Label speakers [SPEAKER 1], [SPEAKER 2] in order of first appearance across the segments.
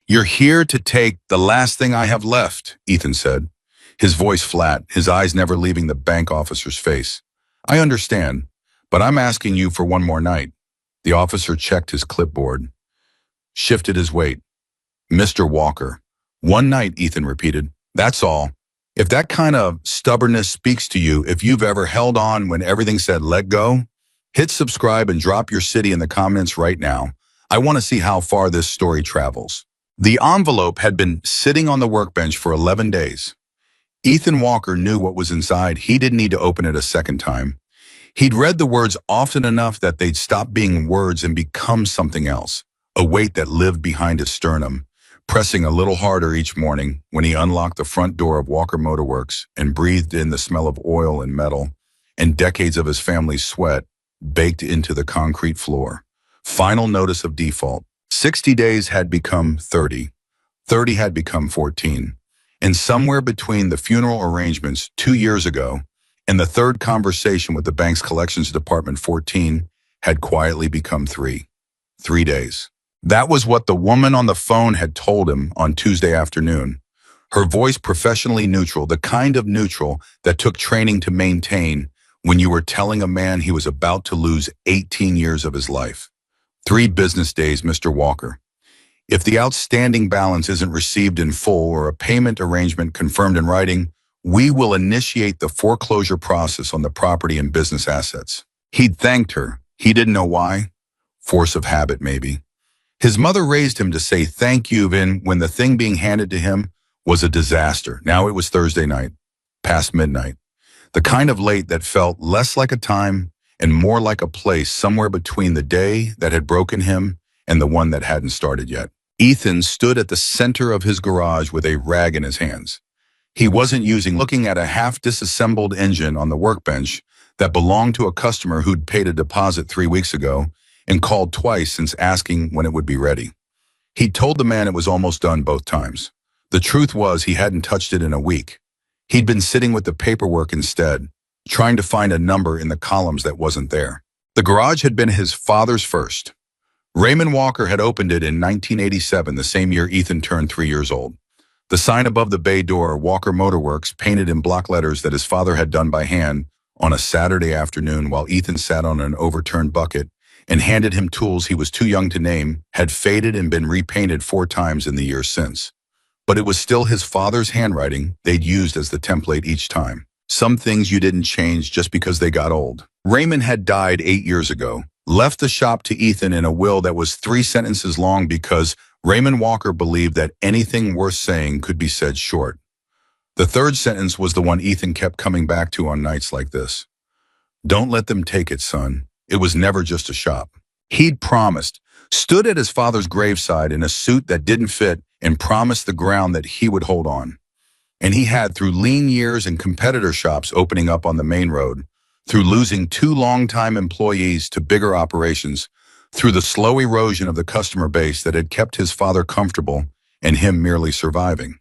[SPEAKER 1] "You're here to take the last thing I have left," Ethan said, his voice flat, his eyes never leaving the bank officer's face. "I understand, but I'm asking you for one more night." The officer checked his clipboard, shifted his weight. "Mr. Walker." "One night," Ethan repeated. "That's all. If that kind of stubbornness speaks to you, if you've ever held on when everything said let go, hit subscribe and drop your city in the comments right now. I want to see how far this story travels." The envelope had been sitting on the workbench for 11 days. Ethan Walker knew what was inside. He didn't need to open it a second time. He'd read the words often enough that they'd stop being words and become something else, a weight that lived behind his sternum, pressing a little harder each morning when he unlocked the front door of Walker Motor Works and breathed in the smell of oil and metal and decades of his family's sweat baked into the concrete floor. Final notice of default. 60 days had become 30. 30 had become 14. And somewhere between the funeral arrangements 2 years ago and the third conversation with the bank's collections department, 14 had quietly become 3. 3 days. That was what the woman on the phone had told him on Tuesday afternoon. Her voice professionally neutral, the kind of neutral that took training to maintain when you were telling a man he was about to lose 18 years of his life. 3 business days, Mr. Walker. If the outstanding balance isn't received in full or a payment arrangement confirmed in writing, we will initiate the foreclosure process on the property and business assets. He'd thanked her. He didn't know why. Force of habit, maybe. His mother raised him to say thank you when the thing being handed to him was a disaster. Now it was Thursday night, past midnight. The kind of late that felt less like a time and more like a place somewhere between the day that had broken him and the one that hadn't started yet. Ethan stood at the center of his garage with a rag in his hands. He wasn't looking at a half-disassembled engine on the workbench that belonged to a customer who'd paid a deposit 3 weeks ago and called twice since asking when it would be ready. He'd told the man it was almost done both times. The truth was he hadn't touched it in a week. He'd been sitting with the paperwork instead, trying to find a number in the columns that wasn't there. The garage had been his father's first. Raymond Walker had opened it in 1987, the same year Ethan turned 3 years old. The sign above the bay door, Walker Motor Works, painted in block letters that his father had done by hand on a Saturday afternoon while Ethan sat on an overturned bucket and handed him tools he was too young to name, had faded and been repainted 4 times in the years since. But it was still his father's handwriting they'd used as the template each time. Some things you didn't change just because they got old. Raymond had died 8 years ago, left the shop to Ethan in a will that was 3 sentences long because Raymond Walker believed that anything worth saying could be said short. The 3rd sentence was the one Ethan kept coming back to on nights like this. "Don't let them take it, son. It was never just a shop." He'd promised, stood at his father's graveside in a suit that didn't fit, and promised the ground that he would hold on. And he had, through lean years and competitor shops opening up on the main road, through losing 2 longtime employees to bigger operations, through the slow erosion of the customer base that had kept his father comfortable and him merely surviving.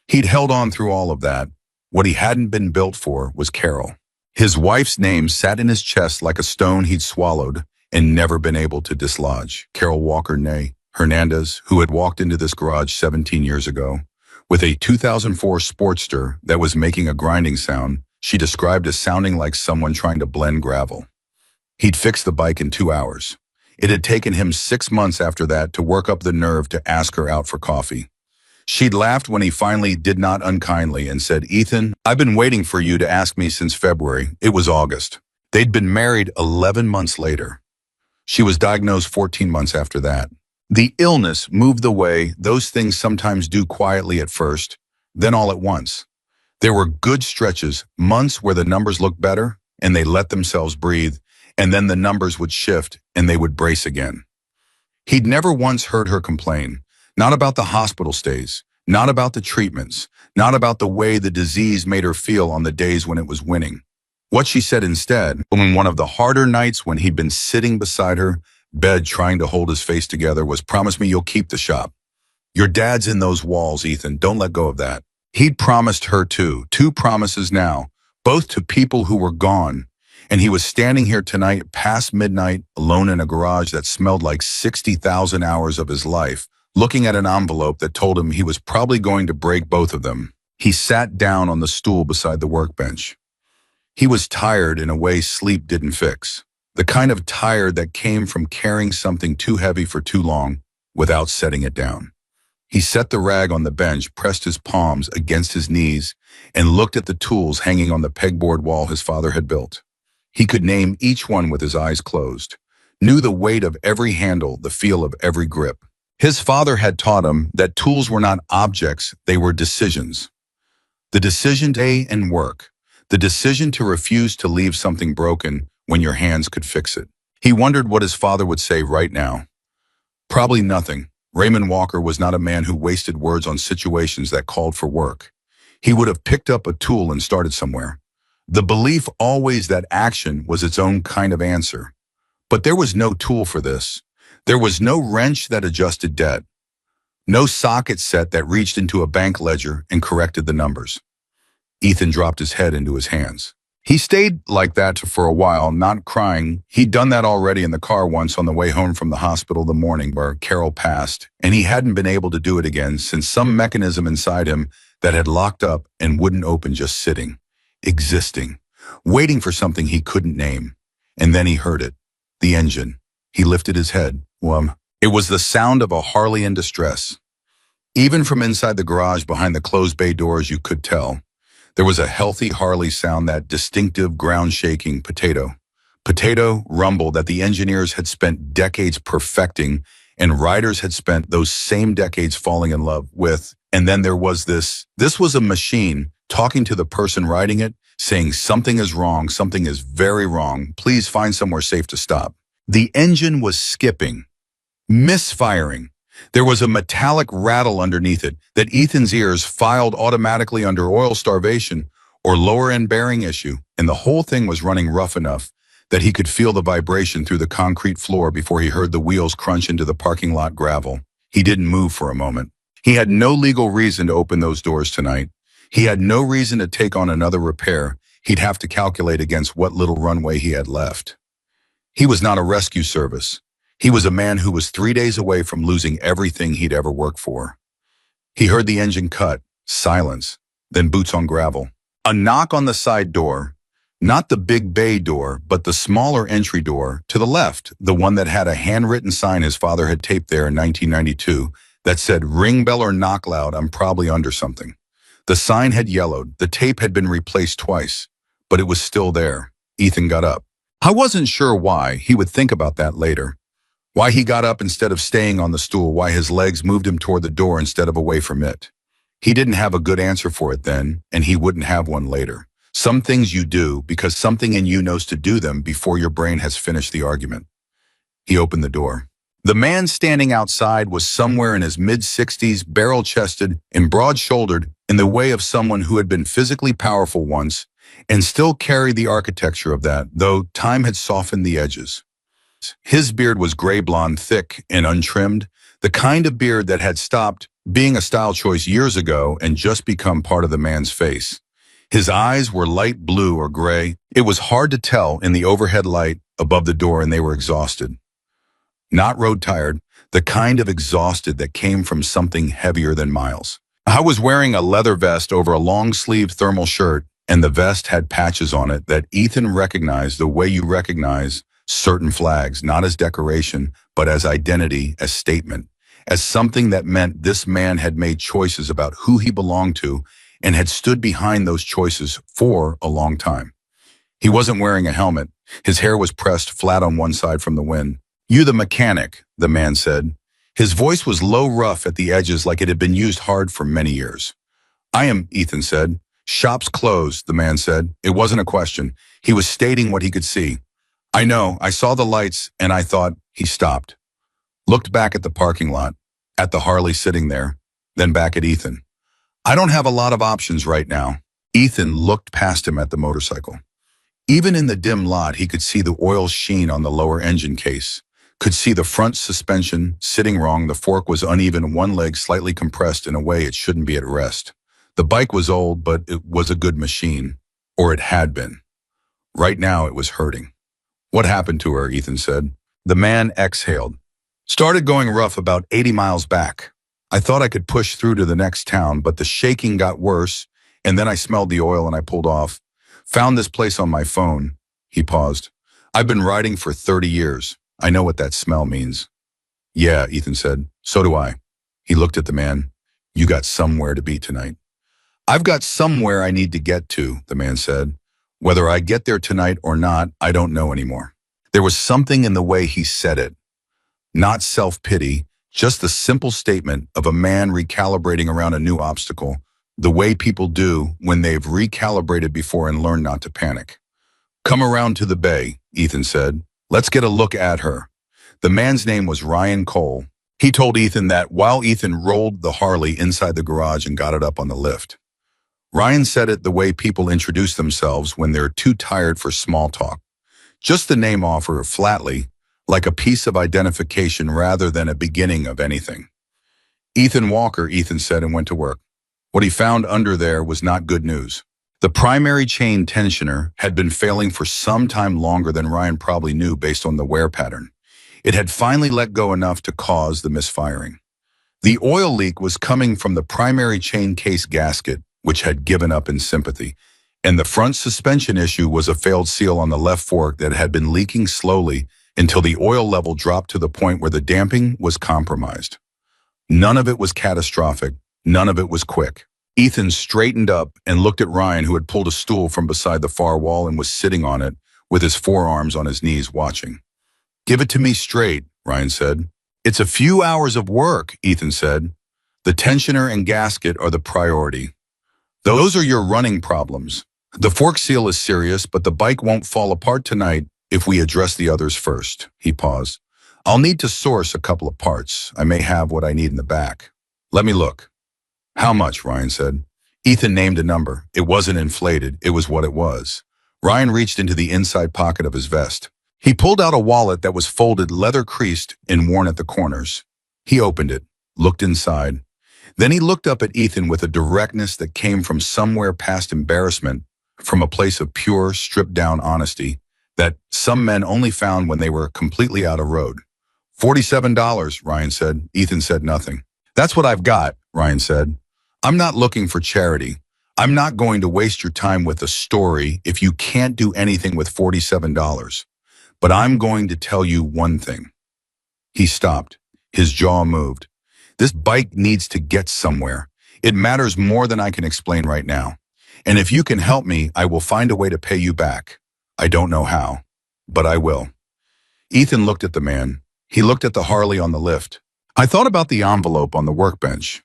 [SPEAKER 1] He'd held on through all of that. What he hadn't been built for was Carol. His wife's name sat in his chest like a stone he'd swallowed and never been able to dislodge. Carol Walker née Hernandez, who had walked into this garage 17 years ago with a 2004 Sportster that was making a grinding sound she described as sounding like someone trying to blend gravel. He'd fixed the bike in 2 hours. It had taken him 6 months after that to work up the nerve to ask her out for coffee. She'd laughed when he finally did not unkindly and said, "Ethan, I've been waiting for you to ask me since February." It was August. They'd been married 11 months later. She was diagnosed 14 months after that. The illness moved the way those things sometimes do, quietly at first, then all at once. There were good stretches, months where the numbers looked better and they let themselves breathe, and then the numbers would shift and they would brace again. He'd never once heard her complain, not about the hospital stays, not about the treatments, not about the way the disease made her feel on the days when it was winning. What she said instead, on one of the harder nights when he'd been sitting beside her bed trying to hold his face together, was, "Promise me you'll keep the shop. Your dad's in those walls, Ethan. Don't let go of that." He'd promised her too, 2 promises now, both to people who were gone, and he was standing here tonight past midnight, alone in a garage that smelled like 60,000 hours of his life, looking at an envelope that told him he was probably going to break both of them. He sat down on the stool beside the workbench. He was tired in a way sleep didn't fix. The kind of tired that came from carrying something too heavy for too long without setting it down. He set the rag on the bench, pressed his palms against his knees, and looked at the tools hanging on the pegboard wall his father had built. He could name each one with his eyes closed, knew the weight of every handle, the feel of every grip. His father had taught him that tools were not objects, they were decisions. The decision to stay and work. The decision to refuse to leave something broken when your hands could fix it. He wondered what his father would say right now. Probably nothing. Raymond Walker was not a man who wasted words on situations that called for work. He would have picked up a tool and started somewhere. The belief always that action was its own kind of answer. But there was no tool for this. There was no wrench that adjusted debt. No socket set that reached into a bank ledger and corrected the numbers. Ethan dropped his head into his hands. He stayed like that for a while, not crying. He'd done that already in the car once on the way home from the hospital the morning where Carol passed, and he hadn't been able to do it again since some mechanism inside him that had locked up and wouldn't open, just sitting, existing, waiting for something he couldn't name. And then he heard it. The engine. He lifted his head. It was the sound of a Harley in distress. Even from inside the garage behind the closed bay doors, you could tell. There was a healthy Harley sound, that distinctive ground-shaking potato rumble that the engineers had spent decades perfecting and riders had spent those same decades falling in love with. And then there was this was a machine talking to the person riding it, saying something is wrong, something is very wrong, please find somewhere safe to stop. The engine was skipping, misfiring. There was a metallic rattle underneath it that Ethan's ears filed automatically under oil starvation or lower-end bearing issue, and the whole thing was running rough enough that he could feel the vibration through the concrete floor before he heard the wheels crunch into the parking lot gravel. He didn't move for a moment. He had no legal reason to open those doors tonight. He had no reason to take on another repair. He'd have to calculate against what little runway he had left. He was not a rescue service. He was a man who was 3 days away from losing everything he'd ever worked for. He heard the engine cut, silence, then boots on gravel. A knock on the side door, not the big bay door, but the smaller entry door to the left, the one that had a handwritten sign his father had taped there in 1992 that said, "Ring bell or knock loud, I'm probably under something." The sign had yellowed, the tape had been replaced twice, but it was still there. Ethan got up. I wasn't sure why. He would think about that later. Why he got up instead of staying on the stool, why his legs moved him toward the door instead of away from it. He didn't have a good answer for it then, and he wouldn't have one later. Some things you do because something in you knows to do them before your brain has finished the argument. He opened the door. The man standing outside was somewhere in his mid-60s, barrel-chested and broad-shouldered, in the way of someone who had been physically powerful once and still carried the architecture of that, though time had softened the edges. His beard was gray-blonde, thick and untrimmed, the kind of beard that had stopped being a style choice years ago and just become part of the man's face. His eyes were light blue or gray. It was hard to tell in the overhead light above the door, and they were exhausted. Not road-tired, the kind of exhausted that came from something heavier than miles. I was wearing a leather vest over a long-sleeved thermal shirt, and the vest had patches on it that Ethan recognized the way you recognize certain flags, not as decoration, but as identity, as statement, as something that meant this man had made choices about who he belonged to and had stood behind those choices for a long time. He wasn't wearing a helmet. His hair was pressed flat on one side from the wind. "You the mechanic," the man said. His voice was low, rough at the edges, like it had been used hard for many years. "I am," Ethan said. "Shop's closed," the man said. It wasn't a question. He was stating what he could see. "I know, I saw the lights and I thought," he stopped. Looked back at the parking lot, at the Harley sitting there, then back at Ethan. "I don't have a lot of options right now." Ethan looked past him at the motorcycle. Even in the dim lot, he could see the oil sheen on the lower engine case, could see the front suspension sitting wrong, the fork was uneven, one leg slightly compressed in a way it shouldn't be at rest. The bike was old, but it was a good machine, or it had been. Right now, it was hurting. "What happened to her?" Ethan said. The man exhaled. Started going rough about 80 miles back. I thought I could push through to the next town, but the shaking got worse, and then I smelled the oil and I pulled off. Found this place on my phone. He paused. I've been riding for 30 years. I know what that smell means. Yeah, Ethan said. So do I. He looked at the man. You got somewhere to be tonight. I've got somewhere I need to get to, the man said. Whether I get there tonight or not, I don't know anymore. There was something in the way he said it. Not self-pity, just the simple statement of a man recalibrating around a new obstacle, the way people do when they've recalibrated before and learned not to panic. Come around to the bay, Ethan said. Let's get a look at her. The man's name was Ryan Cole. He told Ethan that while Ethan rolled the Harley inside the garage and got it up on the lift. Ryan said it the way people introduce themselves when they're too tired for small talk. Just the name offer flatly, like a piece of identification rather than a beginning of anything. Ethan Walker, Ethan said, and went to work. What he found under there was not good news. The primary chain tensioner had been failing for some time longer than Ryan probably knew based on the wear pattern. It had finally let go enough to cause the misfiring. The oil leak was coming from the primary chain case gasket, which had given up in sympathy, and the front suspension issue was a failed seal on the left fork that had been leaking slowly until the oil level dropped to the point where the damping was compromised. None of it was catastrophic. None of it was quick. Ethan straightened up and looked at Ryan, who had pulled a stool from beside the far wall and was sitting on it with his forearms on his knees watching. Give it to me straight, Ryan said. It's a few hours of work, Ethan said. The tensioner and gasket are the priority. Those are your running problems. The fork seal is serious, but the bike won't fall apart tonight if we address the others first. He paused. I'll need to source a couple of parts. I may have what I need in the back. Let me look. How much? Ryan said. Ethan named a number. It wasn't inflated. It was what it was. Ryan reached into the inside pocket of his vest. He pulled out a wallet that was folded, leather-creased, and worn at the corners. He opened it, looked inside. Then he looked up at Ethan with a directness that came from somewhere past embarrassment, from a place of pure, stripped-down honesty that some men only found when they were completely out of road. $47, Ryan said. Ethan said nothing. That's what I've got, Ryan said. I'm not looking for charity. I'm not going to waste your time with a story if you can't do anything with $47. But I'm going to tell you one thing. He stopped. His jaw moved. This bike needs to get somewhere. It matters more than I can explain right now. And if you can help me, I will find a way to pay you back. I don't know how, but I will. Ethan looked at the man. He looked at the Harley on the lift. I thought about the envelope on the workbench.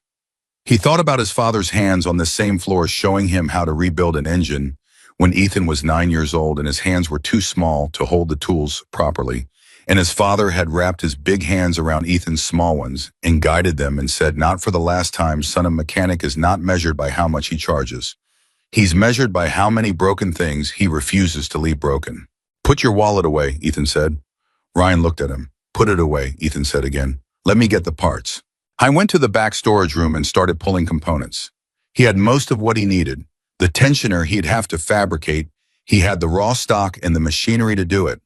[SPEAKER 1] He thought about his father's hands on the same floor showing him how to rebuild an engine when Ethan was 9 years old and his hands were too small to hold the tools properly. And his father had wrapped his big hands around Ethan's small ones and guided them and said, not for the last time, son, a mechanic is not measured by how much he charges. He's measured by how many broken things he refuses to leave broken. Put your wallet away, Ethan said. Ryan looked at him. Put it away, Ethan said again. Let me get the parts. I went to the back storage room and started pulling components. He had most of what he needed. The tensioner he'd have to fabricate. He had the raw stock and the machinery to do it.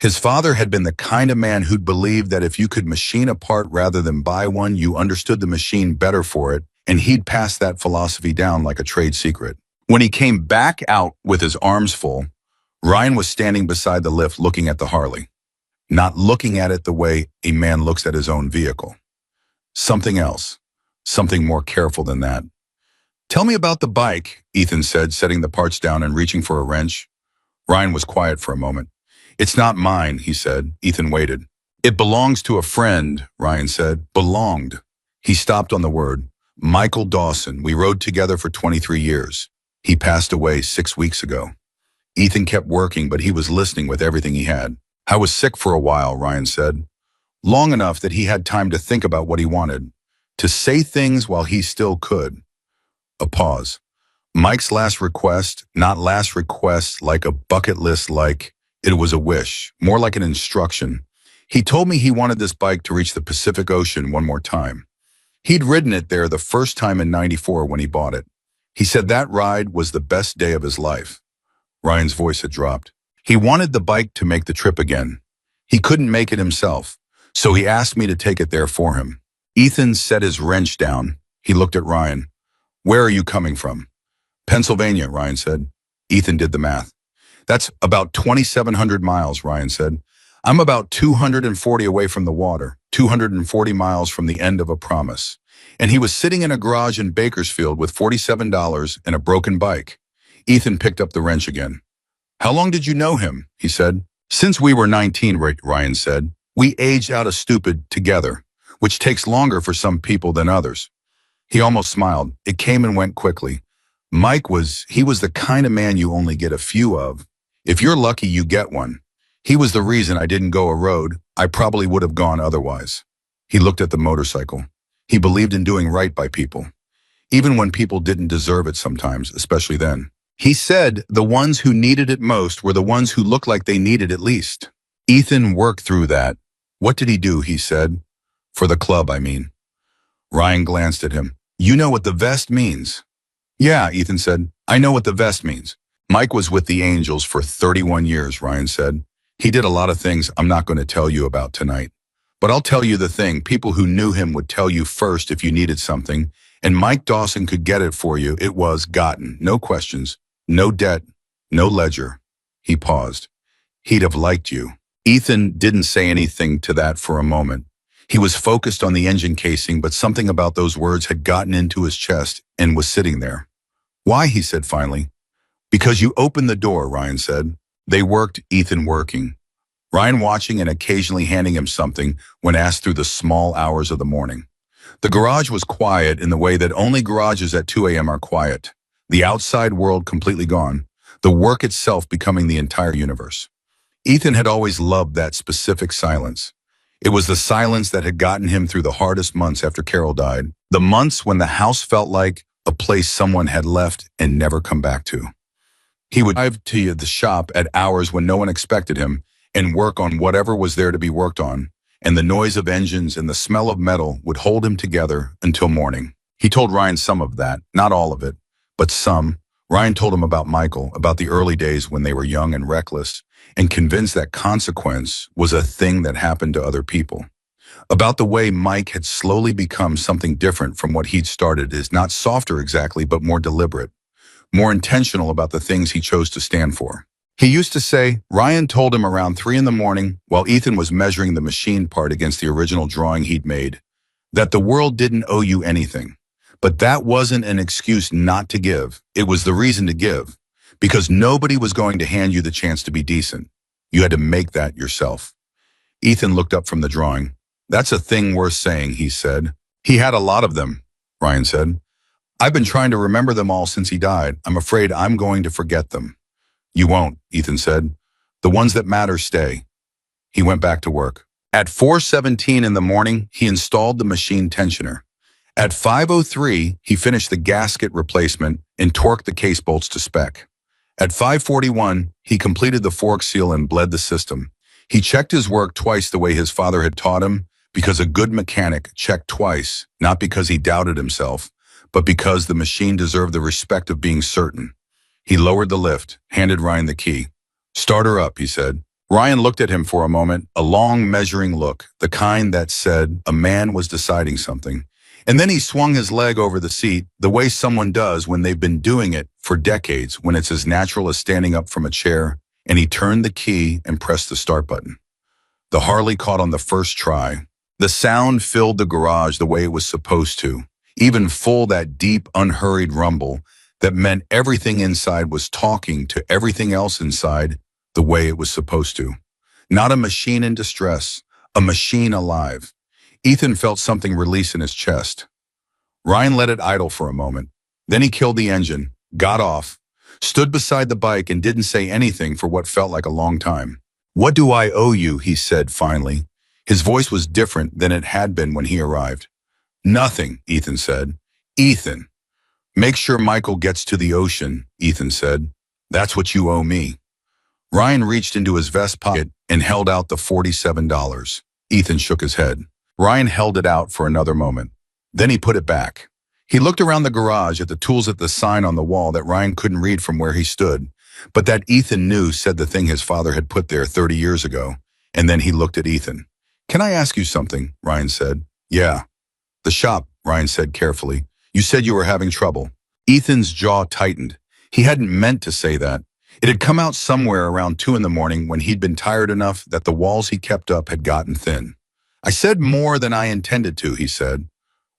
[SPEAKER 1] His father had been the kind of man who'd believed that if you could machine a part rather than buy one, you understood the machine better for it, and he'd passed that philosophy down like a trade secret. When he came back out with his arms full, Ryan was standing beside the lift looking at the Harley, not looking at it the way a man looks at his own vehicle. Something else, something more careful than that. Tell me about the bike, Ethan said, setting the parts down and reaching for a wrench. Ryan was quiet for a moment. It's not mine, he said. Ethan waited. It belongs to a friend, Ryan said. Belonged. He stopped on the word. Michael Dawson. We rode together for 23 years. He passed away 6 weeks ago. Ethan kept working, but he was listening with everything he had. I was sick for a while, Ryan said. Long enough that he had time to think about what he wanted, to say things while he still could. A pause. Mike's last request, not last request like a bucket list, like it was a wish, more like an instruction. He told me he wanted this bike to reach the Pacific Ocean one more time. He'd ridden it there the first time in '94 when he bought it. He said that ride was the best day of his life. Ryan's voice had dropped. He wanted the bike to make the trip again. He couldn't make it himself, So he asked me to take it there for him. Ethan set his wrench down. He looked at Ryan. Where are you coming from? Pennsylvania, Ryan said. Ethan did the math. That's about 2,700 miles, Ryan said. I'm about 240 away from the water, 240 miles from the end of a promise. And he was sitting in a garage in Bakersfield with $47 and a broken bike. Ethan picked up the wrench again. How long did you know him? He said. Since we were 19, Ryan said. We aged out of stupid together, which takes longer for some people than others. He almost smiled. It came and went quickly. He was the kind of man you only get a few of. If you're lucky, you get one. He was the reason I didn't go a road I probably would have gone otherwise. He looked at the motorcycle. He believed in doing right by people, even when people didn't deserve it sometimes, especially then. He said the ones who needed it most were the ones who looked like they needed it least. Ethan worked through that. What did he do, he said. For the club, I mean. Ryan glanced at him. You know what the vest means? Yeah, Ethan said. I know what the vest means. Mike was with the Angels for 31 years, Ryan said. He did a lot of things I'm not going to tell you about tonight. But I'll tell you the thing, people who knew him would tell you first if you needed something, and Mike Dawson could get it for you. It was gotten, no questions, no debt, no ledger. He paused. He'd have liked you. Ethan didn't say anything to that for a moment. He was focused on the engine casing, but something about those words had gotten into his chest and was sitting there. Why, he said finally. Because you opened the door, Ryan said. They worked, Ethan working. Ryan watching and occasionally handing him something when asked through the small hours of the morning. The garage was quiet in the way that only garages at 2 a.m. are quiet. The outside world completely gone. The work itself becoming the entire universe. Ethan had always loved that specific silence. It was the silence that had gotten him through the hardest months after Carol died. The months when the house felt like a place someone had left and never come back to. He would drive to the shop at hours when no one expected him and work on whatever was there to be worked on, and the noise of engines and the smell of metal would hold him together until morning. He told Ryan some of that, not all of it, but some. Ryan told him about Michael, about the early days when they were young and reckless, and convinced that consequence was a thing that happened to other people. About the way Mike had slowly become something different from what he'd started, is not softer exactly, but more deliberate, more intentional about the things he chose to stand for. He used to say, Ryan told him around 3 a.m. while Ethan was measuring the machine part against the original drawing he'd made, that the world didn't owe you anything. But that wasn't an excuse not to give. It was the reason to give, because nobody was going to hand you the chance to be decent. You had to make that yourself. Ethan looked up from the drawing. That's a thing worth saying, he said. He had a lot of them, Ryan said. I've been trying to remember them all since he died. I'm afraid I'm going to forget them. You won't, Ethan said. The ones that matter stay. He went back to work. At 4:17 in the morning, he installed the machine tensioner. At 5:03, he finished the gasket replacement and torqued the case bolts to spec. At 5:41, he completed the fork seal and bled the system. He checked his work twice the way his father had taught him, because a good mechanic checked twice, not because he doubted himself, but because the machine deserved the respect of being certain. He lowered the lift, handed Ryan the key. Start her up, he said. Ryan looked at him for a moment, a long measuring look, the kind that said a man was deciding something. And then he swung his leg over the seat, the way someone does when they've been doing it for decades, when it's as natural as standing up from a chair, and he turned the key and pressed the start button. The Harley caught on the first try. The sound filled the garage the way it was supposed to, even full that deep, unhurried rumble that meant everything inside was talking to everything else inside the way it was supposed to. Not a machine in distress, a machine alive. Ethan felt something release in his chest. Ryan let it idle for a moment. Then he killed the engine, got off, stood beside the bike and didn't say anything for what felt like a long time. What do I owe you, he said finally. His voice was different than it had been when he arrived. Nothing, Ethan said. Ethan. Make sure Michael gets to the ocean, Ethan said. That's what you owe me. Ryan reached into his vest pocket and held out the $47. Ethan shook his head. Ryan held it out for another moment. Then he put it back. He looked around the garage at the tools at the sign on the wall that Ryan couldn't read from where he stood, but that Ethan knew said the thing his father had put there 30 years ago. And then he looked at Ethan. Can I ask you something? Ryan said. Yeah. The shop, Ryan said carefully. You said you were having trouble. Ethan's jaw tightened. He hadn't meant to say that. It had come out somewhere around 2 in the morning when he'd been tired enough that the walls he kept up had gotten thin. I said more than I intended to, he said.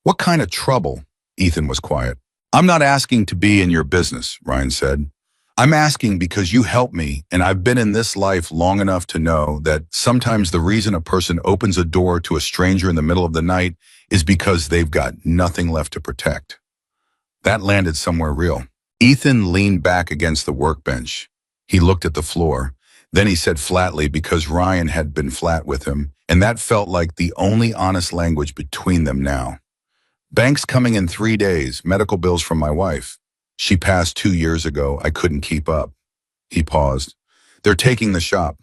[SPEAKER 1] What kind of trouble? Ethan was quiet. I'm not asking to be in your business, Ryan said. I'm asking because you helped me, and I've been in this life long enough to know that sometimes the reason a person opens a door to a stranger in the middle of the night is because they've got nothing left to protect. That landed somewhere real. Ethan leaned back against the workbench. He looked at the floor. Then he said flatly because Ryan had been flat with him, and that felt like the only honest language between them now. Bank's coming in 3 days, medical bills from my wife. She passed 2 years ago. I couldn't keep up. He paused. They're taking the shop.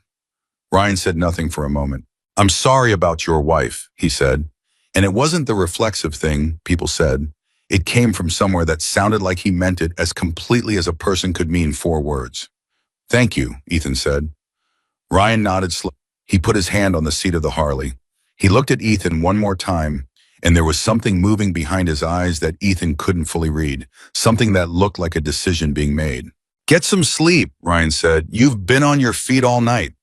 [SPEAKER 1] Ryan said nothing for a moment. I'm sorry about your wife, he said. And it wasn't the reflexive thing people said. It came from somewhere that sounded like he meant it as completely as a person could mean 4 words. Thank you, Ethan said. Ryan nodded slowly. He put his hand on the seat of the Harley. He looked at Ethan one more time, and there was something moving behind his eyes that Ethan couldn't fully read, something that looked like a decision being made. Get some sleep, Ryan said. You've been on your feet all night.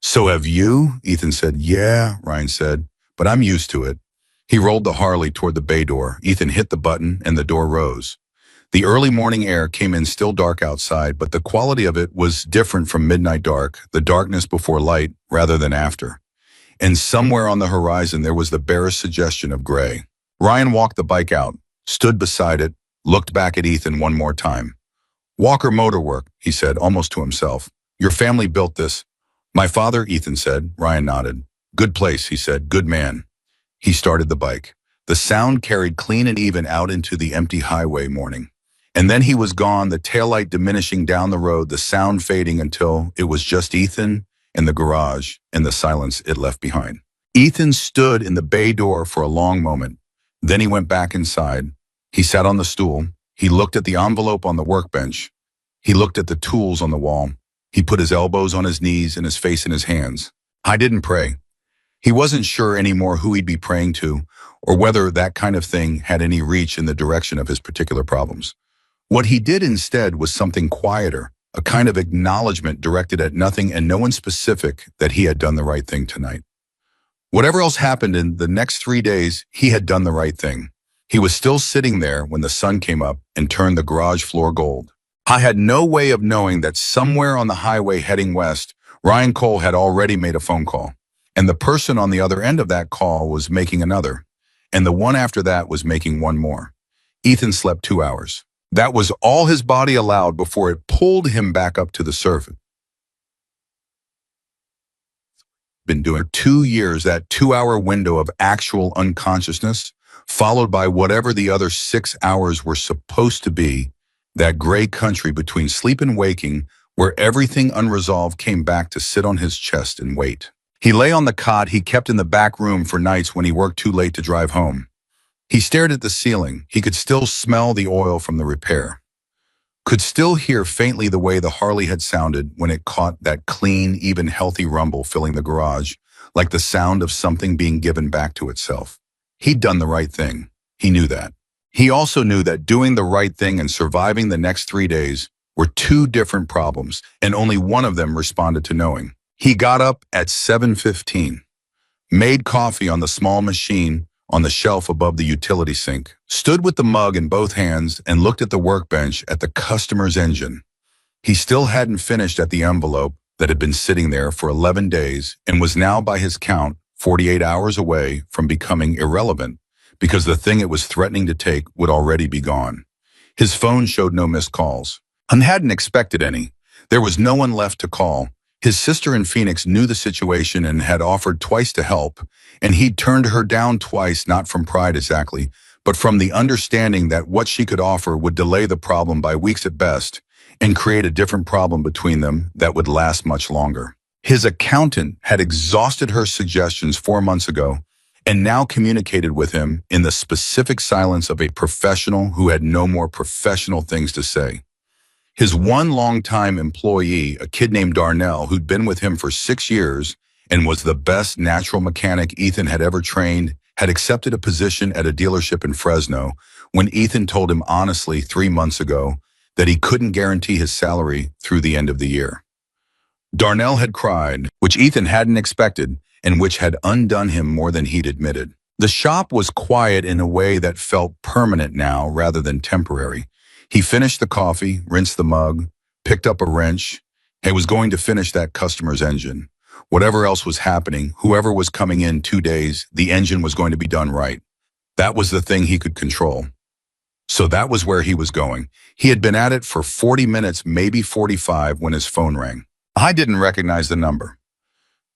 [SPEAKER 1] So have you? Ethan said. Yeah, Ryan said, but I'm used to it. He rolled the Harley toward the bay door. Ethan hit the button, and the door rose. The early morning air came in still dark outside, but the quality of it was different from midnight dark, the darkness before light rather than after. And somewhere on the horizon there was the barest suggestion of gray. Ryan walked the bike out, stood beside it, looked back at Ethan one more time. Walker Motor Work, he said, almost to himself. Your family built this. My father, Ethan said. Ryan nodded. Good place, he said. Good man. He started the bike. The sound carried clean and even out into the empty highway morning. And then he was gone, the taillight diminishing down the road, the sound fading until it was just Ethan and the garage and the silence it left behind. Ethan stood in the bay door for a long moment. Then he went back inside. He sat on the stool. He looked at the envelope on the workbench. He looked at the tools on the wall. He put his elbows on his knees and his face in his hands. I didn't pray. He wasn't sure anymore who he'd be praying to or whether that kind of thing had any reach in the direction of his particular problems. What he did instead was something quieter, a kind of acknowledgement directed at nothing and no one specific that he had done the right thing tonight. Whatever else happened in the next 3 days, he had done the right thing. He was still sitting there when the sun came up and turned the garage floor gold. I had no way of knowing that somewhere on the highway heading west, Ryan Cole had already made a phone call. And the person on the other end of that call was making another. And the one after that was making one more. Ethan slept 2 hours. That was all his body allowed before it pulled him back up to the surface. Been doing 2 years, that 2-hour window of actual unconsciousness, followed by whatever the other 6 hours were supposed to be, that gray country between sleep and waking, where everything unresolved came back to sit on his chest and wait. He lay on the cot he kept in the back room for nights when he worked too late to drive home. He stared at the ceiling. He could still smell the oil from the repair. Could still hear faintly the way the Harley had sounded when it caught that clean, even healthy rumble filling the garage, like the sound of something being given back to itself. He'd done the right thing. He knew that. He also knew that doing the right thing and surviving the next 3 days were 2 different problems, and only one of them responded to knowing. He got up at 7:15, made coffee on the small machine on the shelf above the utility sink, stood with the mug in both hands and looked at the workbench at the customer's engine. He still hadn't finished at the envelope that had been sitting there for 11 days and was now, by his count, 48 hours away from becoming irrelevant because the thing it was threatening to take would already be gone. His phone showed no missed calls and hadn't expected any. There was no one left to call. His sister in Phoenix knew the situation and had offered twice to help, and he'd turned her down twice, not from pride exactly, but from the understanding that what she could offer would delay the problem by weeks at best and create a different problem between them that would last much longer. His accountant had exhausted her suggestions 4 months ago and now communicated with him in the specific silence of a professional who had no more professional things to say. His one longtime employee, a kid named Darnell, who'd been with him for 6 years and was the best natural mechanic Ethan had ever trained, had accepted a position at a dealership in Fresno when Ethan told him honestly 3 months ago that he couldn't guarantee his salary through the end of the year. Darnell had cried, which Ethan hadn't expected, and which had undone him more than he'd admitted. The shop was quiet in a way that felt permanent now rather than temporary. He finished the coffee, rinsed the mug, picked up a wrench, and was going to finish that customer's engine. Whatever else was happening, whoever was coming in 2 days, the engine was going to be done right. That was the thing he could control. So that was where he was going. He had been at it for 40 minutes, maybe 45, when his phone rang. I didn't recognize the number.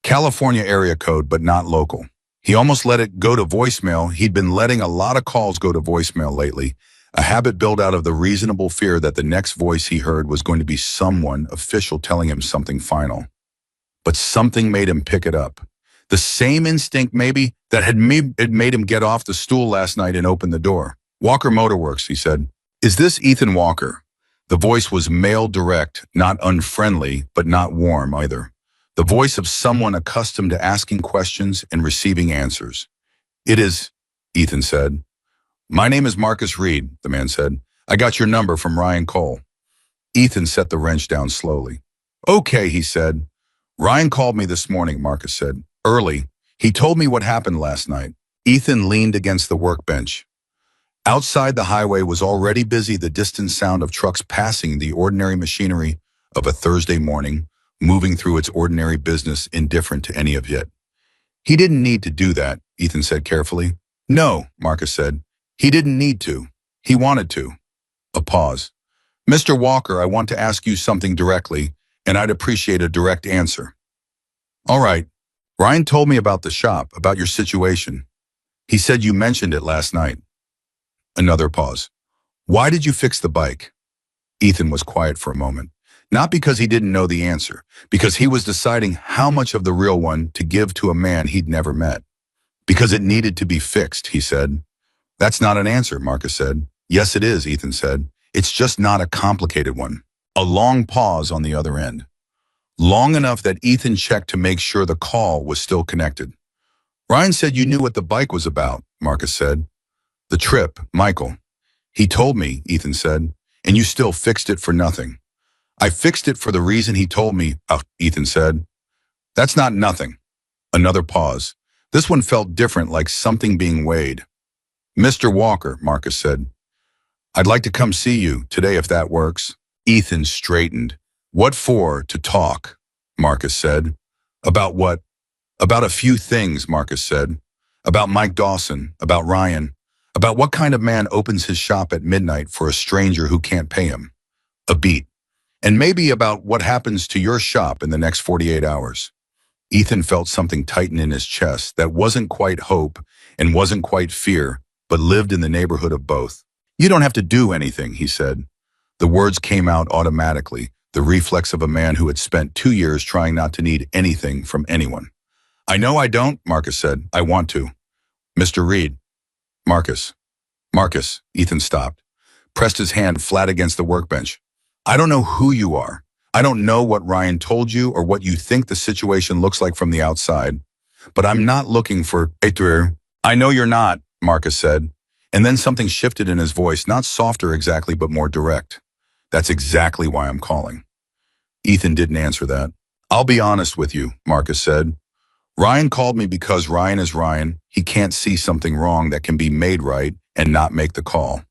[SPEAKER 1] California area code, but not local. He almost let it go to voicemail. He'd been letting a lot of calls go to voicemail lately, a habit built out of the reasonable fear that the next voice he heard was going to be someone official telling him something final. But something made him pick it up. The same instinct, maybe, that had made him get off the stool last night and open the door. "Walker Motorworks," he said. "Is this Ethan Walker?" The voice was male direct, not unfriendly, but not warm either. The voice of someone accustomed to asking questions and receiving answers. "It is," Ethan said. "My name is Marcus Reed," the man said. "I got your number from Ryan Cole." Ethan set the wrench down slowly. "Okay," he said. "Ryan called me this morning," Marcus said. "Early. He told me what happened last night." Ethan leaned against the workbench. Outside, the highway was already busy, the distant sound of trucks passing the ordinary machinery of a Thursday morning, moving through its ordinary business, indifferent to any of it. "He didn't need to do that," Ethan said carefully. "No," Marcus said. "He didn't need to. He wanted to." A pause. "Mr. Walker, I want to ask you something directly, and I'd appreciate a direct answer." "All right. Ryan told me about the shop, about your situation. He said you mentioned it last night." Another pause. "Why did you fix the bike?" Ethan was quiet for a moment. Not because he didn't know the answer, because he was deciding how much of the real one to give to a man he'd never met. "Because it needed to be fixed," he said. "That's not an answer," Marcus said. "Yes, it is," Ethan said. "It's just not a complicated one." A long pause on the other end. Long enough that Ethan checked to make sure the call was still connected. "Ryan said you knew what the bike was about," Marcus said. "The trip, Michael. He told me," Ethan said, "and you still fixed it for nothing." "I fixed it for the reason he told me," Ethan said. "That's not nothing." Another pause. This one felt different, like something being weighed. "Mr. Walker," Marcus said, "I'd like to come see you today if that works." Ethan straightened. "What for? To talk," Marcus said. "About what?" "About a few things," Marcus said. "About Mike Dawson, about Ryan, about what kind of man opens his shop at midnight for a stranger who can't pay him." A beat. "And maybe about what happens to your shop in the next 48 hours. Ethan felt something tighten in his chest that wasn't quite hope and wasn't quite fear, but lived in the neighborhood of both. "You don't have to do anything," he said. The words came out automatically, the reflex of a man who had spent 2 years trying not to need anything from anyone. "I know I don't," Marcus said. "I want to." "Mr. Reed." Marcus, Ethan stopped, pressed his hand flat against the workbench. "I don't know who you are. I don't know what Ryan told you or what you think the situation looks like from the outside. But I'm not looking for Ether." "I know you're not," Marcus said. And then something shifted in his voice, not softer exactly, but more direct. "That's exactly why I'm calling." Ethan didn't answer that. "I'll be honest with you," Marcus said. "Ryan called me because Ryan is Ryan. He can't see something wrong that can be made right and not make the call.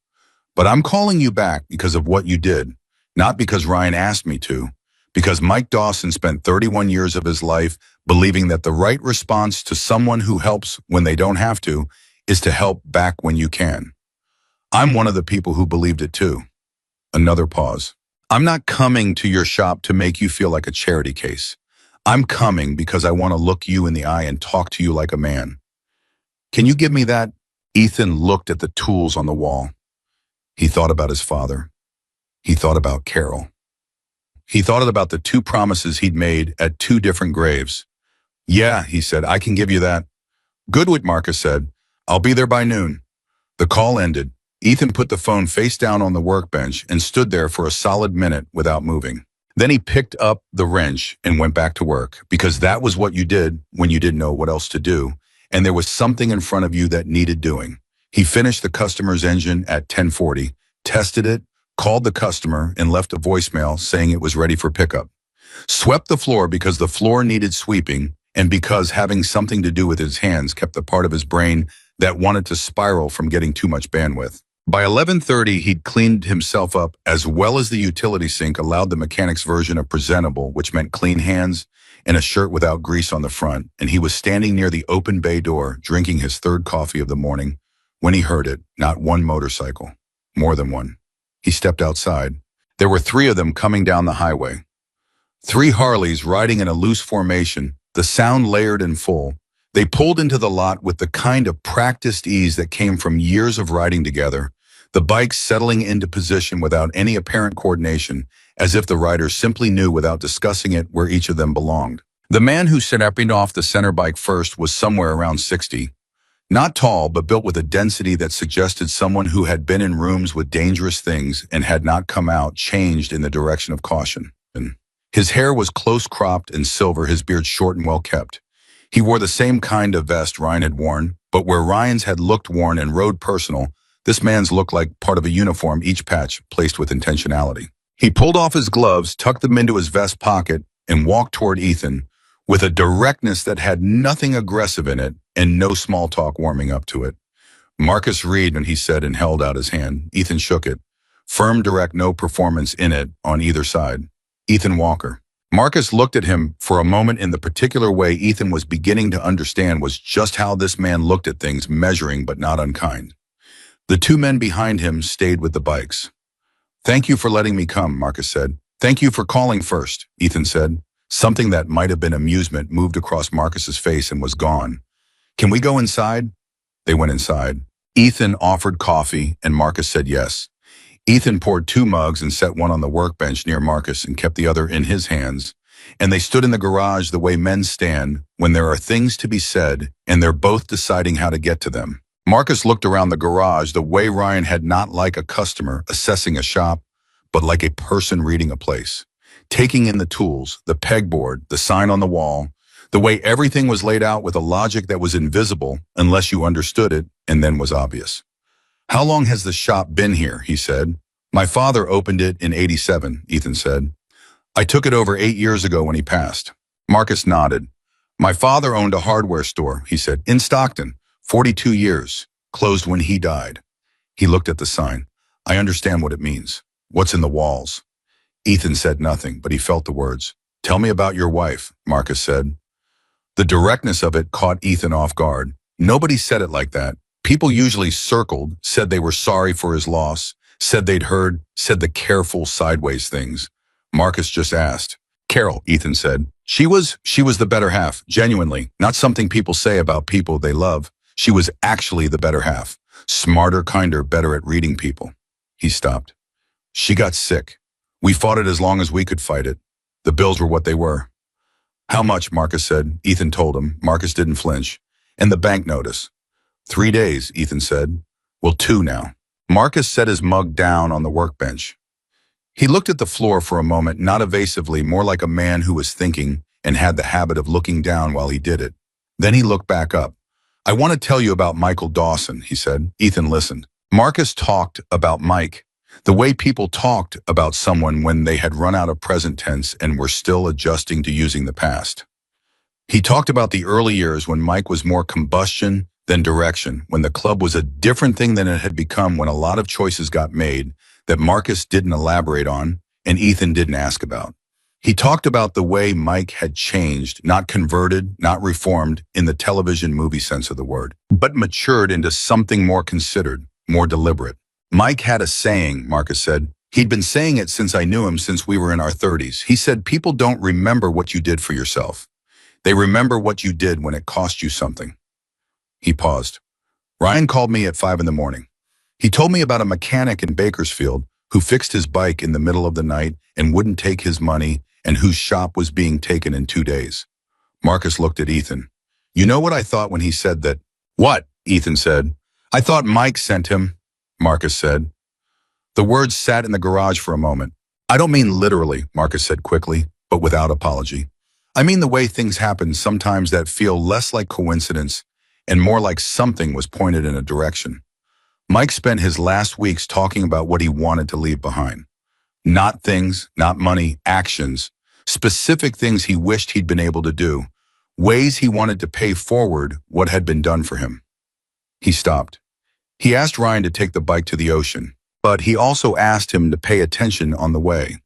[SPEAKER 1] But I'm calling you back because of what you did, not because Ryan asked me to, because Mike Dawson spent 31 years of his life believing that the right response to someone who helps when they don't have to is to help back when you can. I'm one of the people who believed it too." Another pause. "I'm not coming to your shop to make you feel like a charity case. I'm coming because I want to look you in the eye and talk to you like a man. Can you give me that?" Ethan looked at the tools on the wall. He thought about his father. He thought about Carol. He thought about the 2 promises he'd made at 2 different graves. "Yeah," he said, "I can give you that." "Good," Marcus said. "I'll be there by noon." The call ended. Ethan put the phone face down on the workbench and stood there for a solid minute without moving. Then he picked up the wrench and went back to work, because that was what you did when you didn't know what else to do, and there was something in front of you that needed doing. He finished the customer's engine at 10:40, tested it, called the customer, and left a voicemail saying it was ready for pickup. Swept the floor because the floor needed sweeping, and because having something to do with his hands kept the part of his brain that wanted to spiral from getting too much bandwidth. By 11:30, he'd cleaned himself up as well as the utility sink allowed the mechanic's version of presentable, which meant clean hands and a shirt without grease on the front, and he was standing near the open bay door, drinking his third coffee of the morning, when he heard it. Not one motorcycle, more than one. He stepped outside. There were three of them coming down the highway. Three Harleys riding in a loose formation, the sound layered and full. They pulled into the lot with the kind of practiced ease that came from years of riding together, the bikes settling into position without any apparent coordination, as if the riders simply knew without discussing it where each of them belonged. The man who stepped off the center bike first was somewhere around 60. Not tall, but built with a density that suggested someone who had been in rooms with dangerous things and had not come out changed in the direction of caution. His hair was close-cropped and silver, his beard short and well-kept. He wore the same kind of vest Ryan had worn, but where Ryan's had looked worn and rode personal, this man's looked like part of a uniform, each patch placed with intentionality. He pulled off his gloves, tucked them into his vest pocket, and walked toward Ethan with a directness that had nothing aggressive in it and no small talk warming up to it. "Marcus Reed," when he said and held out his hand. Ethan shook it. Firm, direct, no performance in it on either side. "Ethan Walker." Marcus looked at him for a moment in the particular way Ethan was beginning to understand was just how this man looked at things, measuring but not unkind. The two men behind him stayed with the bikes. "Thank you for letting me come," Marcus said. "Thank you for calling first," Ethan said. Something that might have been amusement moved across Marcus's face and was gone. "Can we go inside?" They went inside. Ethan offered coffee, and Marcus said yes. Ethan poured 2 mugs and set one on the workbench near Marcus and kept the other in his hands. And they stood in the garage the way men stand when there are things to be said and they're both deciding how to get to them. Marcus looked around the garage the way Ryan had, not like a customer assessing a shop, but like a person reading a place. Taking in the tools, the pegboard, the sign on the wall, the way everything was laid out with a logic that was invisible unless you understood it and then was obvious. "How long has the shop been here?" he said. "My father opened it in '87, Ethan said. "I took it over 8 years ago when he passed." Marcus nodded. "My father owned a hardware store," he said, "in Stockton, 42 years, closed when he died." He looked at the sign. "I understand what it means. What's in the walls?" Ethan said nothing, but he felt the words. "Tell me about your wife," Marcus said. The directness of it caught Ethan off guard. Nobody said it like that. People usually circled, said they were sorry for his loss, said they'd heard, said the careful sideways things. Marcus just asked. "Carol," Ethan said. She was the better half, genuinely, not something people say about people they love. She was actually the better half. Smarter, kinder, better at reading people." He stopped. "She got sick. We fought it as long as we could fight it. The bills were what they were." "How much?" Marcus said. Ethan told him. Marcus didn't flinch. "And the bank notice." 3 days, Ethan said. "Well, 2 now." Marcus set his mug down on the workbench. He looked at the floor for a moment, not evasively, more like a man who was thinking and had the habit of looking down while he did it. Then he looked back up. "I want to tell you about Michael Dawson," he said. Ethan listened. Marcus talked about Mike, the way people talked about someone when they had run out of present tense and were still adjusting to using the past. He talked about the early years when Mike was more combustion than direction, when the club was a different thing than it had become, when a lot of choices got made that Marcus didn't elaborate on and Ethan didn't ask about. He talked about the way Mike had changed, not converted, not reformed in the television movie sense of the word, but matured into something more considered, more deliberate. "Mike had a saying," Marcus said. "He'd been saying it since I knew him, since we were in our 30s. He said, people don't remember what you did for yourself. They remember what you did when it cost you something." He paused. "Ryan called me at 5 in the morning. He told me about a mechanic in Bakersfield who fixed his bike in the middle of the night and wouldn't take his money and whose shop was being taken in 2 days. Marcus looked at Ethan. "You know what I thought when he said that?" "What?" Ethan said. "I thought Mike sent him," Marcus said. The words sat in the garage for a moment. I don't mean literally, Marcus said quickly, but without apology. I mean the way things happen sometimes that feel less like coincidence and more like something was pointed in a direction. Mike spent his last weeks talking about what he wanted to leave behind. Not things, not money, actions, specific things he wished he'd been able to do, ways he wanted to pay forward what had been done for him. He stopped. He asked Ryan to take the bike to the ocean, but he also asked him to pay attention on the way.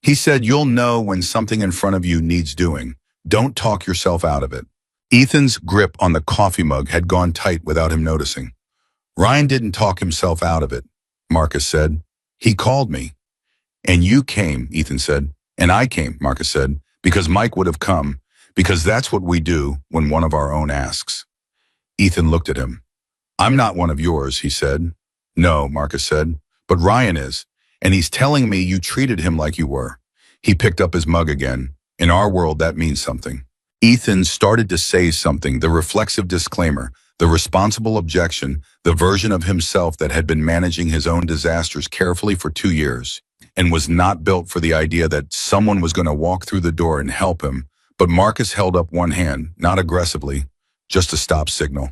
[SPEAKER 1] He said, "You'll know when something in front of you needs doing. Don't talk yourself out of it." Ethan's grip on the coffee mug had gone tight without him noticing. "Ryan didn't talk himself out of it," Marcus said. "He called me." "And you came," Ethan said. "And I came," Marcus said, "because Mike would have come, because that's what we do when one of our own asks." Ethan looked at him. "I'm not one of yours," he said. "No," Marcus said, "but Ryan is, and he's telling me you treated him like you were." He picked up his mug again. "In our world, that means something." Ethan started to say something, the reflexive disclaimer, the responsible objection, the version of himself that had been managing his own disasters carefully for 2 years and was not built for the idea that someone was going to walk through the door and help him. But Marcus held up one hand, not aggressively, just a stop signal.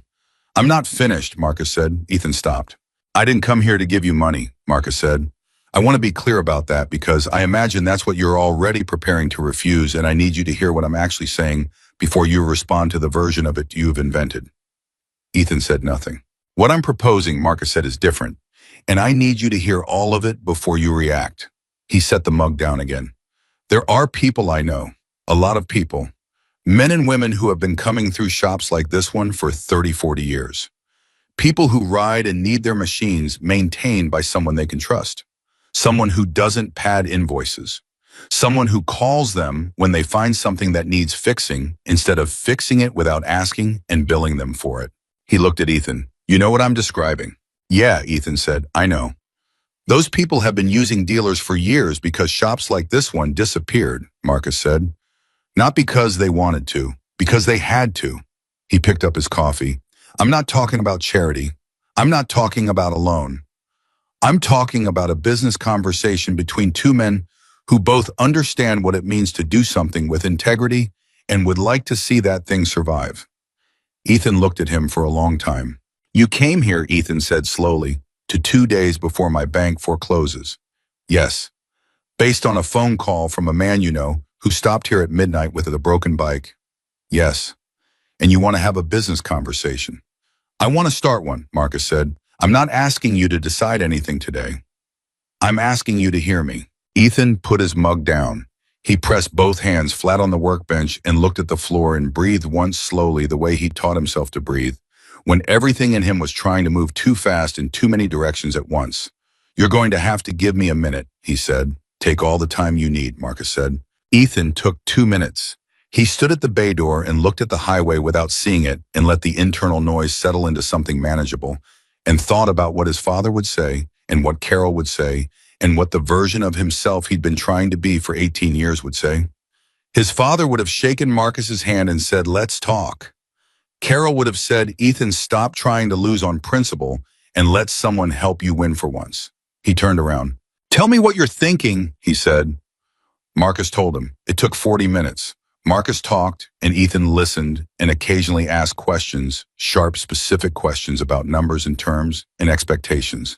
[SPEAKER 1] "I'm not finished," Marcus said. Ethan stopped. "I didn't come here to give you money," Marcus said. "I want to be clear about that because I imagine that's what you're already preparing to refuse, and I need you to hear what I'm actually saying before you respond to the version of it you've invented." Ethan said nothing. "What I'm proposing," Marcus said, "is different, and I need you to hear all of it before you react." He set the mug down again. "There are people I know, a lot of people, men and women who have been coming through shops like this one for 30, 40 years. People who ride and need their machines maintained by someone they can trust. Someone who doesn't pad invoices. Someone who calls them when they find something that needs fixing instead of fixing it without asking and billing them for it." He looked at Ethan. "You know what I'm describing?" "Yeah," Ethan said, "I know. Those people have been using dealers for years because shops like this one disappeared," Marcus said. "Not because they wanted to, because they had to." He picked up his coffee. "I'm not talking about charity. I'm not talking about a loan. I'm talking about a business conversation between two men who both understand what it means to do something with integrity and would like to see that thing survive." Ethan looked at him for a long time. "You came here," Ethan said slowly, "to 2 days before my bank forecloses." "Yes. Based on a phone call from a man you know who stopped here at midnight with a broken bike." "Yes. And you want to have a business conversation." "I want to start one," Marcus said. "I'm not asking you to decide anything today. I'm asking you to hear me." Ethan put his mug down. He pressed both hands flat on the workbench and looked at the floor and breathed once slowly the way he taught himself to breathe, when everything in him was trying to move too fast in too many directions at once. "You're going to have to give me a minute," he said. "Take all the time you need," Marcus said. Ethan took 2 minutes. He stood at the bay door and looked at the highway without seeing it and let the internal noise settle into something manageable, and thought about what his father would say and what Carol would say and what the version of himself he'd been trying to be for 18 years would say. His father would have shaken Marcus's hand and said, "Let's talk." Carol would have said, "Ethan, stop trying to lose on principle and let someone help you win for once." He turned around. "Tell me what you're thinking," he said. Marcus told him. It took 40 minutes. Marcus talked, and Ethan listened and occasionally asked questions, sharp, specific questions about numbers and terms and expectations.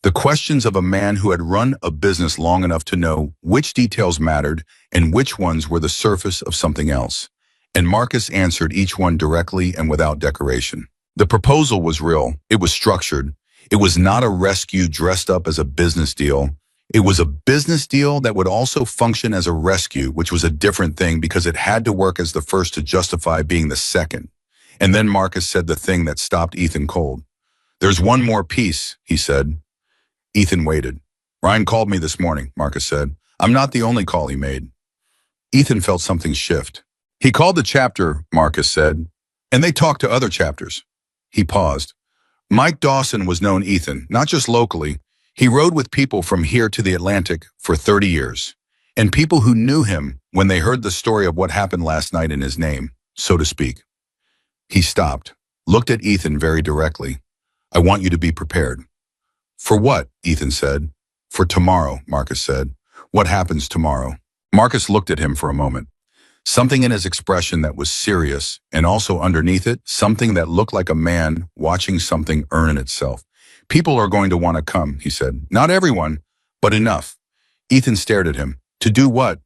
[SPEAKER 1] The questions of a man who had run a business long enough to know which details mattered and which ones were the surface of something else. And Marcus answered each one directly and without decoration. The proposal was real. It was structured. It was not a rescue dressed up as a business deal. It was a business deal that would also function as a rescue, which was a different thing because it had to work as the first to justify being the second. And then Marcus said the thing that stopped Ethan cold. "There's one more piece," he said. Ethan waited. "Ryan called me this morning," Marcus said. "I'm not the only call he made." Ethan felt something shift. "He called the chapter," Marcus said, "and they talked to other chapters." He paused. "Mike Dawson was known Ethan, not just locally. He rode with people from here to the Atlantic for 30 years. And people who knew him when they heard the story of what happened last night in his name, so to speak." He stopped, looked at Ethan very directly. "I want you to be prepared." "For what?" Ethan said. "For tomorrow," Marcus said. What happens tomorrow? Marcus looked at him for a moment. Something in his expression that was serious, and also underneath it, something that looked like a man watching something earn itself. People are going to want to come, he said. Not everyone, but enough. Ethan stared at him. To do what?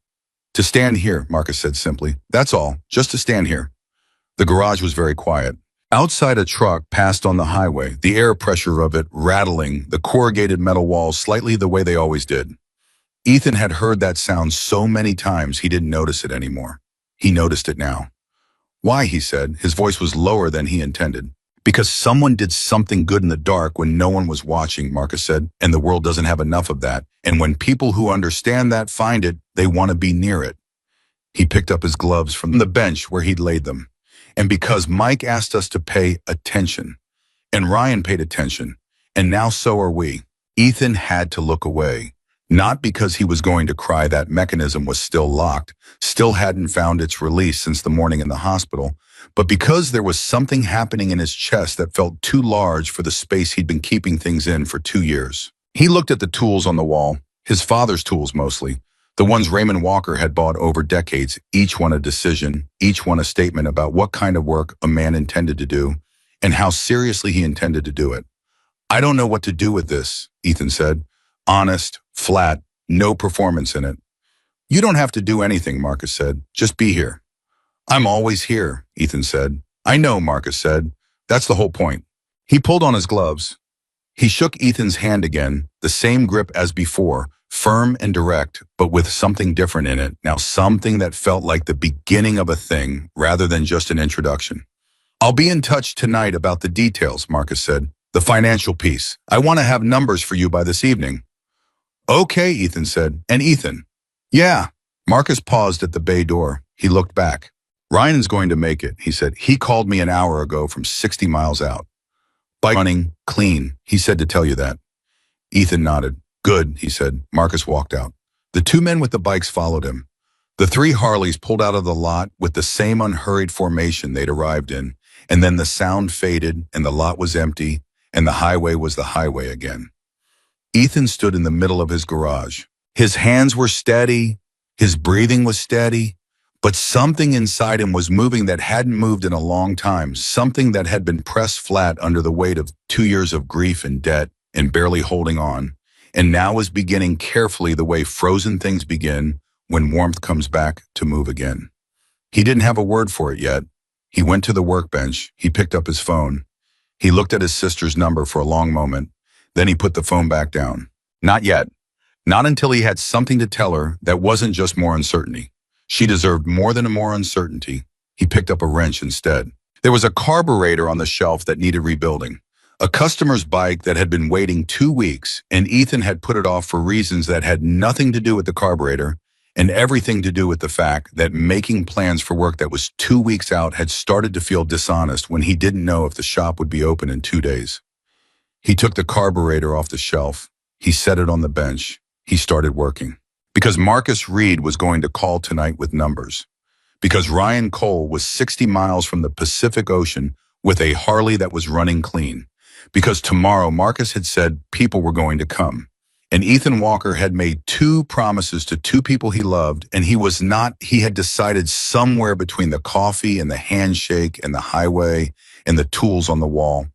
[SPEAKER 1] To stand here, Marcus said simply. That's all, just to stand here. The garage was very quiet. Outside, a truck passed on the highway, the air pressure of it rattling the corrugated metal walls slightly the way they always did. Ethan had heard that sound so many times he didn't notice it anymore. He noticed it now. Why, he said. His voice was lower than he intended. Because someone did something good in the dark when no one was watching, Marcus said, and the world doesn't have enough of that. And when people who understand that find it, they want to be near it. He picked up his gloves from the bench where he'd laid them. And because Mike asked us to pay attention, and Ryan paid attention, and now so are we, Ethan had to look away. Not because he was going to cry, that mechanism was still locked, still hadn't found its release since the morning in the hospital, but because there was something happening in his chest that felt too large for the space he'd been keeping things in for 2 years. He looked at the tools on the wall, his father's tools mostly, the ones Raymond Walker had bought over decades, each one a decision, each one a statement about what kind of work a man intended to do, and how seriously he intended to do it. I don't know what to do with this, Ethan said. Honest, flat, no performance in it. You don't have to do anything, Marcus said. Just be here. I'm always here, Ethan said. I know, Marcus said. That's the whole point. He pulled on his gloves. He shook Ethan's hand again, the same grip as before, firm and direct, but with something different in it, now something that felt like the beginning of a thing rather than just an introduction. I'll be in touch tonight about the details, Marcus said. The financial piece. I want to have numbers for you by this evening. Okay, Ethan said. And Ethan? Yeah. Marcus paused at the bay door. He looked back. Ryan's going to make it, he said. He called me an hour ago from 60 miles out. Bike running, clean, he said to tell you that. Ethan nodded. Good, he said. Marcus walked out. The 2 men with the bikes followed him. The 3 Harleys pulled out of the lot with the same unhurried formation they'd arrived in, and then the sound faded and the lot was empty, and the highway was the highway again. Ethan stood in the middle of his garage. His hands were steady, his breathing was steady, but something inside him was moving that hadn't moved in a long time, something that had been pressed flat under the weight of 2 years of grief and debt and barely holding on, and now was beginning carefully the way frozen things begin when warmth comes back to move again. He didn't have a word for it yet. He went to the workbench. He picked up his phone. He looked at his sister's number for a long moment. Then he put the phone back down. Not yet. Not until he had something to tell her that wasn't just more uncertainty. She deserved more than more uncertainty. He picked up a wrench instead. There was a carburetor on the shelf that needed rebuilding. A customer's bike that had been waiting 2 weeks, and Ethan had put it off for reasons that had nothing to do with the carburetor and everything to do with the fact that making plans for work that was 2 weeks out had started to feel dishonest when he didn't know if the shop would be open in 2 days. He took the carburetor off the shelf. He set it on the bench. He started working. Because Marcus Reed was going to call tonight with numbers. Because Ryan Cole was 60 miles from the Pacific Ocean with a Harley that was running clean. Because tomorrow Marcus had said people were going to come. And Ethan Walker had made 2 promises to 2 people he loved, and he had decided somewhere between the coffee and the handshake and the highway and the tools on the wall.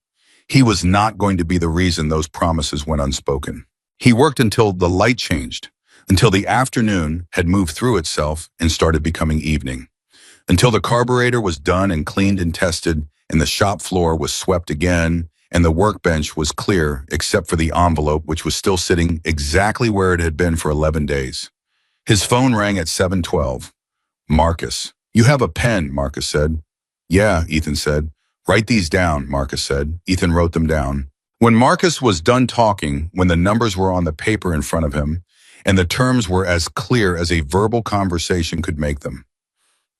[SPEAKER 1] He was not going to be the reason those promises went unspoken. He worked until the light changed, until the afternoon had moved through itself and started becoming evening, until the carburetor was done and cleaned and tested, and the shop floor was swept again, and the workbench was clear except for the envelope, which was still sitting exactly where it had been for 11 days. His phone rang at 7:12. Marcus. You have a pen, Marcus said. Yeah, Ethan said. Write these down, Marcus said. Ethan wrote them down. When Marcus was done talking, when the numbers were on the paper in front of him, and the terms were as clear as a verbal conversation could make them,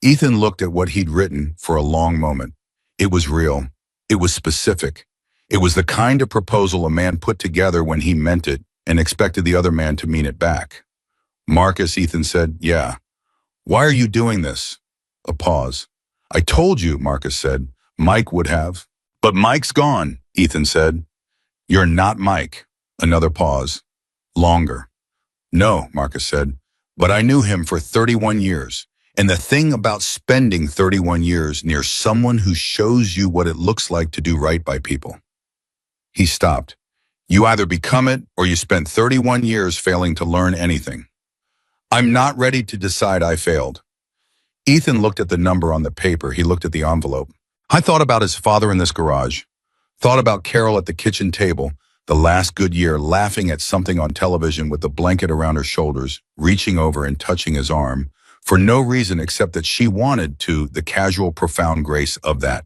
[SPEAKER 1] Ethan looked at what he'd written for a long moment. It was real. It was specific. It was the kind of proposal a man put together when he meant it and expected the other man to mean it back. Marcus, Ethan said, yeah. Why are you doing this? A pause. I told you, Marcus said. Mike would have. But Mike's gone, Ethan said. You're not Mike. Another pause. Longer. No, Marcus said. But I knew him for 31 years. And the thing about spending 31 years near someone who shows you what it looks like to do right by people. He stopped. You either become it or you spent 31 years failing to learn anything. I'm not ready to decide I failed. Ethan looked at the number on the paper. He looked at the envelope. I thought about his father in this garage. Thought about Carol at the kitchen table, the last good year, laughing at something on television with the blanket around her shoulders, reaching over and touching his arm, for no reason except that she wanted to, the casual, profound grace of that.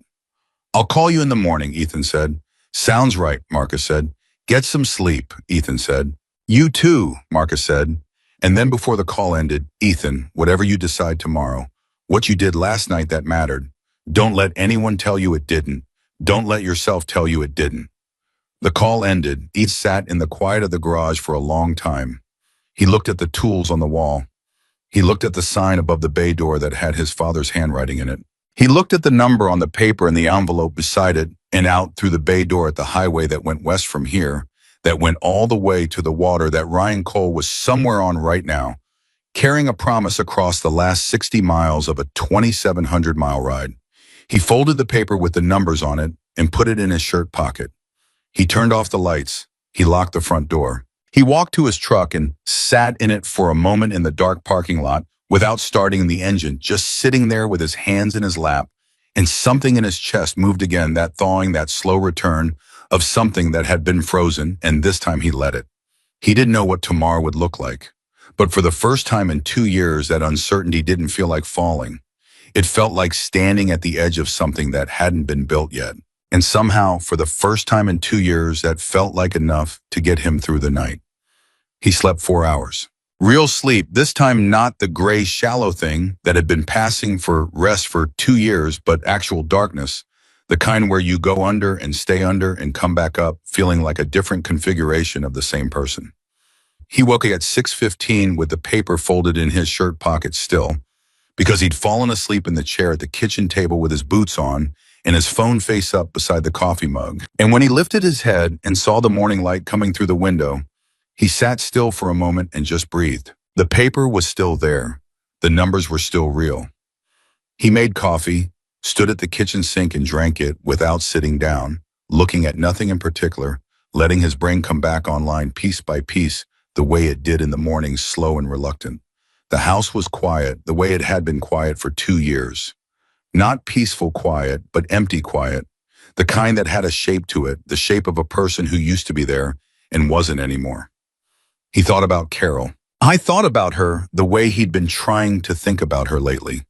[SPEAKER 1] I'll call you in the morning, Ethan said. Sounds right, Marcus said. Get some sleep, Ethan said. You too, Marcus said. And then before the call ended, Ethan, whatever you decide tomorrow, what you did last night that mattered. Don't let anyone tell you it didn't. Don't let yourself tell you it didn't. The call ended. Ethan sat in the quiet of the garage for a long time. He looked at the tools on the wall. He looked at the sign above the bay door that had his father's handwriting in it. He looked at the number on the paper and the envelope beside it and out through the bay door at the highway that went west from here, that went all the way to the water that Ryan Cole was somewhere on right now, carrying a promise across the last 60 miles of a 2,700-mile ride. He folded the paper with the numbers on it and put it in his shirt pocket. He turned off the lights. He locked the front door. He walked to his truck and sat in it for a moment in the dark parking lot without starting the engine, just sitting there with his hands in his lap, and something in his chest moved again, that thawing, that slow return of something that had been frozen, and this time he let it. He didn't know what tomorrow would look like. But for the first time in 2 years, that uncertainty didn't feel like falling. It felt like standing at the edge of something that hadn't been built yet. And somehow, for the first time in 2 years, that felt like enough to get him through the night. He slept 4 hours. Real sleep, this time not the gray, shallow thing that had been passing for rest for 2 years, but actual darkness, the kind where you go under and stay under and come back up, feeling like a different configuration of the same person. He woke at 6:15 with the paper folded in his shirt pocket still, because he'd fallen asleep in the chair at the kitchen table with his boots on and his phone face up beside the coffee mug. And when he lifted his head and saw the morning light coming through the window, he sat still for a moment and just breathed. The paper was still there. The numbers were still real. He made coffee, stood at the kitchen sink and drank it without sitting down, looking at nothing in particular, letting his brain come back online piece by piece, the way it did in the mornings, slow and reluctant. The house was quiet, the way it had been quiet for 2 years. Not peaceful quiet, but empty quiet. The kind that had a shape to it, the shape of a person who used to be there and wasn't anymore. He thought about Carol. I thought about her the way he'd been trying to think about her lately.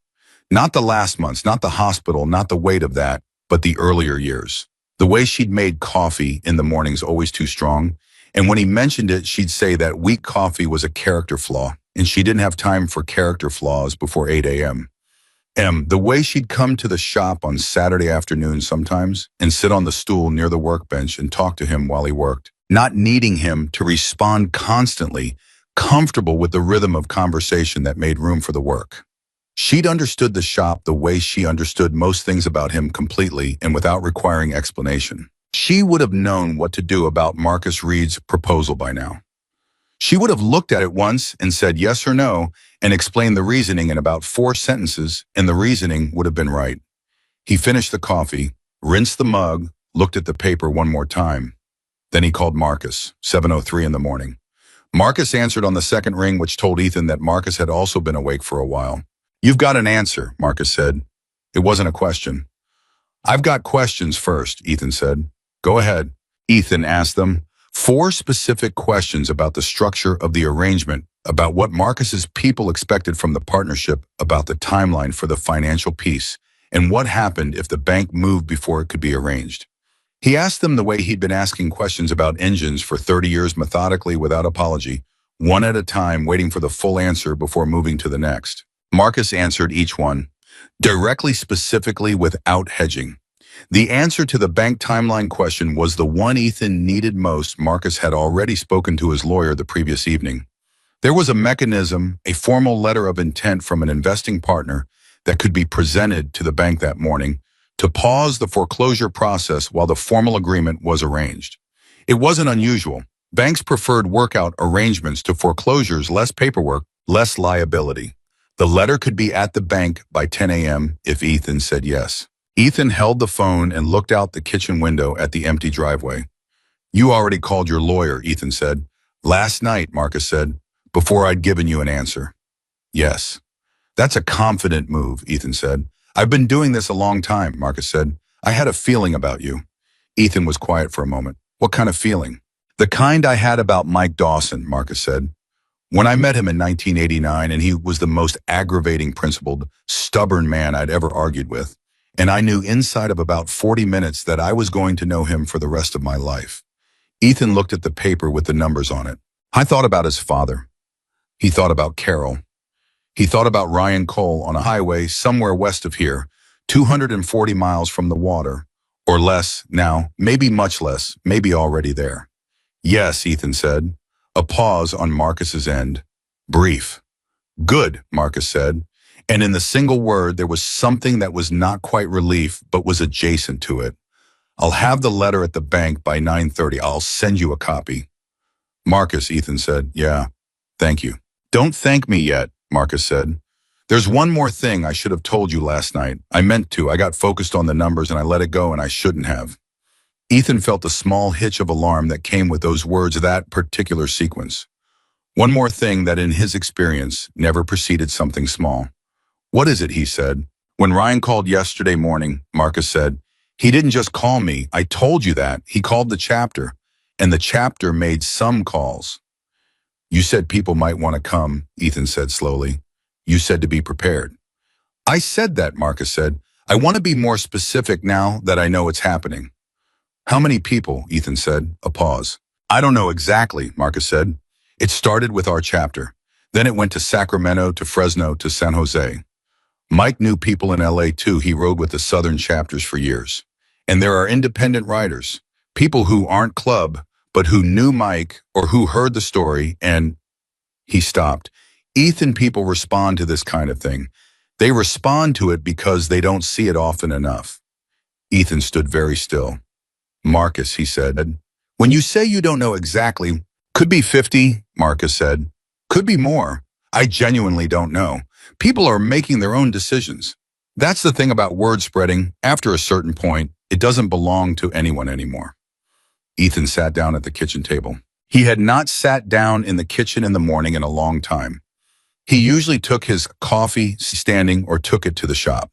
[SPEAKER 1] Not the last months, not the hospital, not the weight of that, but the earlier years. The way she'd made coffee in the mornings always too strong. And when he mentioned it, she'd say that weak coffee was a character flaw, and she didn't have time for character flaws before 8 a.m. The way she'd come to the shop on Saturday afternoon sometimes and sit on the stool near the workbench and talk to him while he worked, not needing him to respond constantly, comfortable with the rhythm of conversation that made room for the work. She'd understood the shop the way she understood most things about him completely and without requiring explanation. She would have known what to do about Marcus Reed's proposal by now. She would have looked at it once and said yes or no and explained the reasoning in about 4 sentences, and the reasoning would have been right. He finished the coffee, rinsed the mug, looked at the paper one more time. Then he called Marcus, 7:03 in the morning. Marcus answered on the second ring, which told Ethan that Marcus had also been awake for a while. You've got an answer, Marcus said. It wasn't a question. I've got questions first, Ethan said. Go ahead. Ethan asked them 4 specific questions about the structure of the arrangement, about what Marcus's people expected from the partnership, about the timeline for the financial piece, and what happened if the bank moved before it could be arranged. He asked them the way he'd been asking questions about engines for 30 years methodically without apology, one at a time, waiting for the full answer before moving to the next. Marcus answered each one, directly, specifically, without hedging. The answer to the bank timeline question was the one Ethan needed most. Marcus had already spoken to his lawyer the previous evening. There was a mechanism, a formal letter of intent from an investing partner that could be presented to the bank that morning to pause the foreclosure process while the formal agreement was arranged. It wasn't unusual. Banks preferred workout arrangements to foreclosures, less paperwork, less liability. The letter could be at the bank by 10 a.m. if Ethan said yes. Ethan held the phone and looked out the kitchen window at the empty driveway. You already called your lawyer, Ethan said. Last night, Marcus said, before I'd given you an answer. Yes. That's a confident move, Ethan said. I've been doing this a long time, Marcus said. I had a feeling about you. Ethan was quiet for a moment. What kind of feeling? The kind I had about Mike Dawson, Marcus said. When I met him in 1989, and he was the most aggravating, principled, stubborn man I'd ever argued with, and I knew inside of about 40 minutes that I was going to know him for the rest of my life. Ethan looked at the paper with the numbers on it. I thought about his father. He thought about Carol. He thought about Ryan Cole on a highway somewhere west of here, 240 miles from the water, or less now, maybe much less, maybe already there. Yes, Ethan said. A pause on Marcus's end. Brief. Good, Marcus said. And in the single word, there was something that was not quite relief, but was adjacent to it. I'll have the letter at the bank by 9:30. I'll send you a copy. Marcus, Ethan said. Yeah, thank you. Don't thank me yet, Marcus said. There's one more thing I should have told you last night. I meant to. I got focused on the numbers and I let it go, and I shouldn't have. Ethan felt a small hitch of alarm that came with those words, that particular sequence. One more thing that in his experience never preceded something small. What is it, he said. When Ryan called yesterday morning, Marcus said, he didn't just call me. I told you that. He called the chapter, and the chapter made some calls. You said people might want to come, Ethan said slowly. You said to be prepared. I said that, Marcus said. I want to be more specific now that I know it's happening. How many people, Ethan said, a pause. I don't know exactly, Marcus said. It started with our chapter. Then it went to Sacramento, to Fresno, to San Jose. Mike knew people in LA too. He rode with the Southern chapters for years. And there are independent writers, people who aren't club, but who knew Mike or who heard the story, and he stopped. Ethan, people respond to this kind of thing. They respond to it because they don't see it often enough. Ethan stood very still. Marcus, he said, when you say you don't know exactly, could be 50, Marcus said. Could be more. I genuinely don't know. People are making their own decisions. That's the thing about word spreading. After a certain point, it doesn't belong to anyone anymore. Ethan sat down at the kitchen table. He had not sat down in the kitchen in the morning in a long time. He usually took his coffee standing or took it to the shop.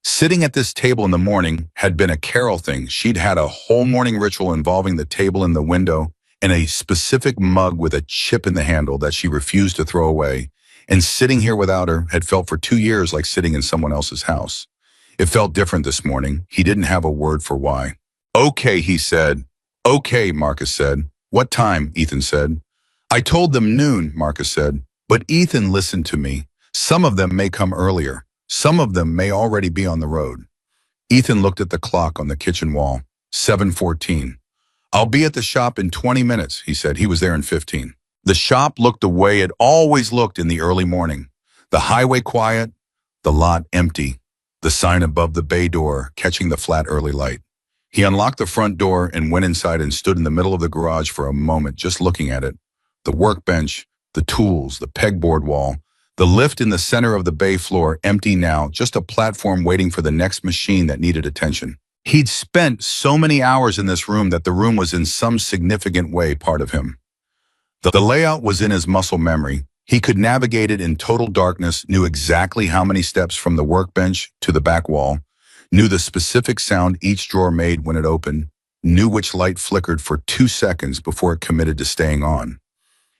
[SPEAKER 1] Sitting at this table in the morning had been a Carol thing. She'd had a whole morning ritual involving the table in the window and a specific mug with a chip in the handle that she refused to throw away. And sitting here without her had felt for 2 years like sitting in someone else's house. It felt different this morning. He didn't have a word for why. Okay, he said. Okay, Marcus said. What time? Ethan said. I told them noon, Marcus said. But Ethan listened to me. Some of them may come earlier. Some of them may already be on the road. Ethan looked at the clock on the kitchen wall. 7:14. I'll be at the shop in 20 minutes, he said. He was there in 15. The shop looked the way it always looked in the early morning. The highway quiet, the lot empty, the sign above the bay door catching the flat early light. He unlocked the front door and went inside and stood in the middle of the garage for a moment just looking at it. The workbench, the tools, the pegboard wall, the lift in the center of the bay floor empty now, just a platform waiting for the next machine that needed attention. He'd spent so many hours in this room that the room was in some significant way part of him. The layout was in his muscle memory. He could navigate it in total darkness, knew exactly how many steps from the workbench to the back wall, knew the specific sound each drawer made when it opened, knew which light flickered for 2 seconds before it committed to staying on.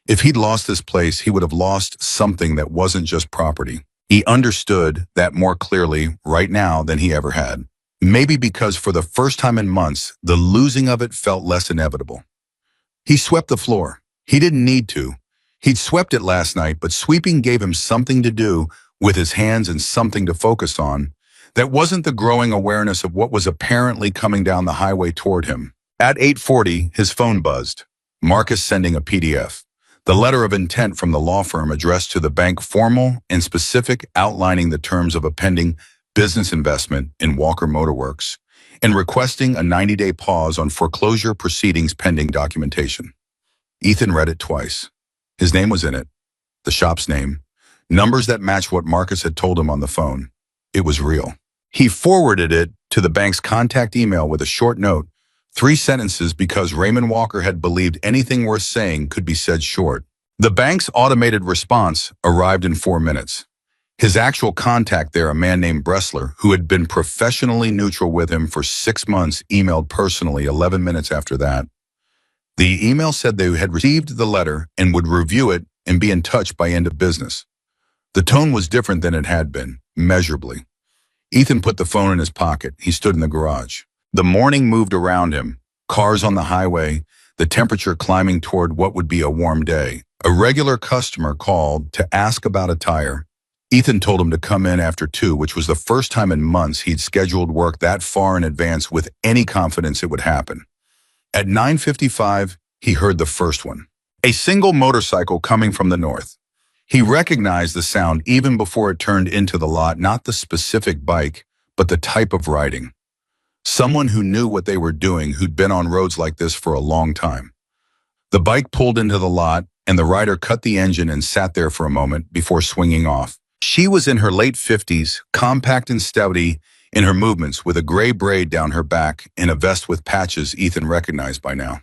[SPEAKER 1] If he'd lost this place, he would have lost something that wasn't just property. He understood that more clearly right now than he ever had. Maybe because for the first time in months, the losing of it felt less inevitable. He swept the floor. He didn't need to. He'd swept it last night, but sweeping gave him something to do with his hands and something to focus on. That wasn't the growing awareness of what was apparently coming down the highway toward him. At 8:40, his phone buzzed. Marcus sending a PDF. The letter of intent from the law firm addressed to the bank, formal and specific, outlining the terms of a pending business investment in Walker Motor Works and requesting a 90-day pause on foreclosure proceedings pending documentation. Ethan read it twice. His name was in it. the shop's name, numbers that matched what Marcus had told him on the phone. It was real. He forwarded it to the bank's contact email with a short note, 3 sentences because Raymond Walker had believed anything worth saying could be said short. The bank's automated response arrived in 4 minutes. His actual contact there, a man named Bressler, who had been professionally neutral with him for 6 months, emailed personally 11 minutes after that. The email said they had received the letter and would review it and be in touch by end of business. The tone was different than it had been, measurably. Ethan put the phone in his pocket. He stood in the garage. The morning moved around him. Cars on the highway, the temperature climbing toward what would be a warm day. A regular customer called to ask about a tire. Ethan told him to come in after 2, which was the first time in months he'd scheduled work that far in advance with any confidence it would happen. At 9:55, he heard the first one. A single motorcycle coming from the north. He recognized the sound even before it turned into the lot, not the specific bike, but the type of riding. Someone who knew what they were doing, who'd been on roads like this for a long time. The bike pulled into the lot, and the rider cut the engine and sat there for a moment before swinging off. She was in her late 50s, compact and stouty in her movements, with a gray braid down her back and a vest with patches Ethan recognized by now.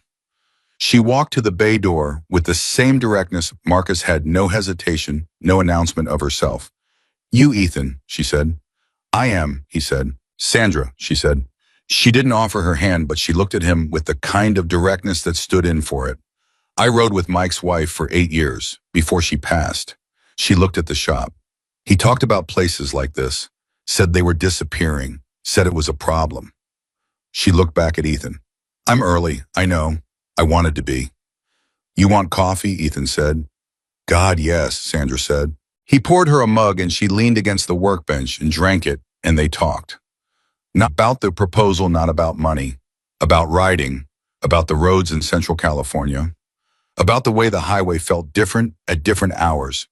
[SPEAKER 1] She walked to the bay door with the same directness. Marcus had no hesitation, no announcement of herself. "You, Ethan," she said. "I am," he said. "Sandra," she said. She didn't offer her hand, but she looked at him with the kind of directness that stood in for it. "I rode with Mike's wife for 8 years, before she passed." She looked at the shop. He talked about places like this, said they were disappearing, said it was a problem. She looked back at Ethan. "I'm early, I know. I wanted to be." "You want coffee?" Ethan said. "God, yes," Sandra said. He poured her a mug and she leaned against the workbench and drank it, and they talked. Not about the proposal, not about money, about riding, about the roads in Central California, about the way the highway felt different at different hours,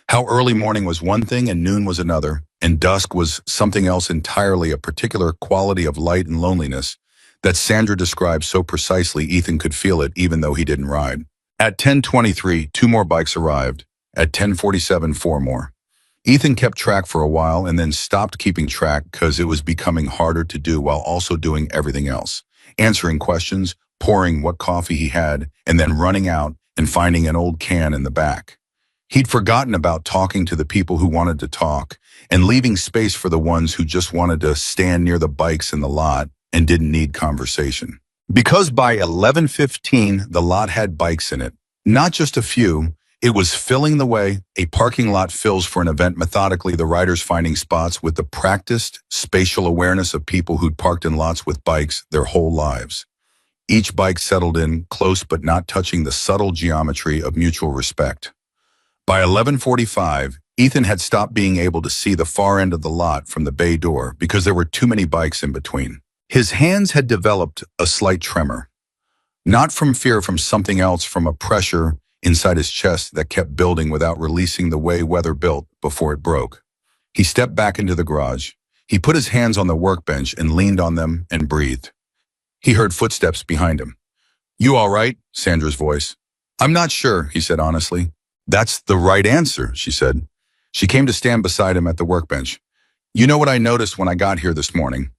[SPEAKER 1] how early morning was one thing and noon was another, and dusk was something else entirely, a particular quality of light and loneliness that Sandra described so precisely Ethan could feel it even though he didn't ride. At 10:23, 2 more bikes arrived. At 10:47, 4 more. Ethan kept track for a while and then stopped keeping track because it was becoming harder to do while also doing everything else. Answering questions, pouring what coffee he had, and then running out and finding an old can in the back. He'd forgotten about talking to the people who wanted to talk and leaving space for the ones who just wanted to stand near the bikes in the lot and didn't need conversation. Because by 11:15, the lot had bikes in it. Not just a few, it was filling the way a parking lot fills for an event methodically, the riders finding spots with the practiced spatial awareness of people who'd parked in lots with bikes their whole lives. Each bike settled in, close but not touching the subtle geometry of mutual respect. By 11:45, Ethan had stopped being able to see the far end of the lot from the bay door because there were too many bikes in between. His hands had developed a slight tremor. Not from fear, from something else, from a pressure inside his chest that kept building without releasing the way weather built before it broke. He stepped back into the garage. He put his hands on the workbench and leaned on them and breathed. He heard footsteps behind him. "You all right?" Sandra's voice. "I'm not sure," he said honestly. "That's the right answer," she said. She came to stand beside him at the workbench. "You know what I noticed when I got here this morning?"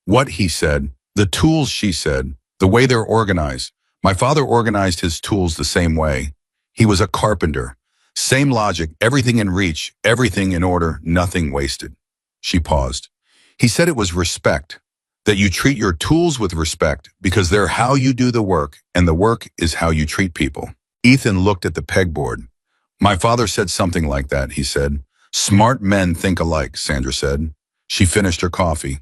[SPEAKER 1] "What?" he said. "The tools," she said. "The way they're organized. My father organized his tools the same way. He was a carpenter. Same logic, everything in reach, everything in order, nothing wasted." She paused. "He said it was respect, that you treat your tools with respect because they're how you do the work, and the work is how you treat people." Ethan looked at the pegboard. "My father said something like that," he said. "Smart men think alike," Sandra said. She finished her coffee.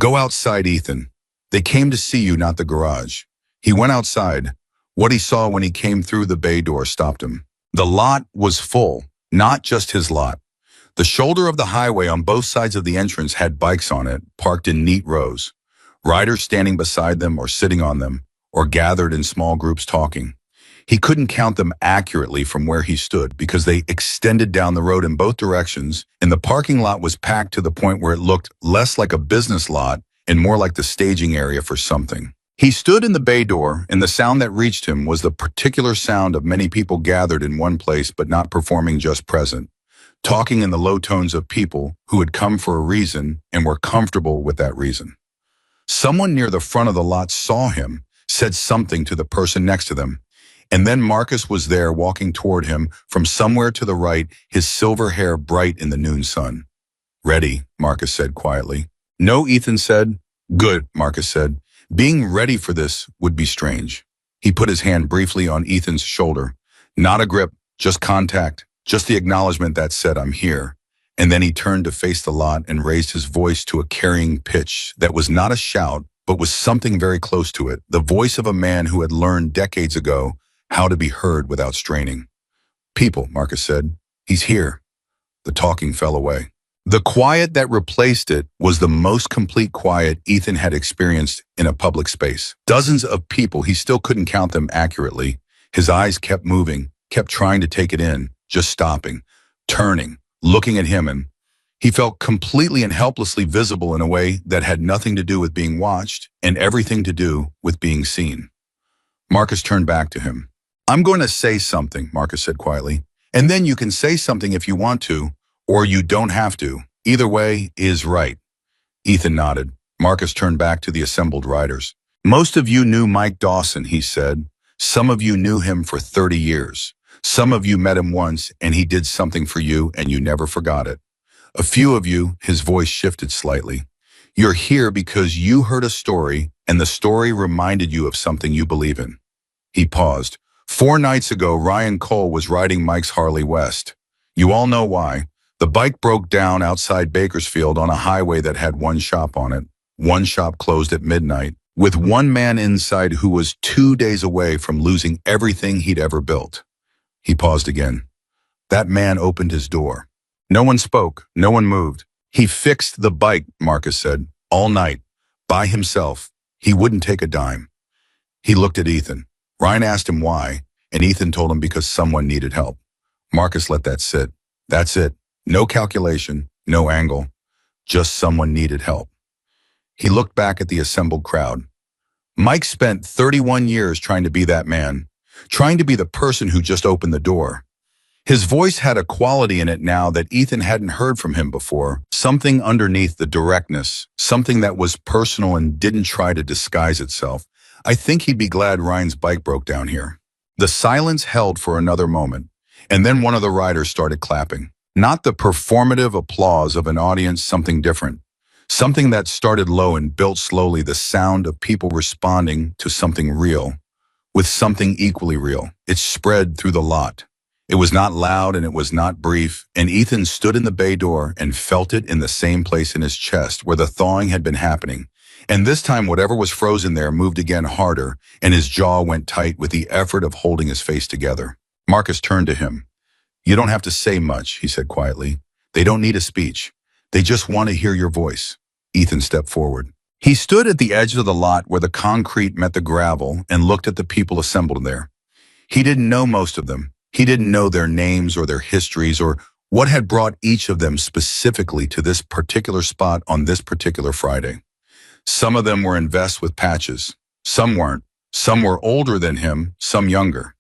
[SPEAKER 1] "Go outside, Ethan. They came to see you, not the garage." He went outside. What he saw when he came through the bay door stopped him. The lot was full, not just his lot. The shoulder of the highway on both sides of the entrance had bikes on it, parked in neat rows. Riders standing beside them or sitting on them, or gathered in small groups talking. He couldn't count them accurately from where he stood because they extended down the road in both directions, and the parking lot was packed to the point where it looked less like a business lot and more like the staging area for something. He stood in the bay door, and the sound that reached him was the particular sound of many people gathered in one place but not performing, just present, talking in the low tones of people who had come for a reason and were comfortable with that reason. Someone near the front of the lot saw him, said something to the person next to them, and then Marcus was there walking toward him from somewhere to the right, his silver hair bright in the noon sun. "Ready," Marcus said quietly. "No," Ethan said. "Good," Marcus said. Being ready for this would be strange. He put his hand briefly on Ethan's shoulder. Not a grip, just contact, just the acknowledgement that said, "I'm here." And then he turned to face the lot and raised his voice to a carrying pitch that was not a shout, but was something very close to it, the voice of a man who had learned decades ago how to be heard without straining. "People," Marcus said. "He's here." The talking fell away. The quiet that replaced it was the most complete quiet Ethan had experienced in a public space. Dozens of people, he still couldn't count them accurately. His eyes kept moving, kept trying to take it in, just stopping, turning, looking at him, and he felt completely and helplessly visible in a way that had nothing to do with being watched and everything to do with being seen. Marcus turned back to him. "I'm going to say something," Marcus said quietly, "and then you can say something if you want to, or you don't have to. Either way is right." Ethan nodded. Marcus turned back to the assembled riders. "Most of you knew Mike Dawson," he said. "Some of you knew him for 30 years. Some of you met him once and he did something for you and you never forgot it. A few of you," his voice shifted slightly, "you're here because you heard a story and the story reminded you of something you believe in." He paused. "4 nights ago, Ryan Cole was riding Mike's Harley West. You all know why. The bike broke down outside Bakersfield on a highway that had one shop on it. One shop closed at midnight, with one man inside who was 2 days away from losing everything he'd ever built." He paused again. "That man opened his door. No one spoke, no one moved. He fixed the bike," Marcus said, "all night, by himself. He wouldn't take a dime." He looked at Ethan. Ryan asked him why, and Ethan told him because someone needed help. Marcus let that sit. That's it. No calculation, no angle. Just someone needed help. He looked back at the assembled crowd. Mike spent 31 years trying to be that man, trying to be the person who just opened the door. His voice had a quality in it now that Ethan hadn't heard from him before, something underneath the directness, something that was personal and didn't try to disguise itself. "I think he'd be glad Ryan's bike broke down here." The silence held for another moment, and then one of the riders started clapping. Not the performative applause of an audience, something different. Something that started low and built slowly, the sound of people responding to something real, with something equally real. It spread through the lot. It was not loud and it was not brief, and Ethan stood in the bay door and felt it in the same place in his chest where the thawing had been happening. And this time whatever was frozen there moved again harder, and his jaw went tight with the effort of holding his face together. Marcus turned to him. "You don't have to say much," he said quietly. "They don't need a speech. They just want to hear your voice." Ethan stepped forward. He stood at the edge of the lot where the concrete met the gravel and looked at the people assembled there. He didn't know most of them. He didn't know their names or their histories or what had brought each of them specifically to this particular spot on this particular Friday. Some of them were in vests with patches. Some weren't. Some were older than him, some younger.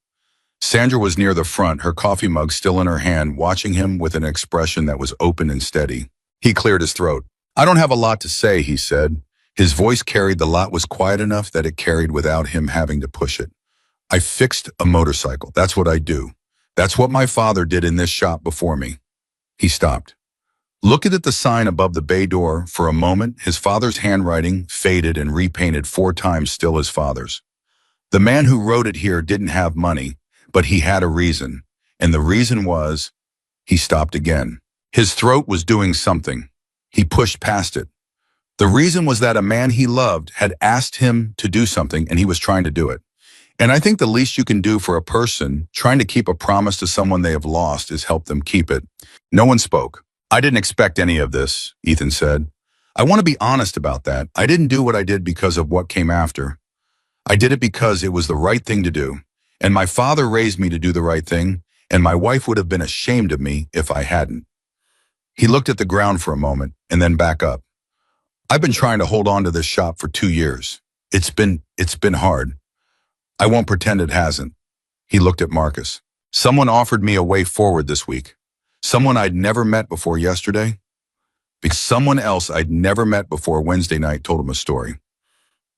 [SPEAKER 1] Sandra was near the front, her coffee mug still in her hand, watching him with an expression that was open and steady. He cleared his throat. "I don't have a lot to say," he said. His voice carried. The lot was quiet enough that it carried without him having to push it. "I fixed a motorcycle. That's what I do. That's what my father did in this shop before me." He stopped. Looked at the sign above the bay door for a moment. His father's handwriting, faded and repainted 4 times, still his father's. The man who wrote it here didn't have money, but he had a reason. And the reason was, he stopped again. His throat was doing something. He pushed past it. The reason was that a man he loved had asked him to do something and he was trying to do it. And I think the least you can do for a person trying to keep a promise to someone they have lost is help them keep it. No one spoke. "I didn't expect any of this," Ethan said. "I want to be honest about that. I didn't do what I did because of what came after. I did it because it was the right thing to do. And my father raised me to do the right thing, and my wife would have been ashamed of me if I hadn't." He looked at the ground for a moment and then back up. "I've been trying to hold on to this shop for 2 years. It's been hard. I won't pretend it hasn't. He looked at Marcus. Someone offered me a way forward this week. Someone I'd never met before yesterday. Because someone else I'd never met before Wednesday night told him a story.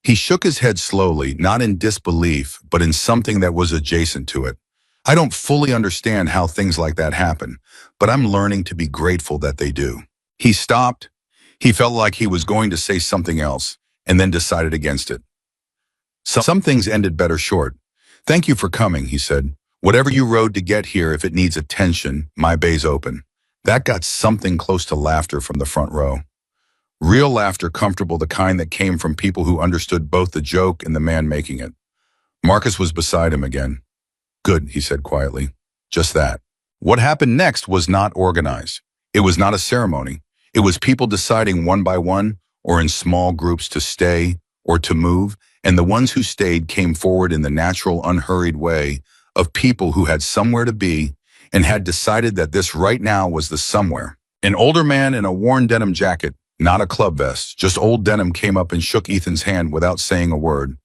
[SPEAKER 1] He shook his head slowly, not in disbelief, but in something that was adjacent to it. I don't fully understand how things like that happen, but I'm learning to be grateful that they do. He stopped. He felt like he was going to say something else, and then decided against it. Some things ended better short. Thank you for coming, he said. Whatever you rode to get here, if it needs attention, my bay's open. That got something close to laughter from the front row. Real laughter, comfortable, the kind that came from people who understood both the joke and the man making it. Marcus was beside him again. Good, he said quietly. Just that. What happened next was not organized. It was not a ceremony. It was people deciding one by one or in small groups to stay or to move, and the ones who stayed came forward in the natural, unhurried way of people who had somewhere to be and had decided that this right now was the somewhere. An older man in a worn denim jacket, not a club vest, just old denim, came up and shook Ethan's hand without saying a word.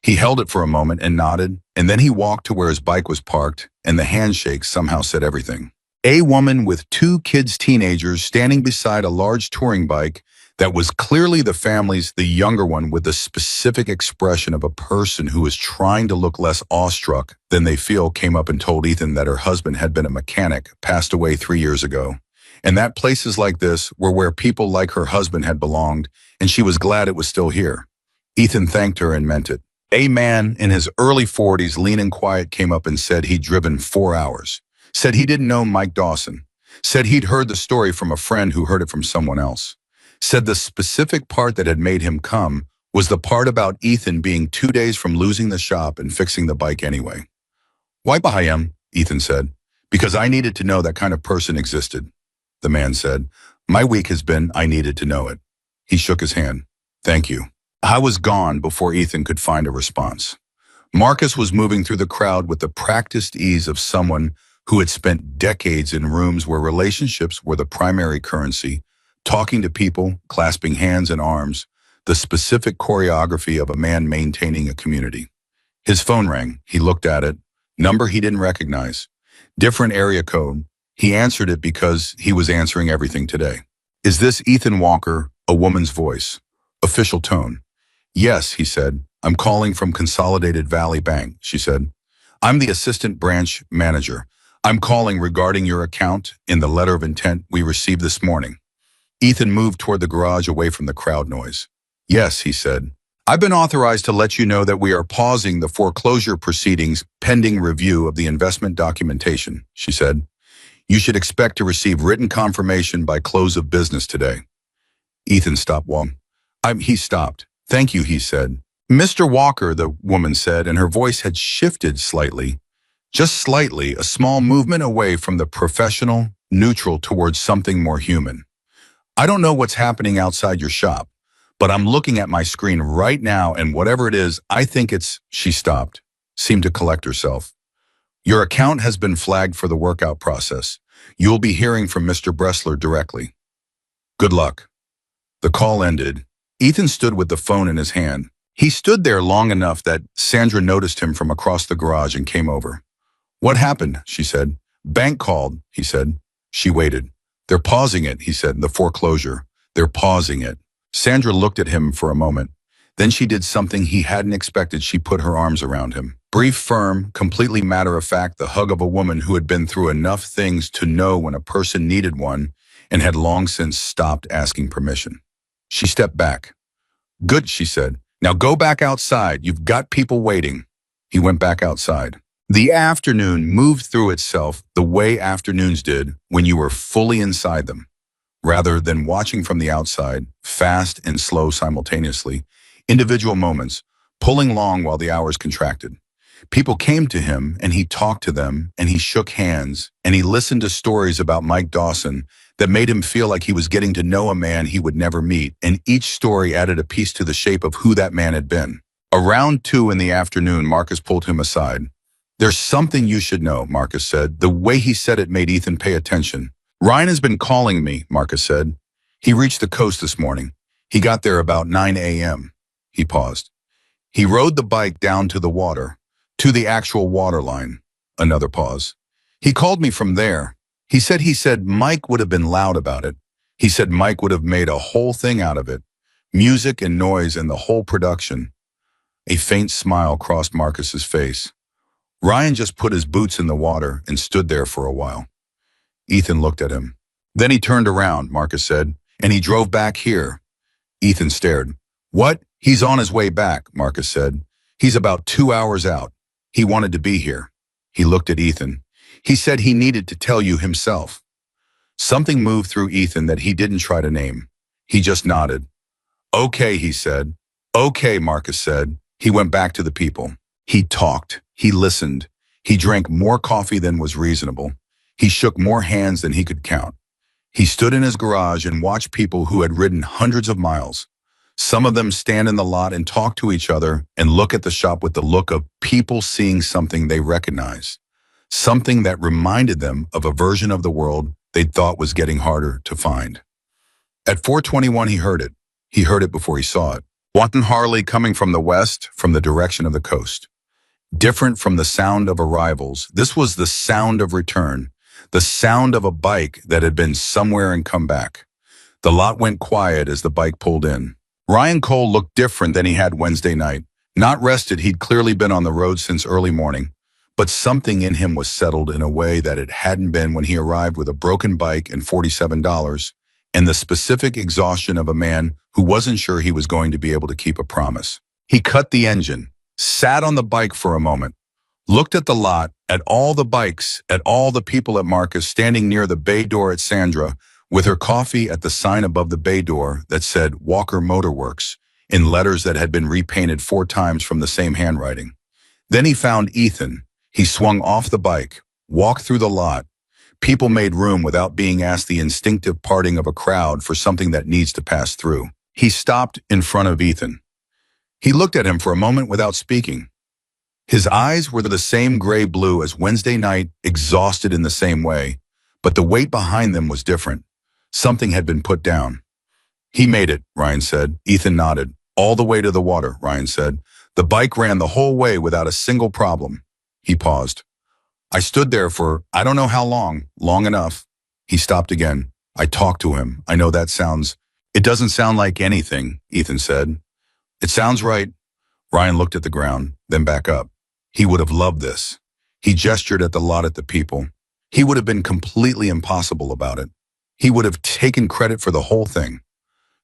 [SPEAKER 1] He held it for a moment and nodded, and then he walked to where his bike was parked, and the handshake somehow said everything. A woman with two kids, teenagers, standing beside a large touring bike that was clearly the family's, the younger one, with the specific expression of a person who is trying to look less awestruck than they feel, came up and told Ethan that her husband had been a mechanic, passed away 3 years ago, and that places like this were where people like her husband had belonged, and she was glad it was still here. Ethan thanked her and meant it. A man in his early 40s, lean and quiet, came up and said he'd driven 4 hours. Said he didn't know Mike Dawson. Said he'd heard the story from a friend who heard it from someone else. Said the specific part that had made him come was the part about Ethan being 2 days from losing the shop and fixing the bike anyway. Why I am, Ethan said. Because I needed to know that kind of person existed. The man said, my week has been, I needed to know it. He shook his hand. Thank you. I was gone before Ethan could find a response. Marcus was moving through the crowd with the practiced ease of someone who had spent decades in rooms where relationships were the primary currency, talking to people, clasping hands and arms, the specific choreography of a man maintaining a community. His phone rang. He looked at it. Number he didn't recognize. Different area code. He answered it because he was answering everything today. Is this Ethan Walker? A woman's voice. Official tone. Yes, he said. I'm calling from Consolidated Valley Bank, she said. I'm the assistant branch manager. I'm calling regarding your account in the letter of intent we received this morning. Ethan moved toward the garage away from the crowd noise. Yes, he said. I've been authorized to let you know that we are pausing the foreclosure proceedings pending review of the investment documentation, she said. You should expect to receive written confirmation by close of business today. Ethan stopped. He stopped. Thank you, he said. Mr. Walker, the woman said, and her voice had shifted slightly. Just slightly, a small movement away from the professional, neutral towards something more human. I don't know what's happening outside your shop, but I'm looking at my screen right now, and whatever it is, I think it's... She stopped, seemed to collect herself. Your account has been flagged for the workout process. You'll be hearing from Mr. Bressler directly. Good luck. The call ended. Ethan stood with the phone in his hand. He stood there long enough that Sandra noticed him from across the garage and came over. What happened? She said. Bank called, he said. She waited. They're pausing it, he said, the foreclosure. They're pausing it. Sandra looked at him for a moment. Then she did something he hadn't expected. She put her arms around him. Brief, firm, completely matter-of-fact, the hug of a woman who had been through enough things to know when a person needed one and had long since stopped asking permission. She stepped back. Good, she said. Now go back outside. You've got people waiting. He went back outside. The afternoon moved through itself the way afternoons did when you were fully inside them. Rather than watching from the outside, fast and slow simultaneously, individual moments, pulling long while the hours contracted. People came to him, and he talked to them, and he shook hands, and he listened to stories about Mike Dawson that made him feel like he was getting to know a man he would never meet, and each story added a piece to the shape of who that man had been. Around 2 in the afternoon, Marcus pulled him aside. There's something you should know, Marcus said. The way he said it made Ethan pay attention. Ryan has been calling me, Marcus said. He reached the coast this morning. He got there about 9 a.m. He paused. He rode the bike down to the water, to the actual water line. Another pause. He called me from there. He said Mike would have been loud about it. He said Mike would have made a whole thing out of it. Music and noise and the whole production. A faint smile crossed Marcus's face. Ryan just put his boots in the water and stood there for a while. Ethan looked at him. Then he turned around, Marcus said, and he drove back here. Ethan stared. What? He's on his way back, Marcus said. He's about 2 hours out. He wanted to be here. He looked at Ethan. He said he needed to tell you himself. Something moved through Ethan that he didn't try to name. He just nodded. Okay, he said. Okay, Marcus said. He went back to the people. He talked. He listened. He drank more coffee than was reasonable. He shook more hands than he could count. He stood in his garage and watched people who had ridden hundreds of miles. Some of them stand in the lot and talk to each other and look at the shop with the look of people seeing something they recognize. Something that reminded them of a version of the world they thought was getting harder to find. At 4:21 he heard it. He heard it before he saw it. Wanton Harley coming from the west, from the direction of the coast. Different from the sound of arrivals, this was the sound of return, the sound of a bike that had been somewhere and come back. The lot went quiet as the bike pulled in. Ryan Cole looked different than he had Wednesday night. Not rested, he'd clearly been on the road since early morning, but something in him was settled in a way that it hadn't been when he arrived with a broken bike and $47, and the specific exhaustion of a man who wasn't sure he was going to be able to keep a promise. He cut the engine, sat on the bike for a moment, looked at the lot, at all the bikes, at all the people at Marcus standing near the bay door at Sandra, with her coffee at the sign above the bay door that said Walker Motor Works in letters that had been repainted 4 times from the same handwriting. Then he found Ethan. He swung off the bike, walked through the lot. People made room without being asked, the instinctive parting of a crowd for something that needs to pass through. He stopped in front of Ethan. He looked at him for a moment without speaking. His eyes were the same gray-blue as Wednesday night, exhausted in the same way, but the weight behind them was different. Something had been put down. He made it, Ryan said. Ethan nodded. All the way to the water, Ryan said. The bike ran the whole way without a single problem. He paused. I stood there for, I don't know how long, long enough. He stopped again. I talked to him. I know it doesn't sound like anything, Ethan said. It sounds right. Ryan looked at the ground, then back up. He would have loved this. He gestured at the lot, at the people. He would have been completely impossible about it. He would have taken credit for the whole thing.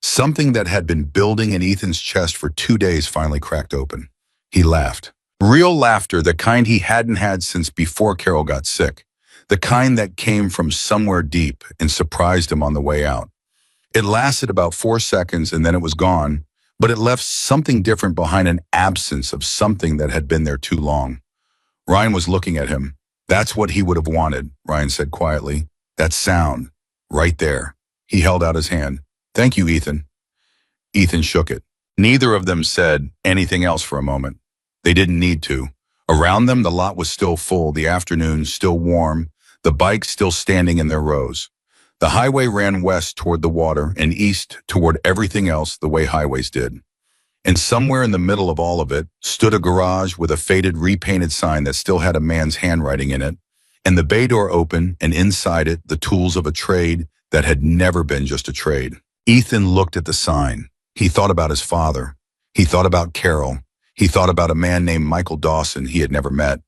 [SPEAKER 1] Something that had been building in Ethan's chest for 2 days finally cracked open. He laughed. Real laughter, the kind he hadn't had since before Carol got sick. The kind that came from somewhere deep and surprised him on the way out. It lasted about 4 seconds and then it was gone, but it left something different behind, an absence of something that had been there too long. Ryan was looking at him. That's what he would have wanted, Ryan said quietly. That sound. Right there. He held out his hand. Thank you, Ethan. Ethan shook it. Neither of them said anything else for a moment. They didn't need to. Around them, the lot was still full, the afternoon still warm, the bikes still standing in their rows. The highway ran west toward the water and east toward everything else the way highways did. And somewhere in the middle of all of it stood a garage with a faded, repainted sign that still had a man's handwriting in it, and the bay door open, and inside it, the tools of a trade that had never been just a trade. Ethan looked at the sign. He thought about his father. He thought about Carol. He thought about a man named Michael Dawson he had never met,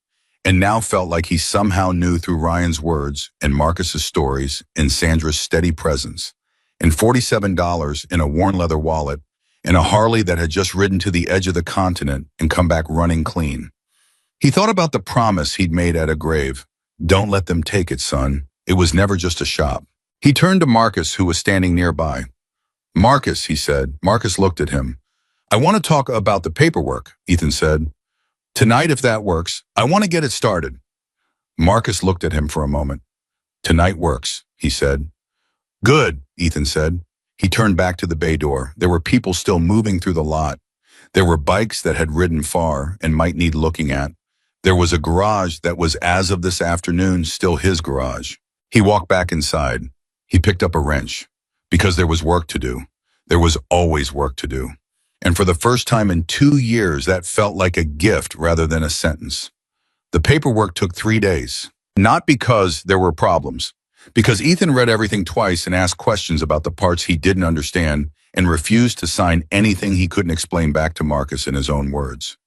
[SPEAKER 1] and now felt like he somehow knew through Ryan's words and Marcus's stories and Sandra's steady presence, and $47 in a worn leather wallet, and a Harley that had just ridden to the edge of the continent and come back running clean. He thought about the promise he'd made at a grave. Don't let them take it, son. It was never just a shop. He turned to Marcus, who was standing nearby. Marcus, he said. Marcus looked at him. I want to talk about the paperwork, Ethan said. Tonight, if that works, I want to get it started. Marcus looked at him for a moment. Tonight works, he said. Good, Ethan said. He turned back to the bay door. There were people still moving through the lot. There were bikes that had ridden far and might need looking at. There was a garage that was, as of this afternoon, still his garage. He walked back inside. He picked up a wrench. Because there was work to do. There was always work to do. And for the first time in 2 years, that felt like a gift rather than a sentence. The paperwork took 3 days. Not because there were problems, because Ethan read everything twice and asked questions about the parts he didn't understand and refused to sign anything he couldn't explain back to Marcus in his own words.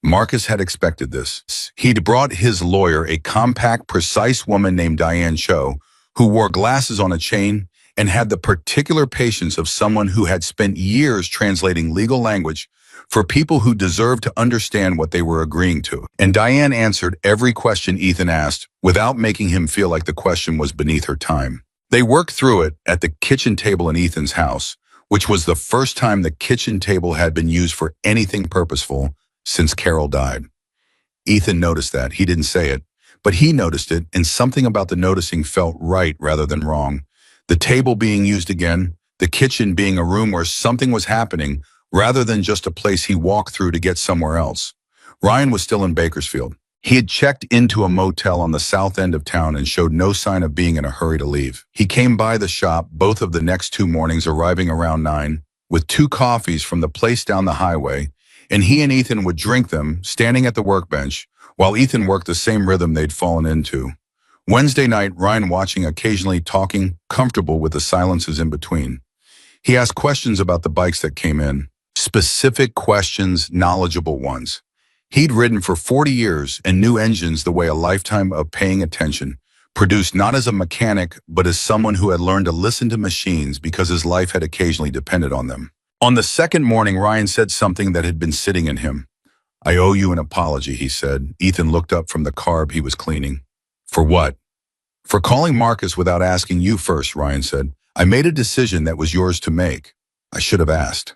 [SPEAKER 1] Marcus had expected this. He'd brought his lawyer, a compact, precise woman named Diane Cho, who wore glasses on a chain and had the particular patience of someone who had spent years translating legal language for people who deserved to understand what they were agreeing to. And Diane answered every question Ethan asked without making him feel like the question was beneath her time. They worked through it at the kitchen table in Ethan's house, which was the first time the kitchen table had been used for anything purposeful since Carol died. Ethan noticed that. He didn't say it, but he noticed it, and something about the noticing felt right rather than wrong. The table being used again, the kitchen being a room where something was happening rather than just a place he walked through to get somewhere else. Ryan was still in Bakersfield. He had checked into a motel on the south end of town and showed no sign of being in a hurry to leave. He came by the shop both of the next 2 mornings, arriving around 9, with 2 coffees from the place down the highway, and he and Ethan would drink them, standing at the workbench, while Ethan worked the same rhythm they'd fallen into. Wednesday night, Ryan watching, occasionally talking, comfortable with the silences in between. He asked questions about the bikes that came in. Specific questions, knowledgeable ones. He'd ridden for 40 years and knew engines the way a lifetime of paying attention, produced not as a mechanic, but as someone who had learned to listen to machines because his life had occasionally depended on them. On the second morning, Ryan said something that had been sitting in him. "I owe you an apology," he said. Ethan looked up from the carb he was cleaning. "For what?" "For calling Marcus without asking you first," Ryan said. "I made a decision that was yours to make. I should have asked."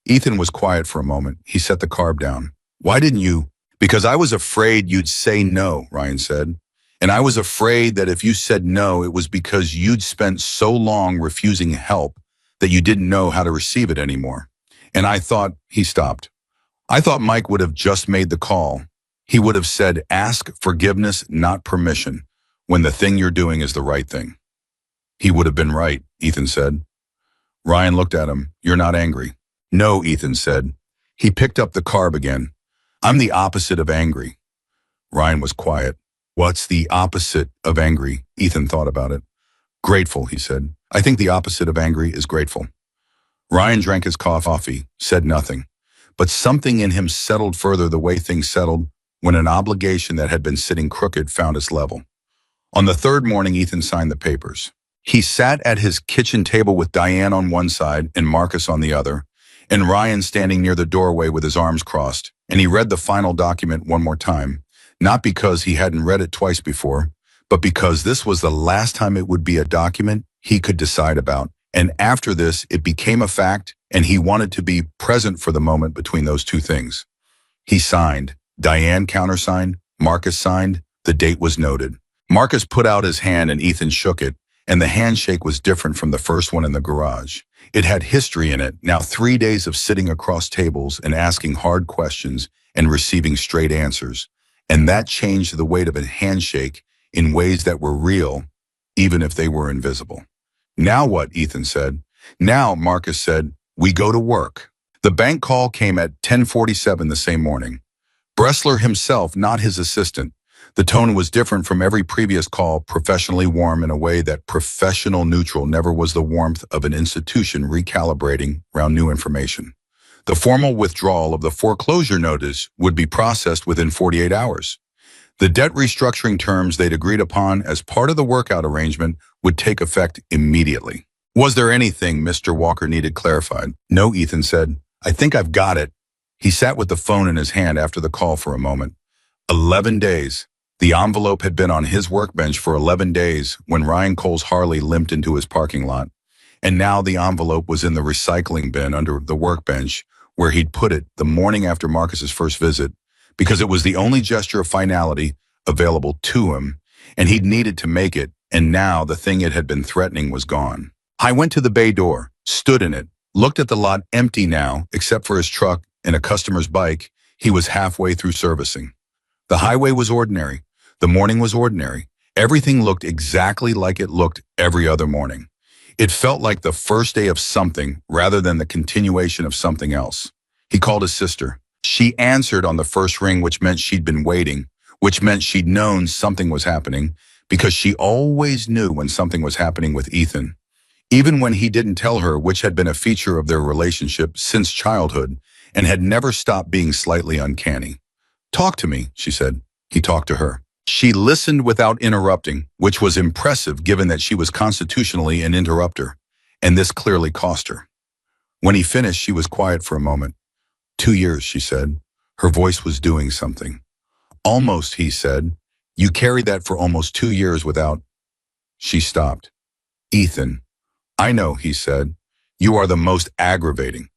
[SPEAKER 1] Ethan was quiet for a moment. He set the carb down. "Why didn't you?" "Because I was afraid you'd say no," Ryan said. "And I was afraid that if you said no, it was because you'd spent so long refusing help that you didn't know how to receive it anymore. And I thought," he stopped, "I thought Mike would have just made the call. He would have said, ask forgiveness, not permission, when the thing you're doing is the right thing." "He would have been right," Ethan said. Ryan looked at him. "You're not angry?" "No," Ethan said. He picked up the carb again. "I'm the opposite of angry." Ryan was quiet. "What's the opposite of angry?" Ethan thought about it. "Grateful," he said. "I think the opposite of angry is grateful." Ryan drank his coffee, said nothing. But something in him settled further the way things settled when an obligation that had been sitting crooked found its level. On the third morning, Ethan signed the papers. He sat at his kitchen table with Diane on one side and Marcus on the other, and Ryan standing near the doorway with his arms crossed, and he read the final document one more time, not because he hadn't read it twice before, but because this was the last time it would be a document he could decide about. And after this, it became a fact, and he wanted to be present for the moment between those two things. He signed. Diane countersigned. Marcus signed. The date was noted. Marcus put out his hand and Ethan shook it, and the handshake was different from the first one in the garage. It had history in it, now 3 days of sitting across tables and asking hard questions and receiving straight answers. And that changed the weight of a handshake in ways that were real, even if they were invisible. "Now what?" Ethan said. "Now," Marcus said, "we go to work." The bank call came at 10:47 the same morning. Bressler himself, not his assistant. The tone was different from every previous call, professionally warm in a way that professional neutral never was, the warmth of an institution recalibrating around new information. The formal withdrawal of the foreclosure notice would be processed within 48 hours. The debt restructuring terms they'd agreed upon as part of the workout arrangement would take effect immediately. "Was there anything Mr. Walker needed clarified?" "No," Ethan said. "I think I've got it." He sat with the phone in his hand after the call for a moment. 11 days. The envelope had been on his workbench for 11 days when Ryan Cole's Harley limped into his parking lot. And now the envelope was in the recycling bin under the workbench where he'd put it the morning after Marcus's first visit, because it was the only gesture of finality available to him, and he'd needed to make it, and now the thing it had been threatening was gone. I went to the bay door, stood in it, looked at the lot empty now, except for his truck and a customer's bike he was halfway through servicing. The highway was ordinary. The morning was ordinary. Everything looked exactly like it looked every other morning. It felt like the first day of something rather than the continuation of something else. He called his sister. She answered on the first ring, which meant she'd been waiting, which meant she'd known something was happening, because she always knew when something was happening with Ethan. Even when he didn't tell her, which had been a feature of their relationship since childhood and had never stopped being slightly uncanny. "Talk to me," she said. He talked to her. She listened without interrupting, which was impressive given that she was constitutionally an interrupter, and this clearly cost her. When he finished, she was quiet for a moment. "2 years," she said. Her voice was doing something. "Almost," he said. "You carried that for almost 2 years without—" She stopped. "Ethan." "I know," he said. "You are the most aggravating."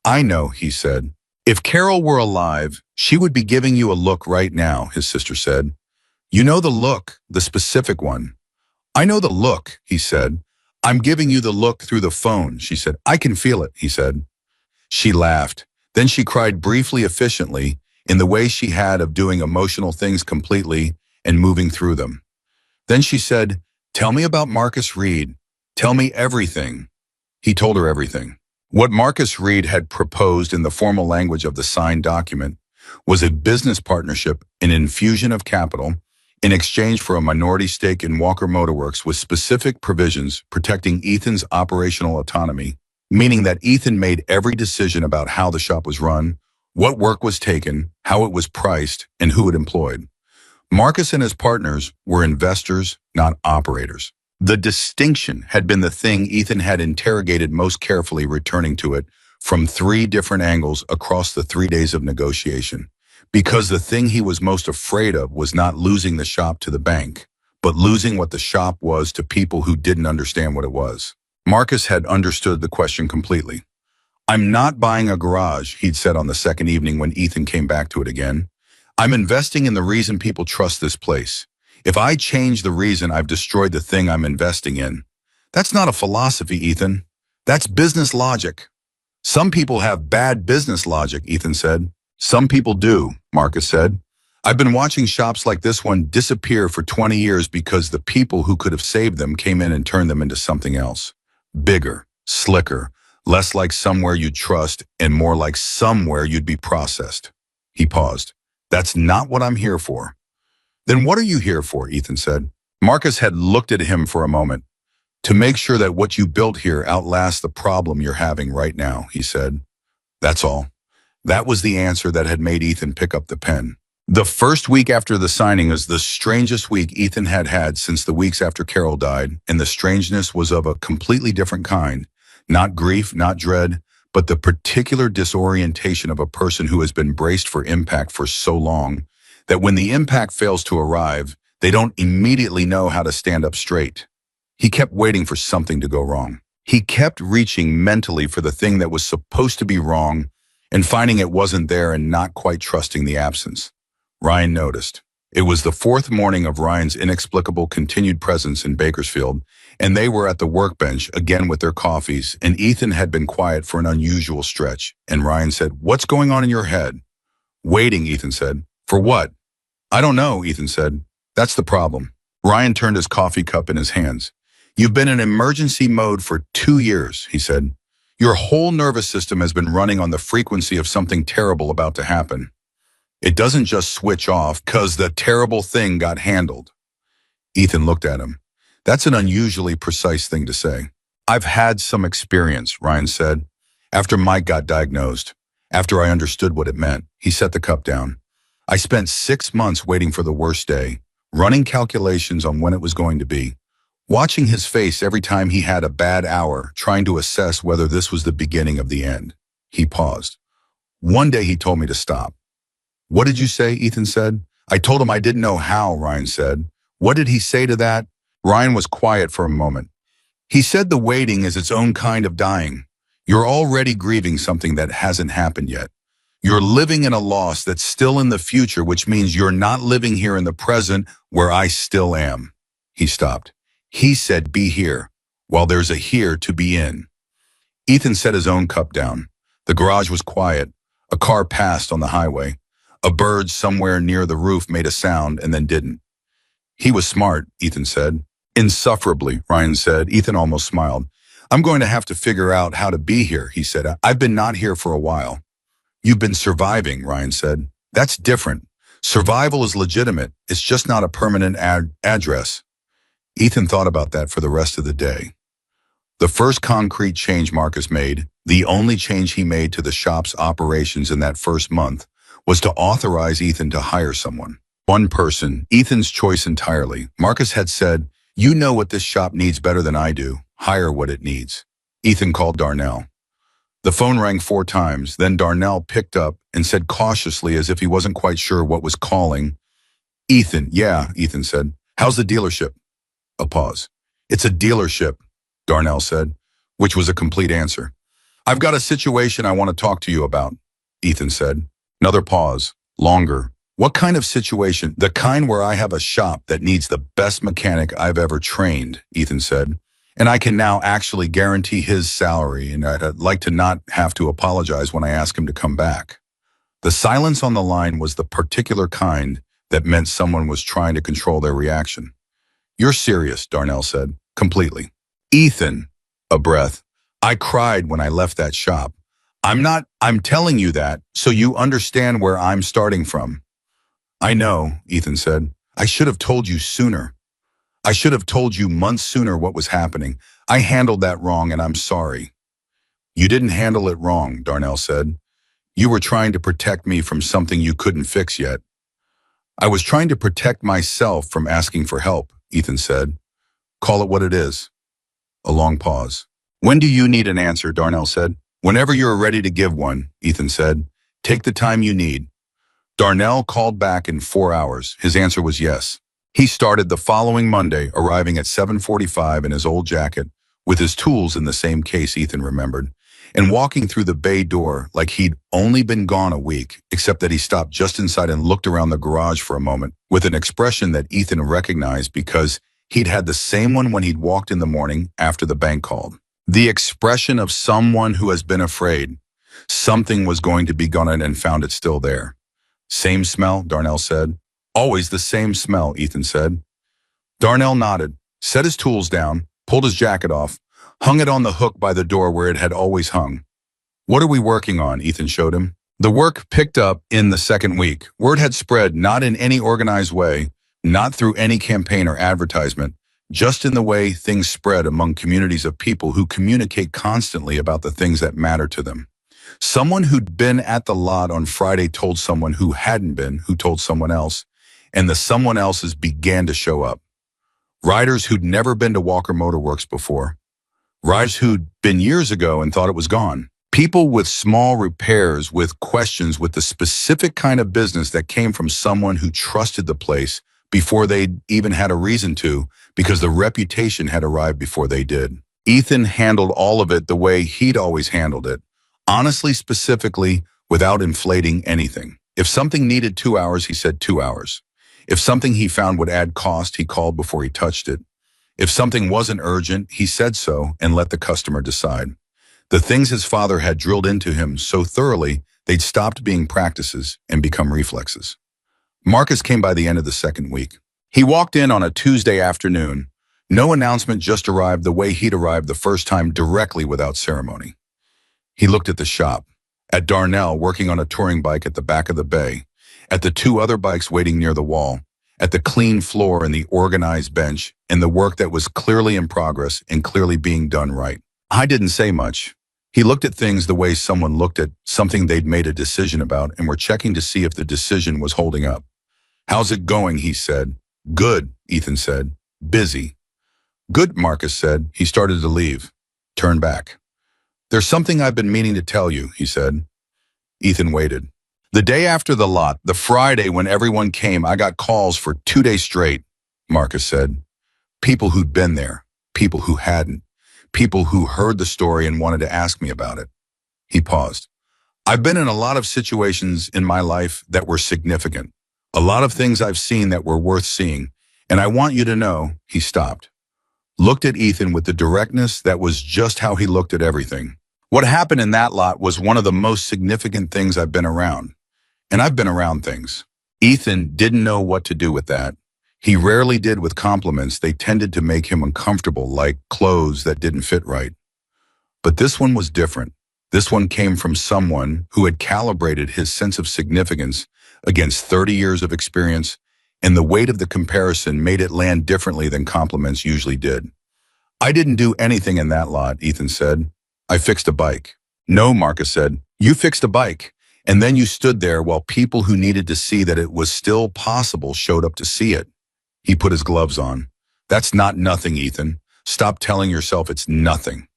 [SPEAKER 1] "I know," he said. "If Carol were alive, she would be giving you a look right now," his sister said. "You know the look, the specific one." "I know the look," he said. "I'm giving you the look through the phone," she said. "I can feel it," he said. She laughed. Then she cried briefly, efficiently, in the way she had of doing emotional things completely and moving through them. Then she said, "Tell me about Marcus Reed. Tell me everything." He told her everything. What Marcus Reed had proposed in the formal language of the signed document was a business partnership, an infusion of capital, in exchange for a minority stake in Walker Motorworks with specific provisions protecting Ethan's operational autonomy, meaning that Ethan made every decision about how the shop was run, what work was taken, how it was priced, and who it employed. Marcus and his partners were investors, not operators. The distinction had been the thing Ethan had interrogated most carefully, returning to it from 3 different angles across the 3 days of negotiation. Because the thing he was most afraid of was not losing the shop to the bank, but losing what the shop was to people who didn't understand what it was. Marcus had understood the question completely. "I'm not buying a garage," he'd said on the second evening when Ethan came back to it again. "I'm investing in the reason people trust this place. If I change the reason, I've destroyed the thing I'm investing in." "That's not a philosophy, Ethan. That's business logic." "Some people have bad business logic," Ethan said. "Some people do," Marcus said. "I've been watching shops like this one disappear for 20 years because the people who could have saved them came in and turned them into something else. Bigger, slicker, less like somewhere you'd trust and more like somewhere you'd be processed." He paused. "That's not what I'm here for." "Then what are you here for?" Ethan said. Marcus had looked at him for a moment. "To make sure that what you built here outlasts the problem you're having right now," he said. "That's all." That was the answer that had made Ethan pick up the pen. The first week after the signing was the strangest week Ethan had had since the weeks after Carol died, and the strangeness was of a completely different kind. Not grief, not dread, but the particular disorientation of a person who has been braced for impact for so long that when the impact fails to arrive, they don't immediately know how to stand up straight. He kept waiting for something to go wrong. He kept reaching mentally for the thing that was supposed to be wrong and finding it wasn't there and not quite trusting the absence. Ryan noticed. It was the 4th morning of Ryan's inexplicable continued presence in Bakersfield, and they were at the workbench again with their coffees, and Ethan had been quiet for an unusual stretch, and Ryan said, "What's going on in your head?" "Waiting," Ethan said. "For what?" "I don't know," Ethan said. "That's the problem." Ryan turned his coffee cup in his hands. "You've been in emergency mode for 2 years," he said. "Your whole nervous system has been running on the frequency of something terrible about to happen. It doesn't just switch off 'cause the terrible thing got handled." Ethan looked at him. "That's an unusually precise thing to say." "I've had some experience," Ryan said. "After Mike got diagnosed, after I understood what it meant," he set the cup down. "I spent 6 months waiting for the worst day, running calculations on when it was going to be, watching his face every time he had a bad hour, trying to assess whether this was the beginning of the end." He paused. "One day he told me to stop." "What did you say?" Ethan said. "I told him I didn't know how," Ryan said. "What did he say to that?" Ryan was quiet for a moment. "He said the waiting is its own kind of dying. You're already grieving something that hasn't happened yet. You're living in a loss that's still in the future, which means you're not living here in the present where I still am." He stopped. "He said be here, while there's a here to be in." Ethan set his own cup down. The garage was quiet. A car passed on the highway. A bird somewhere near the roof made a sound and then didn't. "He was smart," Ethan said. Insufferably, Ryan said. Ethan almost smiled. I'm going to have to figure out how to be here, he said. I've been not here for a while. You've been surviving, Ryan said. That's different. Survival is legitimate. It's just not a permanent address. Ethan thought about that for the rest of the day. The first concrete change Marcus made, the only change he made to the shop's operations in that first month, was to authorize Ethan to hire someone. One person, Ethan's choice entirely. Marcus had said, "You know what this shop needs better than I do. Hire what it needs." Ethan called Darnell. The phone rang 4 times, then Darnell picked up and said cautiously as if he wasn't quite sure what was calling, "Ethan, yeah," Ethan said. "How's the dealership?" A pause. "It's a dealership," Darnell said, which was a complete answer. "I've got a situation I want to talk to you about," Ethan said. Another pause. Longer. "What kind of situation?" "The kind where I have a shop that needs the best mechanic I've ever trained," Ethan said. "And I can now actually guarantee his salary, and I'd like to not have to apologize when I ask him to come back." The silence on the line was the particular kind that meant someone was trying to control their reaction. "You're serious," Darnell said. "Completely." "Ethan," a breath. "I cried when I left that shop. I'm telling you that so you understand where I'm starting from." "I know," Ethan said. "I should have told you sooner. I should have told you months sooner what was happening. I handled that wrong and I'm sorry." "You didn't handle it wrong," Darnell said. "You were trying to protect me from something you couldn't fix yet." "I was trying to protect myself from asking for help," Ethan said. "Call it what it is." A long pause. "When do you need an answer?" Darnell said. "Whenever you're ready to give one," Ethan said. "Take the time you need." Darnell called back in 4 hours. His answer was yes. He started the following Monday, arriving at 7:45 in his old jacket, with his tools in the same case Ethan remembered, and walking through the bay door like he'd only been gone a week, except that he stopped just inside and looked around the garage for a moment, with an expression that Ethan recognized because he'd had the same one when he'd walked in the morning after the bank called. The expression of someone who has been afraid. Something was going to be gone and found it still there. "Same smell," Darnell said. "Always the same smell," Ethan said. Darnell nodded, set his tools down, pulled his jacket off, hung it on the hook by the door where it had always hung. "What are we working on?" Ethan showed him. The work picked up in the second week. Word had spread, not in any organized way, not through any campaign or advertisement, just in the way things spread among communities of people who communicate constantly about the things that matter to them. Someone who'd been at the lot on Friday told someone who hadn't been, who told someone else, and the someone else's began to show up. Riders who'd never been to Walker Motorworks before. Riders who'd been years ago and thought it was gone. People with small repairs, with questions, with the specific kind of business that came from someone who trusted the place before they'd even had a reason to, because the reputation had arrived before they did. Ethan handled all of it the way he'd always handled it, honestly, specifically, without inflating anything. If something needed 2 hours, he said 2 hours. If something he found would add cost, he called before he touched it. If something wasn't urgent, he said so and let the customer decide. The things his father had drilled into him so thoroughly, they'd stopped being practices and become reflexes. Marcus came by the end of the second week. He walked in on a Tuesday afternoon. No announcement, just arrived the way he'd arrived the first time, directly without ceremony. He looked at the shop, at Darnell working on a touring bike at the back of the bay, at the 2 other bikes waiting near the wall, at the clean floor and the organized bench, and the work that was clearly in progress and clearly being done right. I didn't say much. He looked at things the way someone looked at something they'd made a decision about and were checking to see if the decision was holding up. "How's it going?" he said. "Good," Ethan said. "Busy." "Good," Marcus said. He started to leave. Turned back. "There's something I've been meaning to tell you," he said. Ethan waited. "The day after the lot, the Friday when everyone came, I got calls for 2 days straight," Marcus said. "People who'd been there, people who hadn't, people who heard the story and wanted to ask me about it." He paused. "I've been in a lot of situations in my life that were significant, a lot of things I've seen that were worth seeing, and I want you to know," he stopped. Looked at Ethan with the directness that was just how he looked at everything. "What happened in that lot was one of the most significant things I've been around. And I've been around things." Ethan didn't know what to do with that. He rarely did with compliments. They tended to make him uncomfortable, like clothes that didn't fit right. But this one was different. This one came from someone who had calibrated his sense of significance against 30 years of experience, and the weight of the comparison made it land differently than compliments usually did. I didn't do anything in that lot, Ethan said. I fixed a bike. No, Marcus said. You fixed a bike. And then you stood there while people who needed to see that it was still possible showed up to see it. He put his gloves on. That's not nothing, Ethan. Stop telling yourself it's nothing.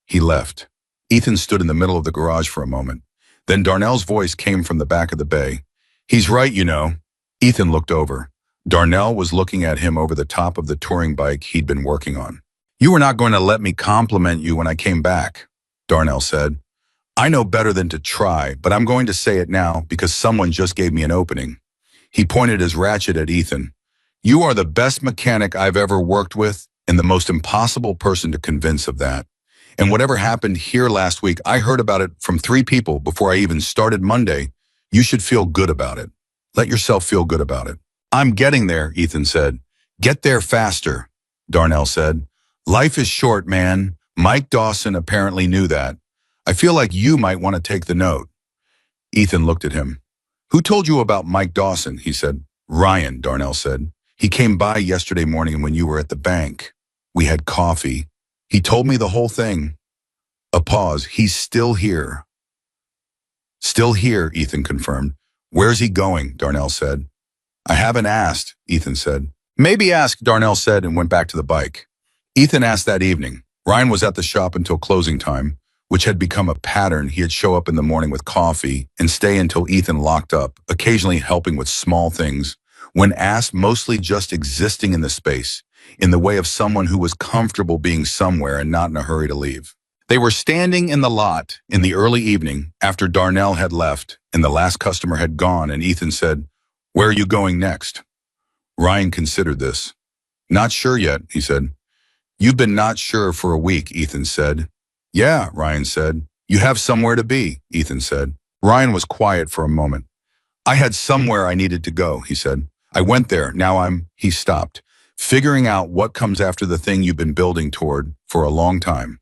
[SPEAKER 1] He left. Ethan stood in the middle of the garage for a moment. Then Darnell's voice came from the back of the bay. He's right, you know. Ethan looked over. Darnell was looking at him over the top of the touring bike he'd been working on. You were not going to let me compliment you when I came back, Darnell said. I know better than to try, but I'm going to say it now because someone just gave me an opening. He pointed his ratchet at Ethan. You are the best mechanic I've ever worked with and the most impossible person to convince of that. And whatever happened here last week, I heard about it from 3 people before I even started Monday. You should feel good about it. Let yourself feel good about it. I'm getting there, Ethan said. Get there faster, Darnell said. Life is short, man. Mike Dawson apparently knew that. I feel like you might want to take the note. Ethan looked at him. Who told you about Mike Dawson? He said. Ryan, Darnell said. He came by yesterday morning when you were at the bank. We had coffee. He told me the whole thing. A pause. He's still here. Still here, Ethan confirmed. Where's he going? Darnell said. I haven't asked, Ethan said. Maybe ask, Darnell said and went back to the bike. Ethan asked that evening. Ryan was at the shop until closing time, which had become a pattern. He'd show up in the morning with coffee and stay until Ethan locked up, occasionally helping with small things. When asked, mostly just existing in the space, in the way of someone who was comfortable being somewhere and not in a hurry to leave. They were standing in the lot in the early evening after Darnell had left and the last customer had gone, and Ethan said, Where are you going next? Ryan considered this. Not sure yet, he said. You've been not sure for a week, Ethan said. Yeah, Ryan said. You have somewhere to be, Ethan said. Ryan was quiet for a moment. I had somewhere I needed to go, he said. I went there. Now he stopped, figuring out what comes after the thing you've been building toward for a long time.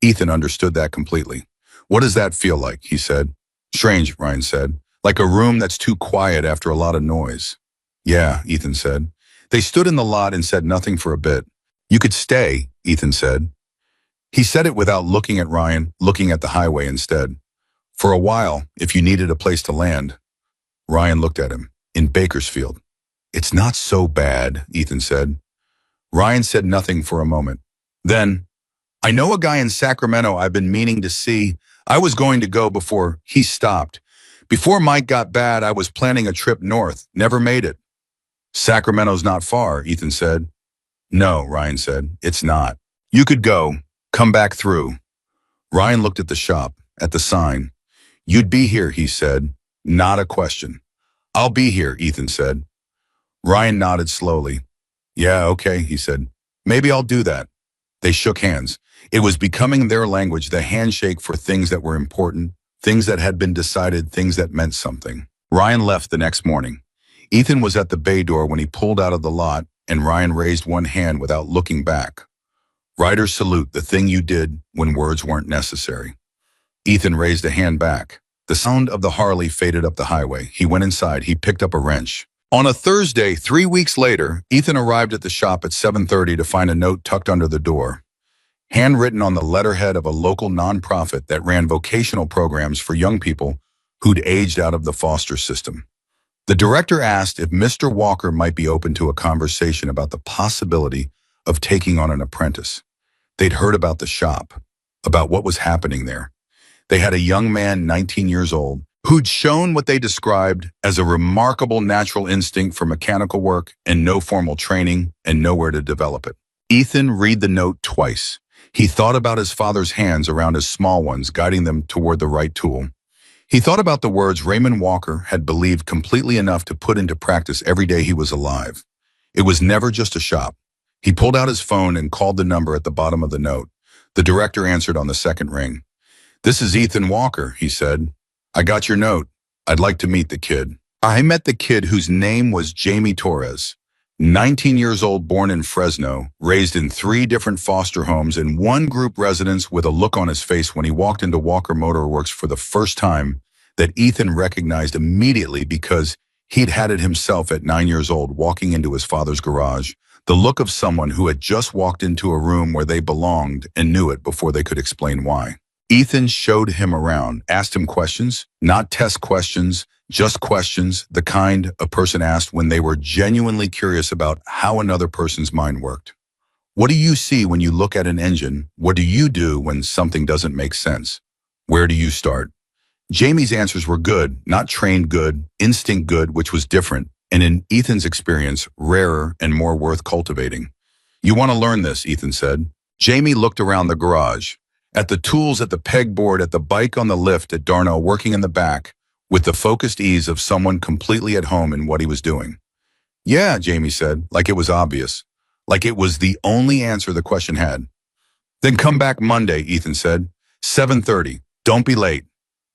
[SPEAKER 1] Ethan understood that completely. What does that feel like? He said. Strange, Ryan said. Like a room that's too quiet after a lot of noise. Yeah, Ethan said. They stood in the lot and said nothing for a bit. You could stay, Ethan said. He said it without looking at Ryan, looking at the highway instead. For a while, if you needed a place to land. Ryan looked at him. In Bakersfield. It's not so bad, Ethan said. Ryan said nothing for a moment. Then, I know a guy in Sacramento I've been meaning to see. I was going to go before he stopped. Before Mike got bad, I was planning a trip north. Never made it. Sacramento's not far, Ethan said. No, Ryan said. It's not. You could go. Come back through. Ryan looked at the shop, at the sign. You'd be here, he said. Not a question. I'll be here, Ethan said. Ryan nodded slowly. Yeah, okay, he said. Maybe I'll do that. They shook hands. It was becoming their language, the handshake for things that were important, things that had been decided, things that meant something. Ryan left the next morning. Ethan was at the bay door when he pulled out of the lot, and Ryan raised one hand without looking back. Rider's salute, the thing you did when words weren't necessary. Ethan raised a hand back. The sound of the Harley faded up the highway. He went inside. He picked up a wrench. On a Thursday, 3 weeks later, Ethan arrived at the shop at 7:30 to find a note tucked under the door. Handwritten on the letterhead of a local nonprofit that ran vocational programs for young people who'd aged out of the foster system. The director asked if Mr. Walker might be open to a conversation about the possibility of taking on an apprentice. They'd heard about the shop, about what was happening there. They had a young man, 19 years old, who'd shown what they described as a remarkable natural instinct for mechanical work and no formal training and nowhere to develop it. Ethan read the note twice. He thought about his father's hands around his small ones, guiding them toward the right tool. He thought about the words Raymond Walker had believed completely enough to put into practice every day he was alive. It was never just a shop. He pulled out his phone and called the number at the bottom of the note. The director answered on the second ring. This is Ethan Walker, he said. I got your note. I'd like to meet the kid. I met the kid whose name was Jamie Torres. 19 years old, born in Fresno, raised in 3 different foster homes and 1 group residence, with a look on his face when he walked into Walker Motor Works for the first time that Ethan recognized immediately because he'd had it himself at 9 years old, walking into his father's garage. The look of someone who had just walked into a room where they belonged and knew it before they could explain why. Ethan showed him around, asked him questions, not test questions, just questions, the kind a person asked when they were genuinely curious about how another person's mind worked. What do you see when you look at an engine? What do you do when something doesn't make sense? Where do you start? Jamie's answers were good, not trained good, instinct good, which was different, and in Ethan's experience, rarer and more worth cultivating. You want to learn this, Ethan said. Jamie looked around the garage, at the tools, at the pegboard, at the bike on the lift, at Darnell working in the back, with the focused ease of someone completely at home in what he was doing. Yeah, Jamie said, like it was obvious, like it was the only answer the question had. Then come back Monday, Ethan said. 7:30. Don't be late.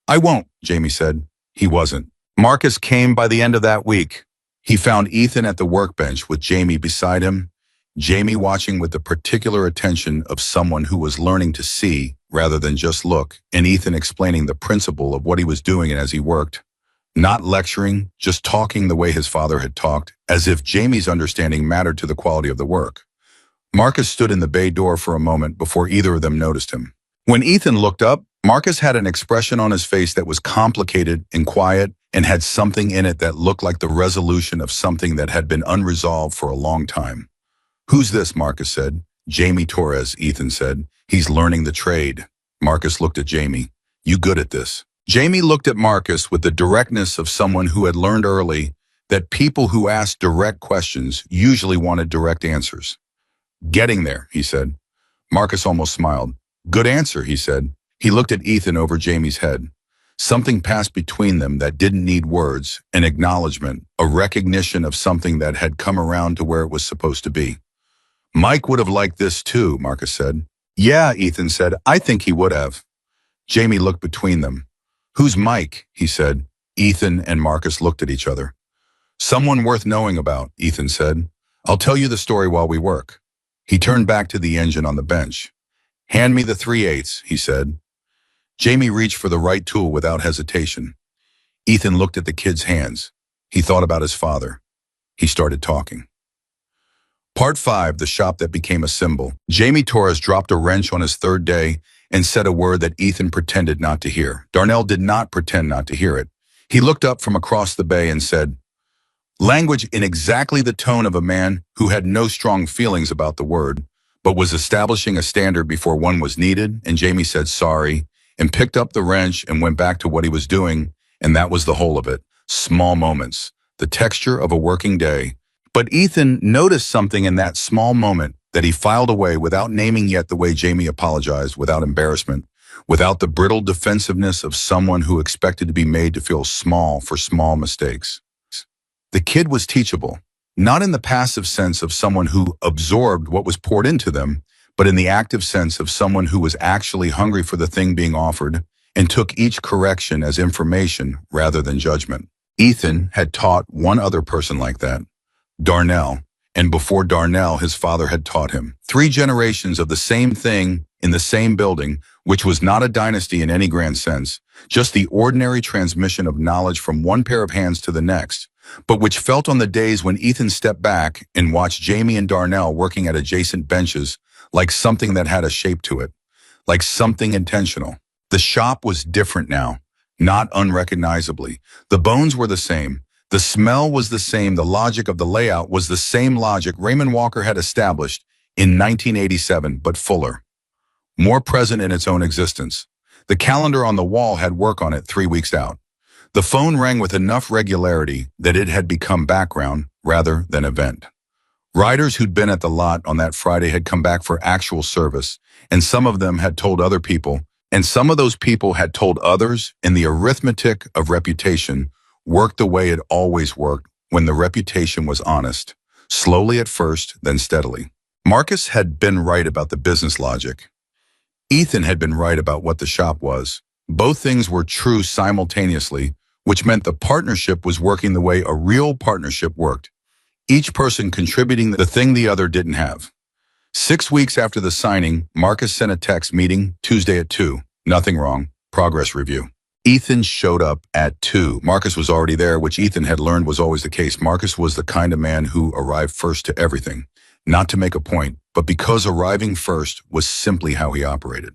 [SPEAKER 1] I won't, Jamie said. He wasn't. Marcus came by the end of that week. He found Ethan at the workbench with Jamie beside him, Jamie watching with the particular attention of someone who was learning to see rather than just look, and Ethan explaining the principle of what he was doing as he worked. Not lecturing, just talking the way his father had talked, as if Jamie's understanding mattered to the quality of the work. Marcus stood in the bay door for a moment before either of them noticed him. When Ethan looked up, Marcus had an expression on his face that was complicated and quiet and had something in it that looked like the resolution of something that had been unresolved for a long time. Who's this? Marcus said. Jamie Torres, Ethan said. He's learning the trade. Marcus looked at Jamie. You good at this? Jamie looked at Marcus with the directness of someone who had learned early that people who asked direct questions usually wanted direct answers. Getting there, he said. Marcus almost smiled. Good answer, he said. He looked at Ethan over Jamie's head. Something passed between them that didn't need words, an acknowledgement, a recognition of something that had come around to where it was supposed to be. Mike would have liked this too, Marcus said. Yeah, Ethan said. I think he would have. Jamie looked between them. Who's Mike? He said. Ethan and Marcus looked at each other. Someone worth knowing about, Ethan said. I'll tell you the story while we work. He turned back to the engine on the bench. Hand me the 3/8, he said. Jamie reached for the right tool without hesitation. Ethan looked at the kid's hands. He thought about his father. He started talking. Part 5, the shop that became a symbol. Jamie Torres dropped a wrench on his 3rd day and said a word that Ethan pretended not to hear. Darnell did not pretend not to hear it. He looked up from across the bay and said, language in exactly the tone of a man who had no strong feelings about the word, but was establishing a standard before one was needed, and Jamie said sorry, and picked up the wrench and went back to what he was doing, and that was the whole of it. Small moments, the texture of a working day. But Ethan noticed something in that small moment that he filed away without naming yet, the way Jamie apologized, without embarrassment, without the brittle defensiveness of someone who expected to be made to feel small for small mistakes. The kid was teachable, not in the passive sense of someone who absorbed what was poured into them, but in the active sense of someone who was actually hungry for the thing being offered and took each correction as information rather than judgment. Ethan had taught one other person like that, Darnell, and before Darnell, his father had taught him. 3 generations of the same thing in the same building, which was not a dynasty in any grand sense, just the ordinary transmission of knowledge from one pair of hands to the next, but which felt on the days when Ethan stepped back and watched Jamie and Darnell working at adjacent benches like something that had a shape to it, like something intentional. The shop was different now, not unrecognizably. The bones were the same. The smell was the same. The logic of the layout was the same logic Raymond Walker had established in 1987, but fuller, more present in its own existence. The calendar on the wall had work on it 3 weeks out. The phone rang with enough regularity that it had become background rather than event. Riders who'd been at the lot on that Friday had come back for actual service, and some of them had told other people, and some of those people had told others, and the arithmetic of reputation worked the way it always worked when the reputation was honest, slowly at first, then steadily. Marcus had been right about the business logic. Ethan had been right about what the shop was. Both things were true simultaneously, which meant the partnership was working the way a real partnership worked. each person contributing the thing the other didn't have. 6 weeks after the signing, Marcus sent a text meeting Tuesday at 2. Nothing wrong. Progress review. Ethan showed up at 2. Marcus was already there, which Ethan had learned was always the case. Marcus was the kind of man who arrived first to everything, not to make a point, but because arriving first was simply how he operated.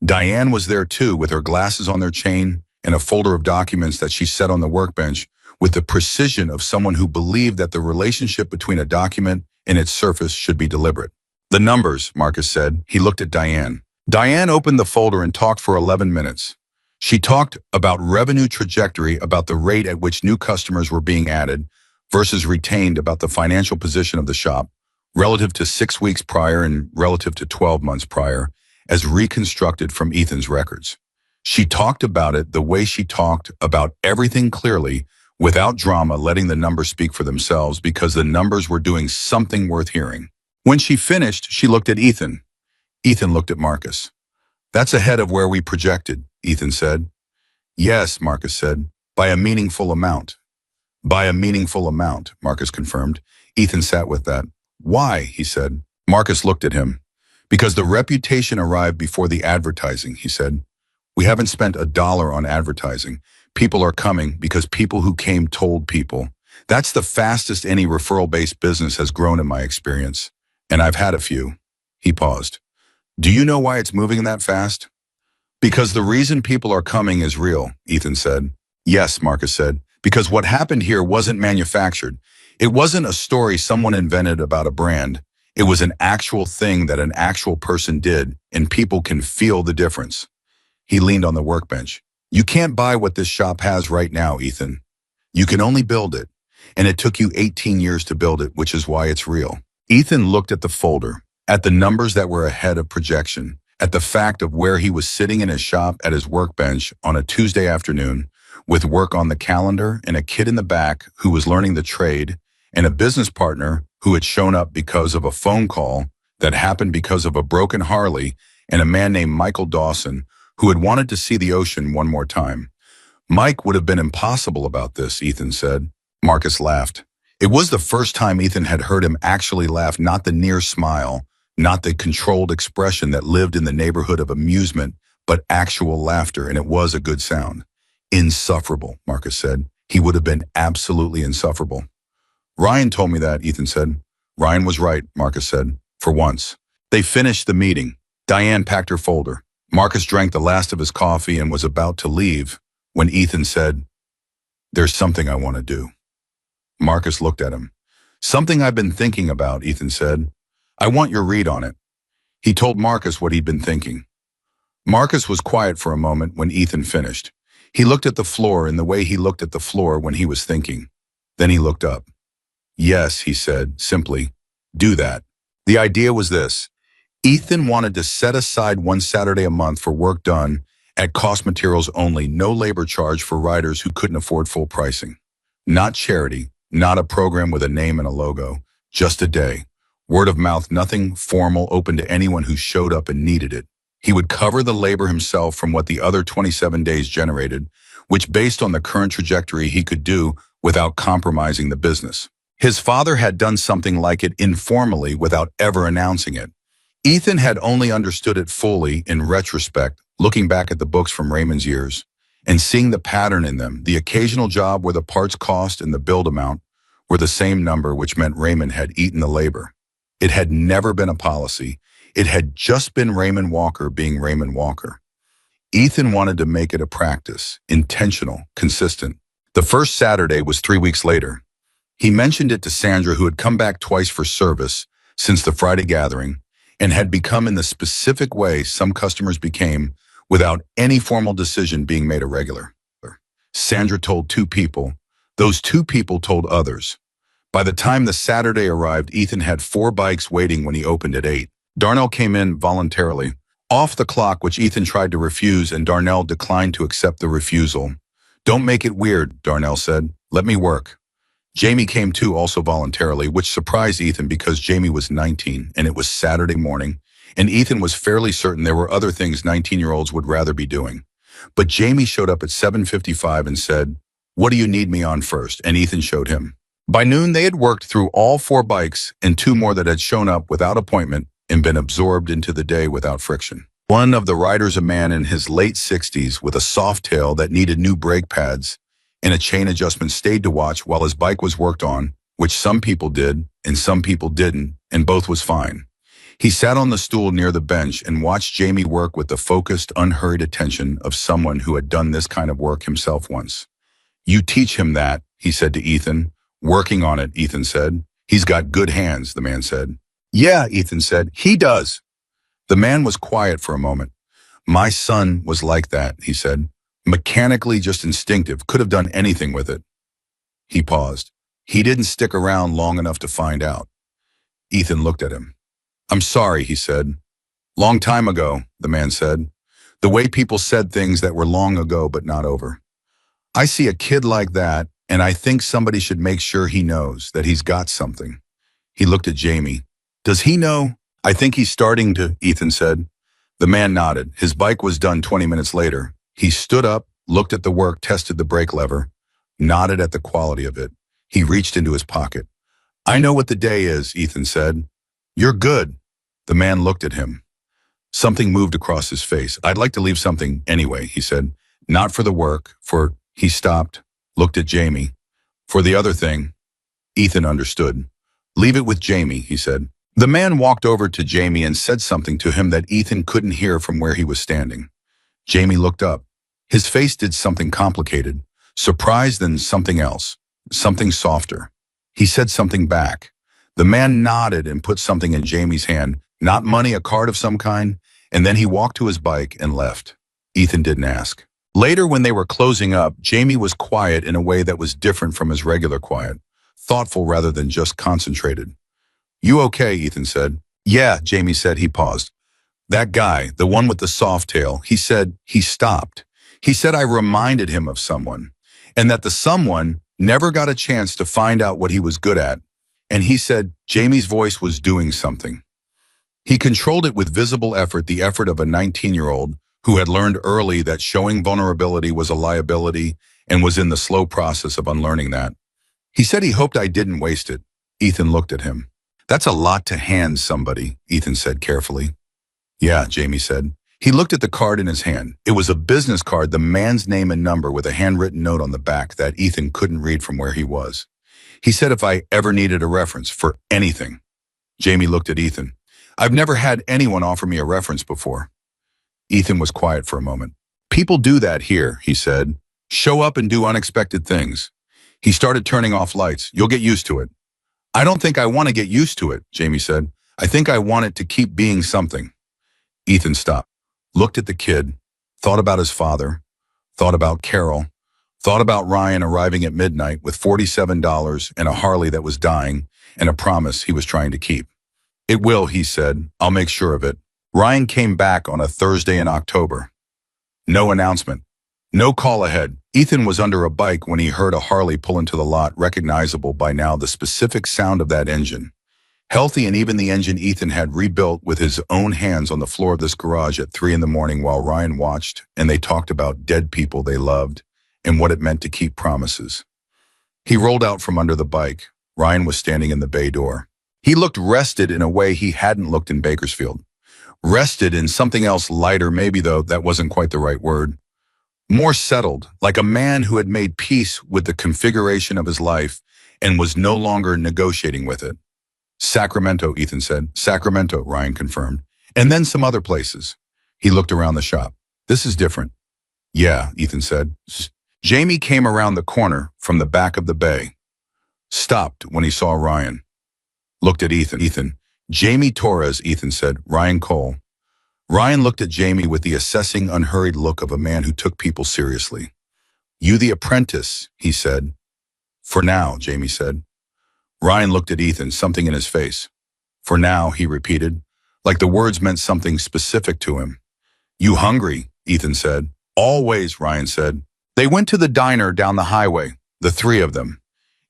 [SPEAKER 1] Diane was there too, with her glasses on their chain and a folder of documents that she set on the workbench with the precision of someone who believed that the relationship between a document and its surface should be deliberate. The numbers, Marcus said. He looked at Diane. Diane opened the folder and talked for 11 minutes. She talked about revenue trajectory, about the rate at which new customers were being added versus retained, about the financial position of the shop, relative to 6 weeks prior and relative to 12 months prior, as reconstructed from Ethan's records. She talked about it the way she talked about everything clearly, without drama, letting the numbers speak for themselves because the numbers were doing something worth hearing. When she finished, she looked at Ethan. Ethan looked at Marcus. "That's ahead of where we projected," Ethan said. "Yes," Marcus said, "by a meaningful amount." "By a meaningful amount," Marcus confirmed. Ethan sat with that. "Why?" he said. Marcus looked at him. "Because the reputation arrived before the advertising," he said. "We haven't spent $1 on advertising. People are coming because people who came told people. That's the fastest any referral-based business has grown in my experience. And I've had a few." He paused. "Do you know why it's moving that fast?" "Because the reason people are coming is real," Ethan said. "Yes," Marcus said, "because what happened here wasn't manufactured. It wasn't a story someone invented about a brand. It was an actual thing that an actual person did, and people can feel the difference." He leaned on the workbench. "You can't buy what this shop has right now, Ethan. You can only build it. And it took you 18 years to build it, which is why it's real." Ethan looked at the folder, at the numbers that were ahead of projection, at the fact of where he was sitting in his shop at his workbench on a Tuesday afternoon, with work on the calendar and a kid in the back who was learning the trade, and a business partner who had shown up because of a phone call that happened because of a broken Harley, and a man named Michael Dawson who had wanted to see the ocean one more time. Mike would have been impossible about this, Ethan said. Marcus laughed. It was the first time Ethan had heard him actually laugh, not the near smile, not the controlled expression that lived in the neighborhood of amusement, but actual laughter, and it was a good sound. "Insufferable," Marcus said. "He would have been absolutely insufferable." "Ryan told me that," Ethan said. "Ryan was right," Marcus said, "for once." They finished the meeting. Diane packed her folder. Marcus drank the last of his coffee and was about to leave when Ethan said, "There's something I want to do." Marcus looked at him. "Something I've been thinking about," Ethan said. "I want your read on it." He told Marcus what he'd been thinking. Marcus was quiet for a moment when Ethan finished. He looked at the floor in the way he looked at the floor when he was thinking. Then he looked up. "Yes," he said, simply, "do that." The idea was this. Ethan wanted to set aside one Saturday a month for work done at cost materials only, no labor charge for riders who couldn't afford full pricing. Not charity, not a program with a name and a logo, just a day. Word of mouth, nothing formal, open to anyone who showed up and needed it. He would cover the labor himself from what the other 27 days generated, which based on the current trajectory he could do without compromising the business. His father had done something like it informally without ever announcing it. Ethan had only understood it fully in retrospect, looking back at the books from Raymond's years, and seeing the pattern in them. The occasional job where the parts cost and the build amount were the same number, which meant Raymond had eaten the labor. It had never been a policy. It had just been Raymond Walker being Raymond Walker. Ethan wanted to make it a practice, intentional, consistent. The first Saturday was 3 weeks later. He mentioned it to Sandra, who had come back twice for service since the Friday gathering, and had become in the specific way some customers became without any formal decision being made a regular. Sandra told 2 people. Those 2 people told others. By the time the Saturday arrived, Ethan had 4 bikes waiting when he opened at 8. Darnell came in voluntarily, off the clock, which Ethan tried to refuse, and Darnell declined to accept the refusal. "Don't make it weird," Darnell said. "Let me work." Jamie came too, also voluntarily, which surprised Ethan because Jamie was 19 and it was Saturday morning, and Ethan was fairly certain there were other things 19-year-olds would rather be doing. But Jamie showed up at 7:55 and said, "What do you need me on first?" And Ethan showed him. By noon, they had worked through all 4 bikes and 2 more that had shown up without appointment and been absorbed into the day without friction. One of the riders, a man in his late 60s with a soft tail that needed new brake pads and a chain adjustment, stayed to watch while his bike was worked on, which some people did and some people didn't, and both was fine. He sat on the stool near the bench and watched Jamie work with the focused, unhurried attention of someone who had done this kind of work himself once. "You teach him that," he said to Ethan. "Working on it," Ethan said. "He's got good hands," the man said. "Yeah," Ethan said, "he does." The man was quiet for a moment. "My son was like that," he said. "Mechanically, just instinctive, could have done anything with it." He paused. "He didn't stick around long enough to find out." Ethan looked at him. "I'm sorry," he said. "Long time ago," the man said. "The way people said things that were long ago but not over. I see a kid like that, and I think somebody should make sure he knows that he's got something." He looked at Jamie. "Does he know?" "I think he's starting to," Ethan said. The man nodded. His bike was done 20 minutes later. He stood up, looked at the work, tested the brake lever, nodded at the quality of it. He reached into his pocket. "I know what the day is," Ethan said. "You're good." The man looked at him. Something moved across his face. "I'd like to leave something anyway," he said. "Not for the work, for..." He stopped, looked at Jamie. "For the other thing." Ethan understood. "Leave it with Jamie," he said. The man walked over to Jamie and said something to him that Ethan couldn't hear from where he was standing. Jamie looked up. His face did something complicated, surprise, then something else, something softer. He said something back. The man nodded and put something in Jamie's hand, not money, a card of some kind, and then he walked to his bike and left. Ethan didn't ask. Later, when they were closing up, Jamie was quiet in a way that was different from his regular quiet, thoughtful rather than just concentrated. "You okay?" Ethan said. "Yeah," Jamie said. He paused. "That guy, the one with the soft tail," he said. He stopped. He said I reminded him of someone, and that the someone never got a chance to find out what he was good at. And he said Jamie's voice was doing something. He controlled it with visible effort, the effort of a 19-year-old who had learned early that showing vulnerability was a liability and was in the slow process of unlearning that. He said he hoped I didn't waste it. Ethan looked at him. "That's a lot to hand somebody," Ethan said carefully. "Yeah," Jamie said. He looked at the card in his hand. It was a business card, the man's name and number with a handwritten note on the back that Ethan couldn't read from where he was. He said if I ever needed a reference for anything. Jamie looked at Ethan. "I've never had anyone offer me a reference before." Ethan was quiet for a moment. "People do that here," he said. "Show up and do unexpected things." He started turning off lights. "You'll get used to it." "I don't think I want to get used to it," Jamie said. "I think I want it to keep being something." Ethan stopped, looked at the kid, thought about his father, thought about Carol, thought about Ryan arriving at midnight with $47 and a Harley that was dying and a promise he was trying to keep. "It will," he said. "I'll make sure of it." Ryan came back on a Thursday in October. No announcement. No call ahead. Ethan was under a bike when he heard a Harley pull into the lot, recognizable by now, the specific sound of that engine. Healthy, and even the engine Ethan had rebuilt with his own hands on the floor of this garage at 3 a.m. while Ryan watched, and they talked about dead people they loved and what it meant to keep promises. He rolled out from under the bike. Ryan was standing in the bay door. He looked rested in a way he hadn't looked in Bakersfield. Rested in something else lighter, maybe, though that wasn't quite the right word. More settled, like a man who had made peace with the configuration of his life and was no longer negotiating with it. "Sacramento," Ethan said. "Sacramento," Ryan confirmed. "And then some other places." He looked around the shop. "This is different." "Yeah," Ethan said. Jamie came around the corner from the back of the bay. Stopped when he saw Ryan. Looked at Ethan. "Ethan." "Jamie Torres," Ethan said. "Ryan Cole." Ryan looked at Jamie with the assessing, unhurried look of a man who took people seriously. "You the apprentice," he said. "For now," Jamie said. Ryan looked at Ethan, something in his face. "For now," he repeated, like the words meant something specific to him. "You hungry?" Ethan said. "Always," Ryan said. They went to the diner down the highway, the three of them.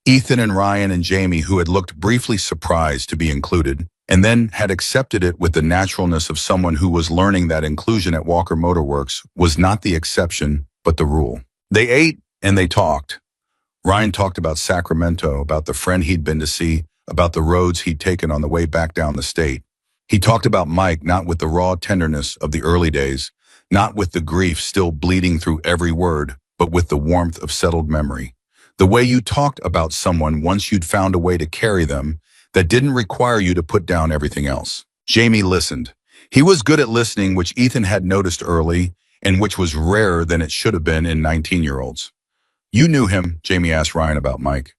[SPEAKER 1] Ethan and Ryan and Jamie, who had looked briefly surprised to be included, and then had accepted it with the naturalness of someone who was learning that inclusion at Walker Motor Works was not the exception, but the rule. They ate and they talked. Ryan talked about Sacramento, about the friend he'd been to see, about the roads he'd taken on the way back down the state. He talked about Mike not with the raw tenderness of the early days, not with the grief still bleeding through every word, but with the warmth of settled memory. The way you talked about someone once you'd found a way to carry them that didn't require you to put down everything else. Jamie listened. He was good at listening, which Ethan had noticed early, and which was rarer than it should have been in 19-year-olds. You knew him, Jamie asked Ryan about Mike.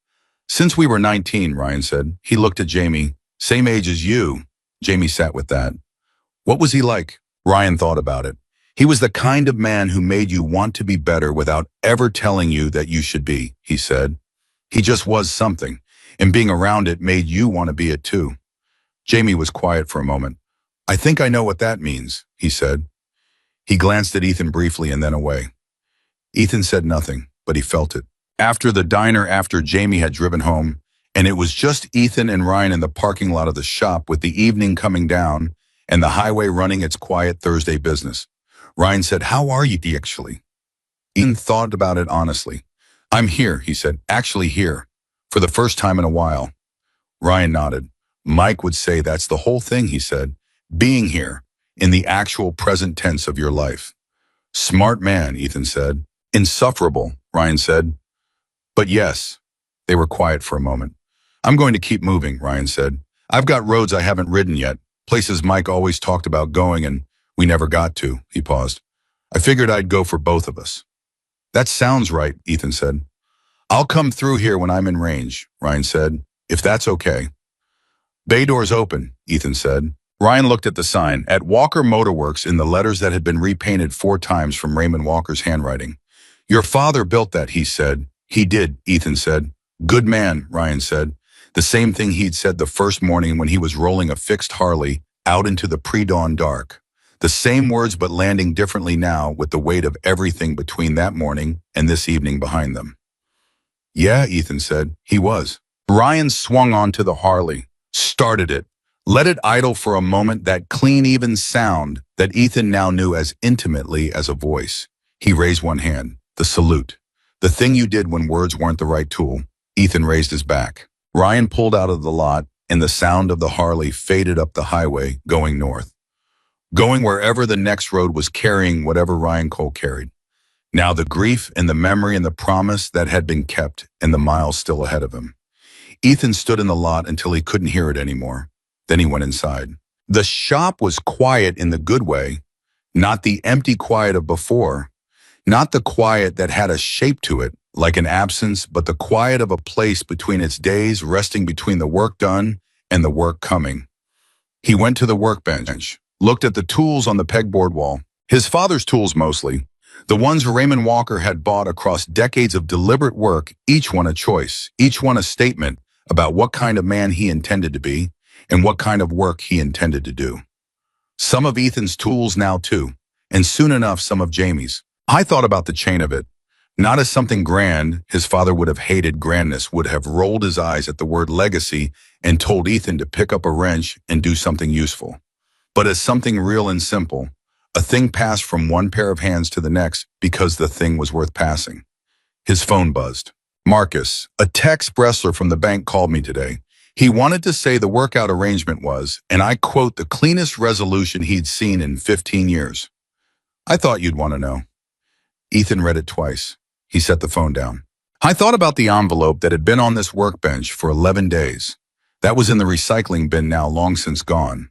[SPEAKER 1] Since we were 19, Ryan said. He looked at Jamie. Same age as you. Jamie sat with that. What was he like? Ryan thought about it. He was the kind of man who made you want to be better without ever telling you that you should be, he said. He just was something, and being around it made you want to be it too. Jamie was quiet for a moment. I think I know what that means, he said. He glanced at Ethan briefly and then away. Ethan said nothing, but he felt it. After the diner, after Jamie had driven home, and it was just Ethan and Ryan in the parking lot of the shop with the evening coming down and the highway running its quiet Thursday business. Ryan said, "How are you, actually?" Ethan thought about it honestly. "I'm here," he said, "actually here, for the first time in a while." Ryan nodded. Mike would say that's the whole thing, he said. Being here, in the actual present tense of your life. Smart man, Ethan said. Insufferable, Ryan said. But yes, they were quiet for a moment. I'm going to keep moving, Ryan said. I've got roads I haven't ridden yet, places Mike always talked about going and we never got to, he paused. I figured I'd go for both of us. That sounds right, Ethan said. I'll come through here when I'm in range, Ryan said, if that's okay. Bay doors open, Ethan said. Ryan looked at the sign, at Walker Motor Works in the letters that had been repainted 4 times from Raymond Walker's handwriting. Your father built that, he said. He did, Ethan said. Good man, Ryan said. The same thing he'd said the first morning when he was rolling a fixed Harley out into the pre-dawn dark. The same words but landing differently now with the weight of everything between that morning and this evening behind them. Yeah, Ethan said. He was. Ryan swung onto the Harley, started it, let it idle for a moment, that clean, even sound that Ethan now knew as intimately as a voice. He raised one hand, the salute. The thing you did when words weren't the right tool. Ethan raised his back. Ryan pulled out of the lot, and the sound of the Harley faded up the highway, going north. Going wherever the next road was carrying whatever Ryan Cole carried. Now the grief and the memory and the promise that had been kept and the miles still ahead of him. Ethan stood in the lot until he couldn't hear it anymore. Then he went inside. The shop was quiet in the good way, not the empty quiet of before, not the quiet that had a shape to it, like an absence, but the quiet of a place between its days, resting between the work done and the work coming. He went to the workbench, looked at the tools on the pegboard wall, his father's tools mostly, the ones Raymond Walker had bought across decades of deliberate work, each one a choice, each one a statement about what kind of man he intended to be and what kind of work he intended to do. Some of Ethan's tools now too, and soon enough some of Jamie's. I thought about the chain of it, not as something grand. His father would have hated grandness, would have rolled his eyes at the word legacy and told Ethan to pick up a wrench and do something useful. But as something real and simple, a thing passed from one pair of hands to the next because the thing was worth passing. His phone buzzed. Marcus, a text wrestler from the bank, called me today. He wanted to say the workout arrangement was, and I quote, the cleanest resolution he'd seen in 15 years. I thought you'd want to know. Ethan read it twice. He set the phone down. I thought about the envelope that had been on this workbench for 11 days. That was in the recycling bin now, long since gone.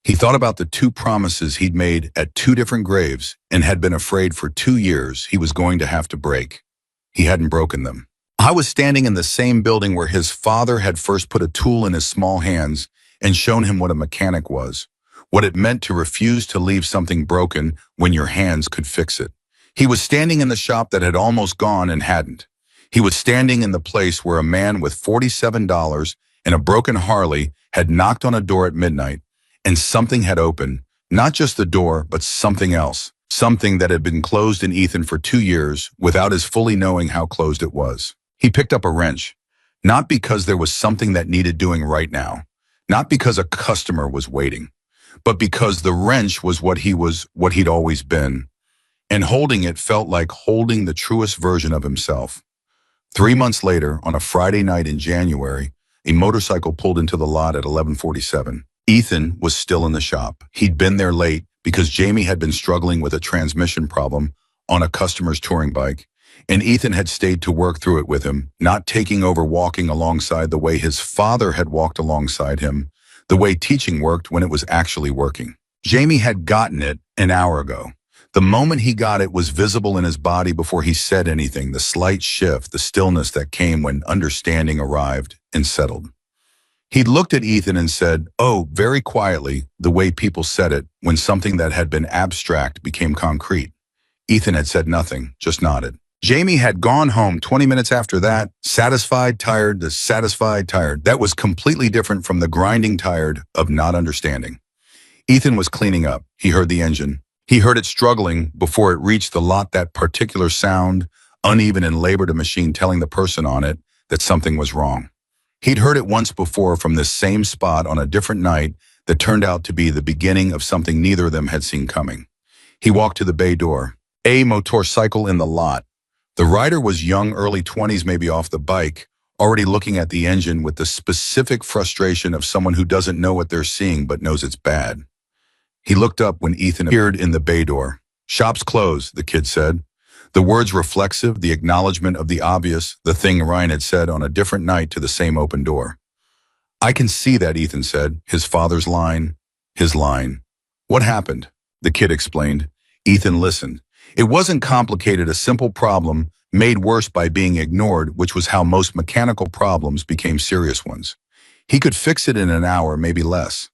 [SPEAKER 1] He thought about the 2 promises he'd made at 2 different graves and had been afraid for 2 years he was going to have to break. He hadn't broken them. I was standing in the same building where his father had first put a tool in his small hands and shown him what a mechanic was, what it meant to refuse to leave something broken when your hands could fix it. He was standing in the shop that had almost gone and hadn't. He was standing in the place where a man with $47 and a broken Harley had knocked on a door at midnight, and something had opened, not just the door, but something else, something that had been closed in Ethan for 2 years without his fully knowing how closed it was. He picked up a wrench, not because there was something that needed doing right now, not because a customer was waiting, but because the wrench was what he'd always been, and holding it felt like holding the truest version of himself. 3 months later, on a Friday night in January, a motorcycle pulled into the lot at 11:47. Ethan was still in the shop. He'd been there late because Jamie had been struggling with a transmission problem on a customer's touring bike, and Ethan had stayed to work through it with him, not taking over walking alongside the way his father had walked alongside him, the way teaching worked when it was actually working. Jamie had gotten it an hour ago. The moment he got it was visible in his body before he said anything, the slight shift, the stillness that came when understanding arrived and settled. He looked at Ethan and said, "Oh," very quietly, the way people said it when something that had been abstract became concrete. Ethan had said nothing, just nodded. Jamie had gone home 20 minutes after that, satisfied, tired, dissatisfied, tired. That was completely different from the grinding tired of not understanding. Ethan was cleaning up. He heard the engine. He heard it struggling before it reached the lot, that particular sound, uneven and labored, a machine telling the person on it that something was wrong. He'd heard it once before from this same spot on a different night that turned out to be the beginning of something neither of them had seen coming. He walked to the bay door. A motorcycle in the lot. The rider was young, early 20s, maybe off the bike, already looking at the engine with the specific frustration of someone who doesn't know what they're seeing but knows it's bad. He looked up when Ethan appeared in the bay door. "Shop's closed," the kid said. The words reflexive, the acknowledgement of the obvious, the thing Ryan had said on a different night to the same open door. "I can see that," Ethan said. His father's line. His line. "What happened?" The kid explained. Ethan listened. It wasn't complicated, a simple problem made worse by being ignored, which was how most mechanical problems became serious ones. He could fix it in an hour, maybe less.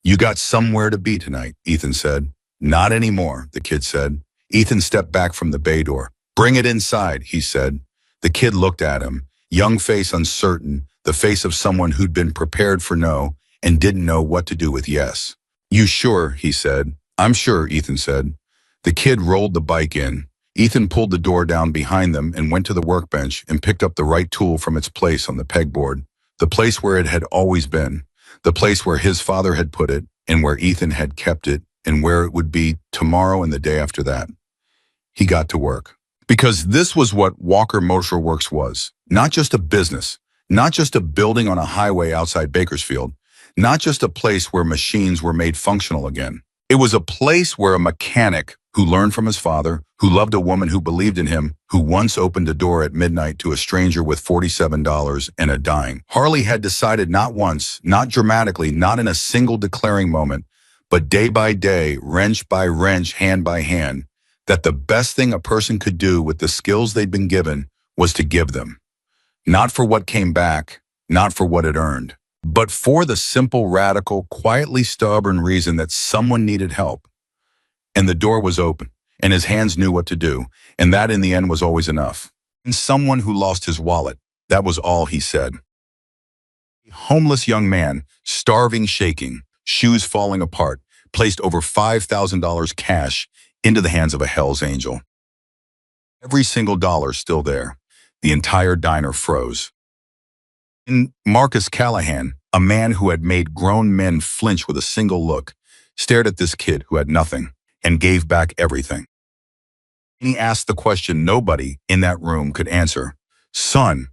[SPEAKER 1] "You got somewhere to be tonight," Ethan said. "Not anymore," the kid said. Ethan stepped back from the bay door. "Bring it inside," he said. The kid looked at him, young face uncertain, the face of someone who'd been prepared for no and didn't know what to do with yes. "You sure?" he said. "I'm sure," Ethan said. The kid rolled the bike in. Ethan pulled the door down behind them and went to the workbench and picked up the right tool from its place on the pegboard, the place where it had always been, the place where his father had put it and where Ethan had kept it and where it would be tomorrow and the day after that. He got to work. Because this was what Walker Motor Works was. Not just a business, not just a building on a highway outside Bakersfield, not just a place where machines were made functional again. It was a place where a mechanic who learned from his father, who loved a woman who believed in him, who once opened a door at midnight to a stranger with $47 and a dime. Harley had decided not once, not dramatically, not in a single declaring moment, but day by day, wrench by wrench, hand by hand, that the best thing a person could do with the skills they'd been given was to give them. Not for what came back, not for what it earned, but for the simple, radical, quietly stubborn reason that someone needed help. And the door was open, and his hands knew what to do, and that in the end was always enough. And someone who lost his wallet, that was all he said. A homeless young man, starving, shaking, shoes falling apart, placed over $5,000 cash into the hands of a Hell's Angel. Every single dollar still there. The entire diner froze. And Marcus Callahan, a man who had made grown men flinch with a single look, stared at this kid who had nothing and gave back everything. And he asked the question nobody in that room could answer. "Son,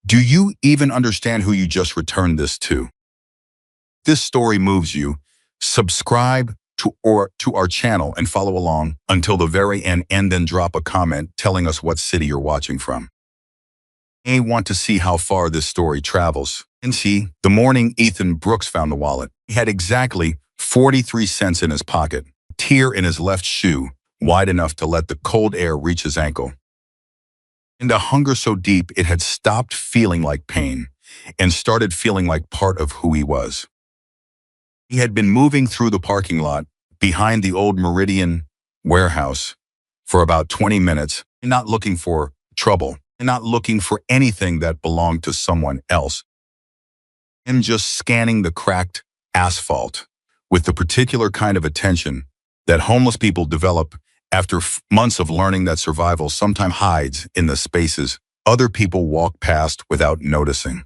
[SPEAKER 1] do you even understand who you just returned this to?" This story moves you. Subscribe to our channel and follow along until the very end, and then drop a comment telling us what city you're watching from. I want to see how far this story travels. And see, the morning Ethan Brooks found the wallet, he had exactly 43 cents in his pocket, a tear in his left shoe, wide enough to let the cold air reach his ankle. And a hunger so deep it had stopped feeling like pain and started feeling like part of who he was. He had been moving through the parking lot behind the old Meridian warehouse for about 20 minutes, not looking for trouble, and not looking for anything that belonged to someone else, and just scanning the cracked asphalt with the particular kind of attention that homeless people develop after months of learning that survival sometimes hides in the spaces other people walk past without noticing.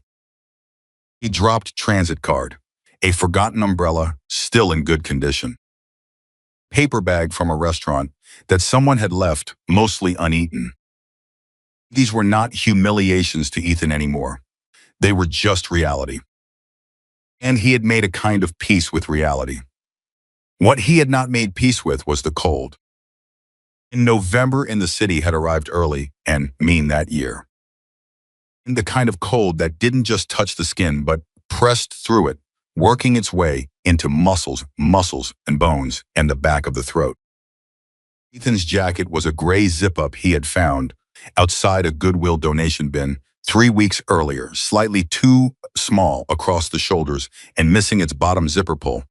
[SPEAKER 1] He dropped transit card, a forgotten umbrella still in good condition, paper bag from a restaurant that someone had left mostly uneaten, These were not humiliations to Ethan anymore. They were just reality. And he had made a kind of peace with reality. What he had not made peace with was the cold. In November in the city had arrived early and mean that year. And the kind of cold that didn't just touch the skin but pressed through it, working its way into muscles and bones and the back of the throat. Ethan's jacket was a gray zip-up he had found outside a Goodwill donation bin 3 weeks earlier, slightly too small across the shoulders and missing its bottom zipper pull.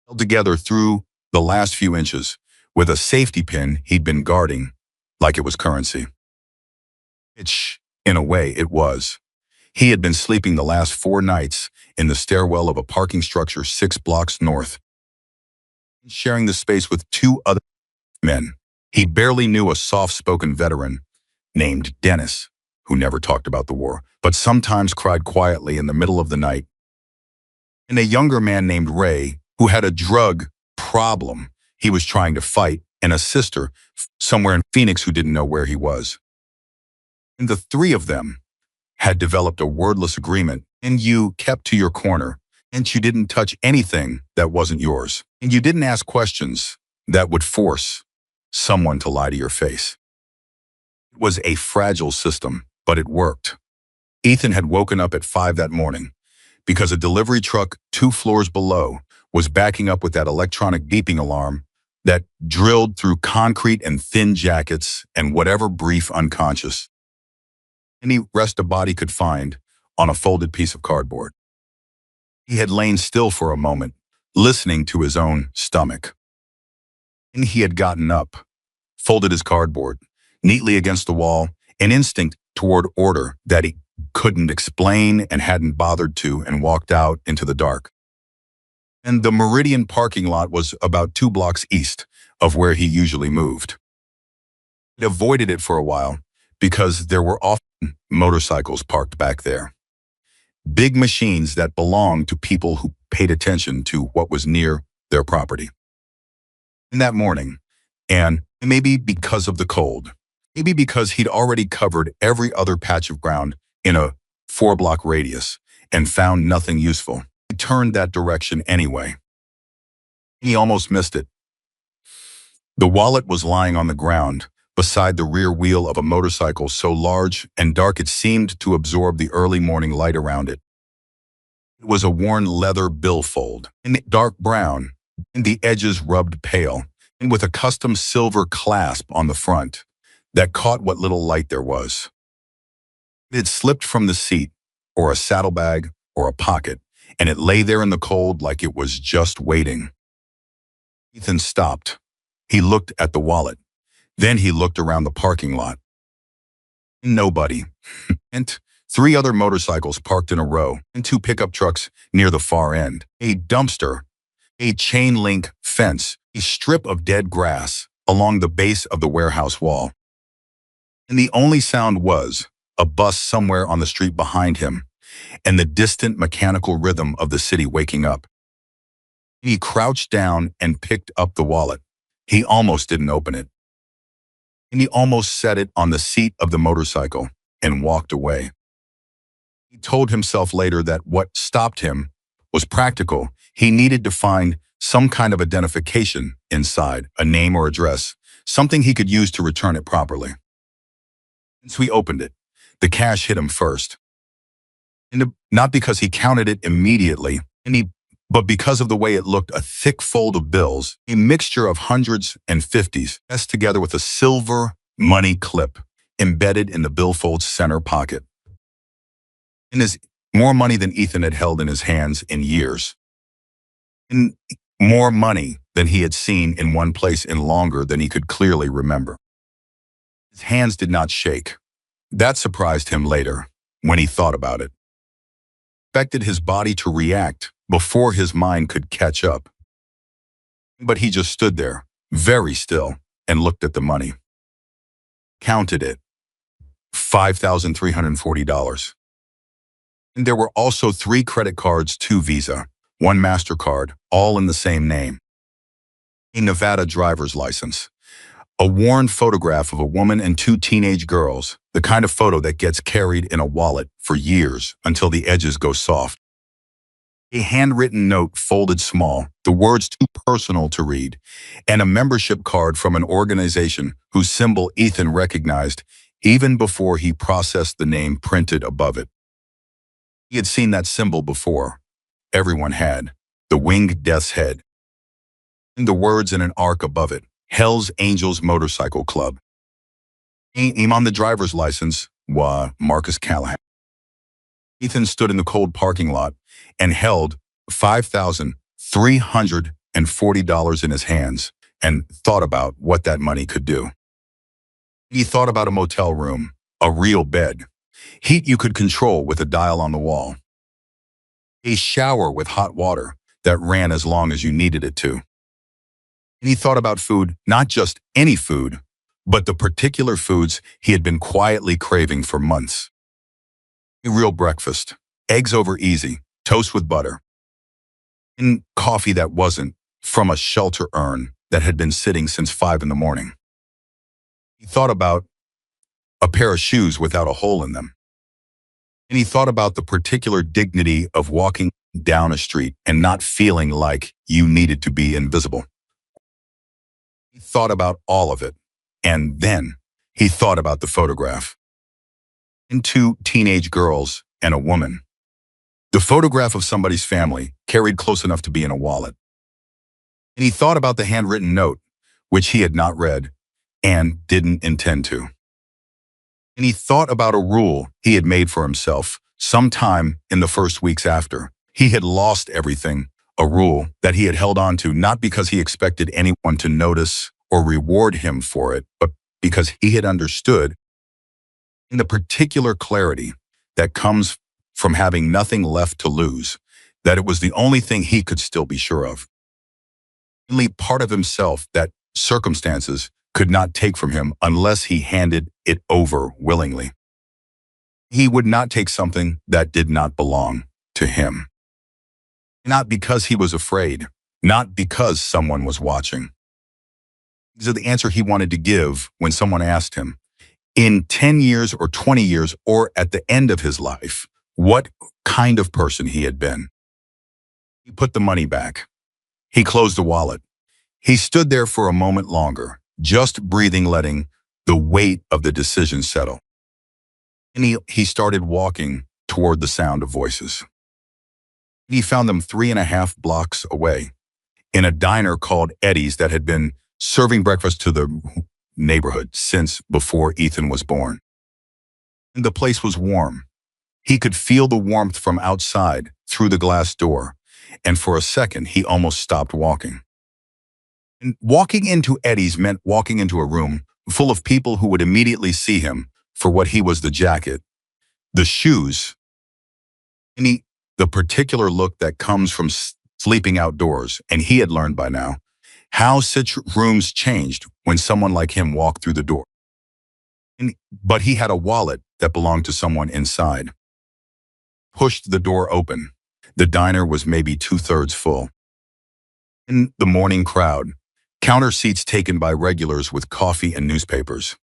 [SPEAKER 1] Held together through the last few inches with a safety pin he'd been guarding like it was currency. Which, in a way, it was. He had been sleeping the last 4 nights in the stairwell of a parking structure 6 blocks north, sharing the space with 2 other men. He barely knew a soft-spoken veteran named Dennis, who never talked about the war, but sometimes cried quietly in the middle of the night, and a younger man named Ray, who had a drug problem he was trying to fight, and a sister somewhere in Phoenix who didn't know where he was. And the 3 of them had developed a wordless agreement, and you kept to your corner, and you didn't touch anything that wasn't yours, and you didn't ask questions that would force someone to lie to your face. It was a fragile system, but it worked. Ethan had woken up at 5 that morning because a delivery truck 2 floors below was backing up with that electronic beeping alarm that drilled through concrete and thin jackets and whatever brief unconscious any rest a body could find on a folded piece of cardboard. He had lain still for a moment, listening to his own stomach. And he had gotten up, folded his cardboard neatly against the wall, an instinct toward order that he couldn't explain and hadn't bothered to, and walked out into the dark. And the Meridian parking lot was about 2 blocks east of where he usually moved. He avoided it for a while because there were often motorcycles parked back there. Big machines that belonged to people who paid attention to what was near their property. And that morning, and maybe because of the cold, maybe because he'd already covered every other patch of ground in a 4-block radius and found nothing useful, he turned that direction anyway. He almost missed it. The wallet was lying on the ground beside the rear wheel of a motorcycle so large and dark it seemed to absorb the early morning light around it. It was a worn leather billfold, in dark brown, and the edges rubbed pale, and with a custom silver clasp on the front that caught what little light there was. It had slipped from the seat, or a saddlebag, or a pocket, and it lay there in the cold like it was just waiting. Ethan stopped. He looked at the wallet. Then he looked around the parking lot. Nobody. And 3 other motorcycles parked in a row, and 2 pickup trucks near the far end. A dumpster, a chain link fence, a strip of dead grass along the base of the warehouse wall. And the only sound was a bus somewhere on the street behind him, and the distant mechanical rhythm of the city waking up. He crouched down and picked up the wallet. He almost didn't open it. And he almost set it on the seat of the motorcycle and walked away. He told himself later that what stopped him was practical. He needed to find some kind of identification inside, a name or address, something he could use to return it properly. And so he opened it. The cash hit him first. And not because he counted it immediately, but because of the way it looked, a thick fold of bills, a mixture of hundreds and 50s, pressed together with a silver money clip embedded in the billfold's center pocket. And is more money than Ethan had held in his hands in years. And more money than he had seen in one place in longer than he could clearly remember. His hands did not shake. That surprised him later, when he thought about it. He expected his body to react before his mind could catch up. But he just stood there, very still, and looked at the money. Counted it. $5,340. And there were also 3 credit cards, 2 Visa, 1 MasterCard, all in the same name. A Nevada driver's license, A worn photograph of a woman and two teenage girls, the kind of photo that gets carried in a wallet for years until the edges go soft. A handwritten note folded small, the words too personal to read, and a membership card from an organization whose symbol Ethan recognized even before he processed the name printed above it. He had seen that symbol before. Everyone had. The winged death's head. And the words in an arc above it. Hell's Angels Motorcycle Club. Name on the driver's license was Marcus Callahan. Ethan stood in the cold parking lot and held $5,340 in his hands and thought about what that money could do. He thought about a motel room, a real bed, heat you could control with a dial on the wall, a shower with hot water that ran as long as you needed it to. And he thought about food, not just any food, but the particular foods he had been quietly craving for months. A real breakfast, eggs over easy, toast with butter, and coffee that wasn't from a shelter urn that had been sitting since 5 in the morning. He thought about a pair of shoes without a hole in them. And he thought about the particular dignity of walking down a street and not feeling like you needed to be invisible. He thought about all of it. And then he thought about the photograph. And two teenage girls and a woman. The photograph of somebody's family carried close enough to be in a wallet. And he thought about the handwritten note, which he had not read and didn't intend to. And he thought about a rule he had made for himself sometime in the first weeks after. He had lost everything, a rule that he had held on to not because he expected anyone to notice or reward him for it, but because he had understood in the particular clarity that comes from having nothing left to lose, that it was the only thing he could still be sure of. Only part of himself that circumstances could not take from him unless he handed it over willingly. He would not take something that did not belong to him. Not because he was afraid, not because someone was watching. These are the answer he wanted to give when someone asked him, in 10 years or 20 years or at the end of his life, what kind of person he had been. He put the money back. He closed the wallet. He stood there for a moment longer, just breathing, letting the weight of the decision settle. And he started walking toward the sound of voices. He found them 3.5 blocks away in a diner called Eddie's that had been serving breakfast to the neighborhood since before Ethan was born. And the place was warm. He could feel the warmth from outside through the glass door, and for a second he almost stopped walking. And walking into Eddie's meant walking into a room full of people who would immediately see him for what he was: the jacket, the shoes, and the particular look that comes from sleeping outdoors. And he had learned by now how such rooms changed when someone like him walked through the door. But he had a wallet that belonged to someone inside. Pushed the door open. The diner was maybe 2/3 full. In the morning crowd, counter seats taken by regulars with coffee and newspapers.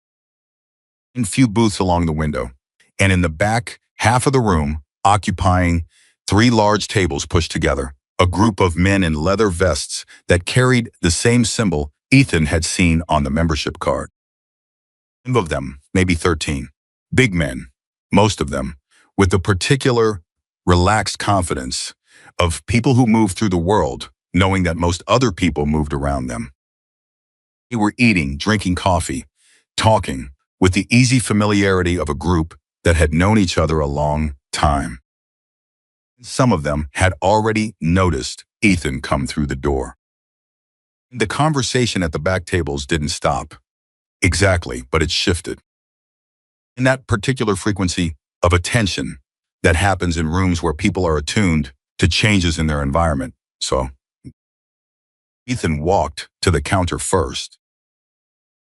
[SPEAKER 1] In few booths along the window, and in the back half of the room, occupying 3 large tables pushed together, a group of men in leather vests that carried the same symbol Ethan had seen on the membership card. Some of them, maybe 13, big men, most of them, with the particular relaxed confidence of people who move through the world, knowing that most other people moved around them. They were eating, drinking coffee, talking, with the easy familiarity of a group that had known each other a long time. Some of them had already noticed Ethan come through the door. The conversation at the back tables didn't stop. Exactly, but it shifted. In that particular frequency of attention that happens in rooms where people are attuned to changes in their environment. So Ethan walked to the counter first.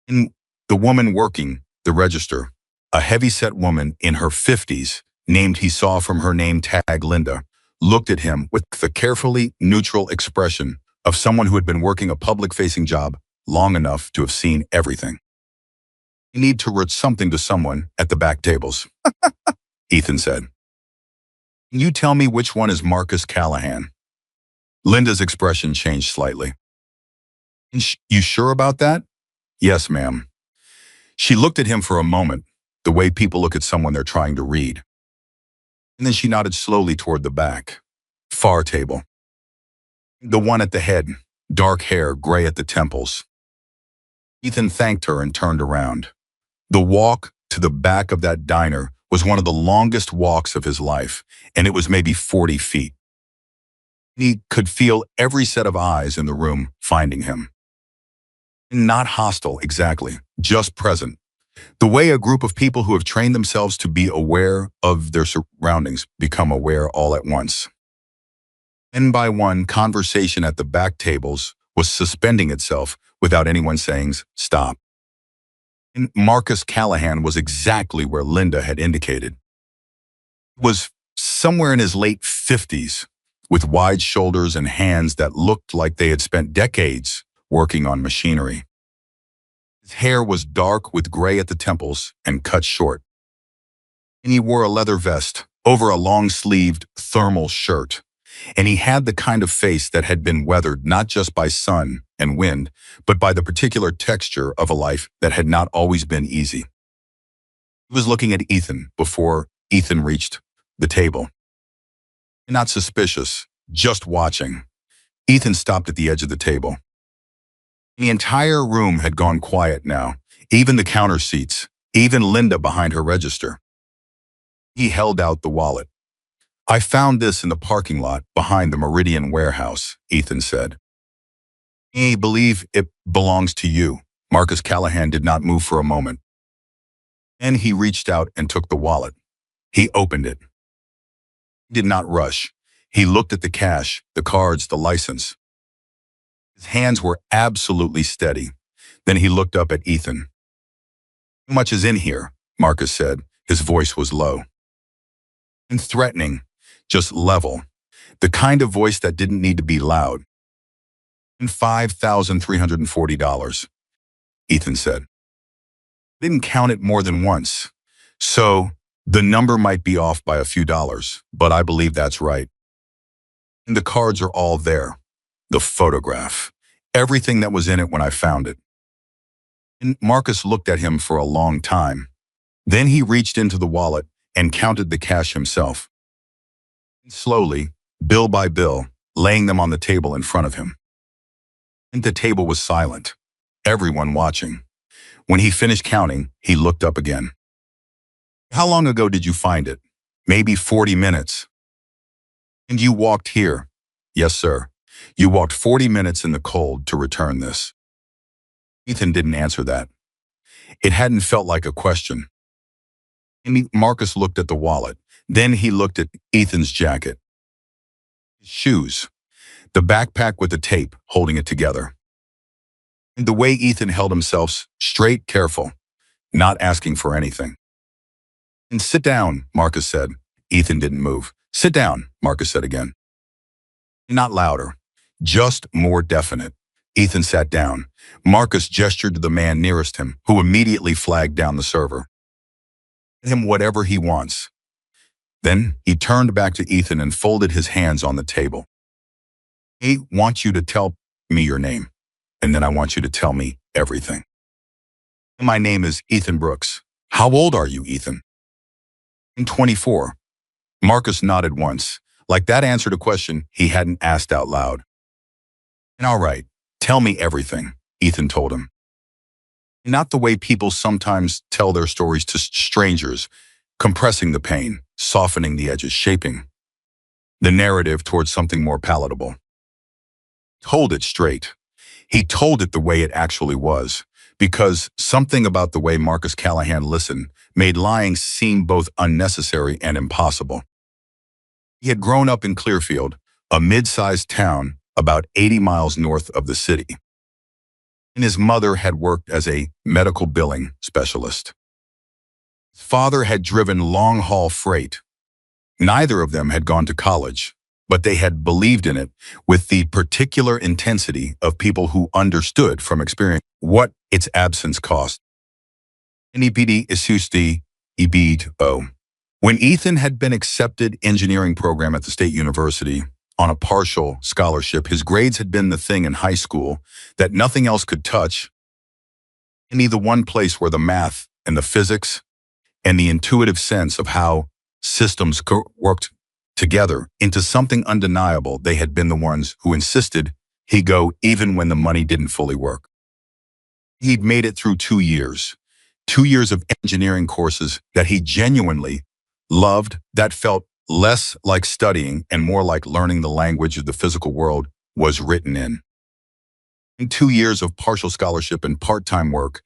[SPEAKER 1] And the woman working the register, a heavy-set woman in her 50s, named he saw from her name tag Linda, looked at him with the carefully neutral expression of someone who had been working a public-facing job long enough to have seen everything. "You need to write something to someone at the back tables," Ethan said. "Can you tell me which one is Marcus Callahan?" Linda's expression changed slightly. You sure about that?" "Yes, ma'am." She looked at him for a moment, the way people look at someone they're trying to read. And then she nodded slowly toward the back. Far table. "The one at the head, dark hair, gray at the temples." Ethan thanked her and turned around. The walk to the back of that diner was one of the longest walks of his life, and it was maybe 40 feet. He could feel every set of eyes in the room finding him. Not hostile, exactly, just present. The way a group of people who have trained themselves to be aware of their surroundings become aware all at once. One by one, conversation at the back tables was suspending itself without anyone saying, "Stop." And Marcus Callahan was exactly where Linda had indicated. He was somewhere in his late 50s, with wide shoulders and hands that looked like they had spent decades working on machinery. His hair was dark with gray at the temples and cut short. And he wore a leather vest over a long-sleeved thermal shirt. And he had the kind of face that had been weathered not just by sun and wind, but by the particular texture of a life that had not always been easy. He was looking at Ethan before Ethan reached the table. Not suspicious, just watching. Ethan stopped at the edge of the table. The entire room had gone quiet now, even the counter seats, even Linda behind her register. He held out the wallet. "I found this in the parking lot behind the Meridian warehouse," Ethan said. "I believe it belongs to you." Marcus Callahan did not move for a moment. Then he reached out and took the wallet. He opened it. He did not rush. He looked at the cash, the cards, the license. His hands were absolutely steady. Then he looked up at Ethan. "How much is in here?" Marcus said. His voice was low and threatening, just level, the kind of voice that didn't need to be loud. $5,340, Ethan said. Didn't count it more than once. So the number might be off by a few dollars, but I believe that's right. And the cards are all there. The photograph. Everything that was in it when I found it. And Marcus looked at him for a long time. Then he reached into the wallet and counted the cash himself. Slowly, bill by bill, laying them on the table in front of him. And the table was silent, everyone watching. When he finished counting, he looked up again. "How long ago did you find it?" "Maybe 40 minutes. "And you walked here?" "Yes, sir. You walked 40 minutes in the cold to return this." Ethan didn't answer that. It hadn't felt like a question. And Marcus looked at the wallet. Then he looked at Ethan's jacket. His shoes. The backpack with the tape holding it together. And the way Ethan held himself straight, careful, not asking for anything. "And sit down," Marcus said. Ethan didn't move. "Sit down," Marcus said again. Not louder, just more definite. Ethan sat down. Marcus gestured to the man nearest him, who immediately flagged down the server. "Get him whatever he wants." Then he turned back to Ethan and folded his hands on the table. "I want you to tell me your name, and then I want you to tell me everything." "My name is Ethan Brooks." "How old are you, Ethan?" "I'm 24. Marcus nodded once, like that answered a question he hadn't asked out loud. "And all right, tell me everything," Ethan told him. Not the way people sometimes tell their stories to strangers, compressing the pain, softening the edges, shaping the narrative towards something more palatable. He told it straight. He told it the way it actually was, because something about the way Marcus Callahan listened made lying seem both unnecessary and impossible. He had grown up in Clearfield, a mid-sized town about 80 miles north of the city. And his mother had worked as a medical billing specialist. His father had driven long-haul freight. Neither of them had gone to college. but they had believed in it with the particular intensity of people who understood from experience what its absence cost. Inipidi isusti ibid o. When Ethan had been accepted engineering program at the State University on a partial scholarship, his grades had been the thing in high school that nothing else could touch, and the one place where the math and the physics and the intuitive sense of how systems worked together into something undeniable. They had been the ones who insisted he go even when the money didn't fully work. He'd made it through 2 years of engineering courses that he genuinely loved, that felt less like studying and more like learning the language of the physical world was written in. 2 years of partial scholarship and part-time work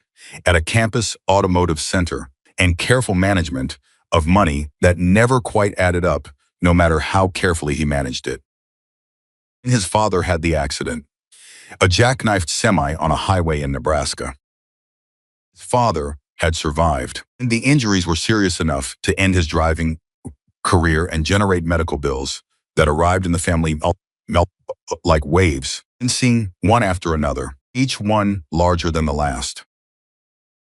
[SPEAKER 1] at a campus automotive center and careful management of money that never quite added up, no matter how carefully he managed it. His father had the accident, a jackknifed semi on a highway in Nebraska. His father had survived, and the injuries were serious enough to end his driving career and generate medical bills that arrived in the family melt like waves, and seeing one after another, each one larger than the last.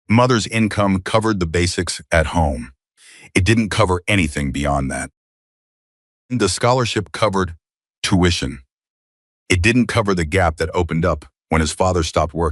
[SPEAKER 1] Mother's income covered the basics at home. It didn't cover anything beyond that. The scholarship covered tuition. It didn't cover the gap that opened up when his father stopped working.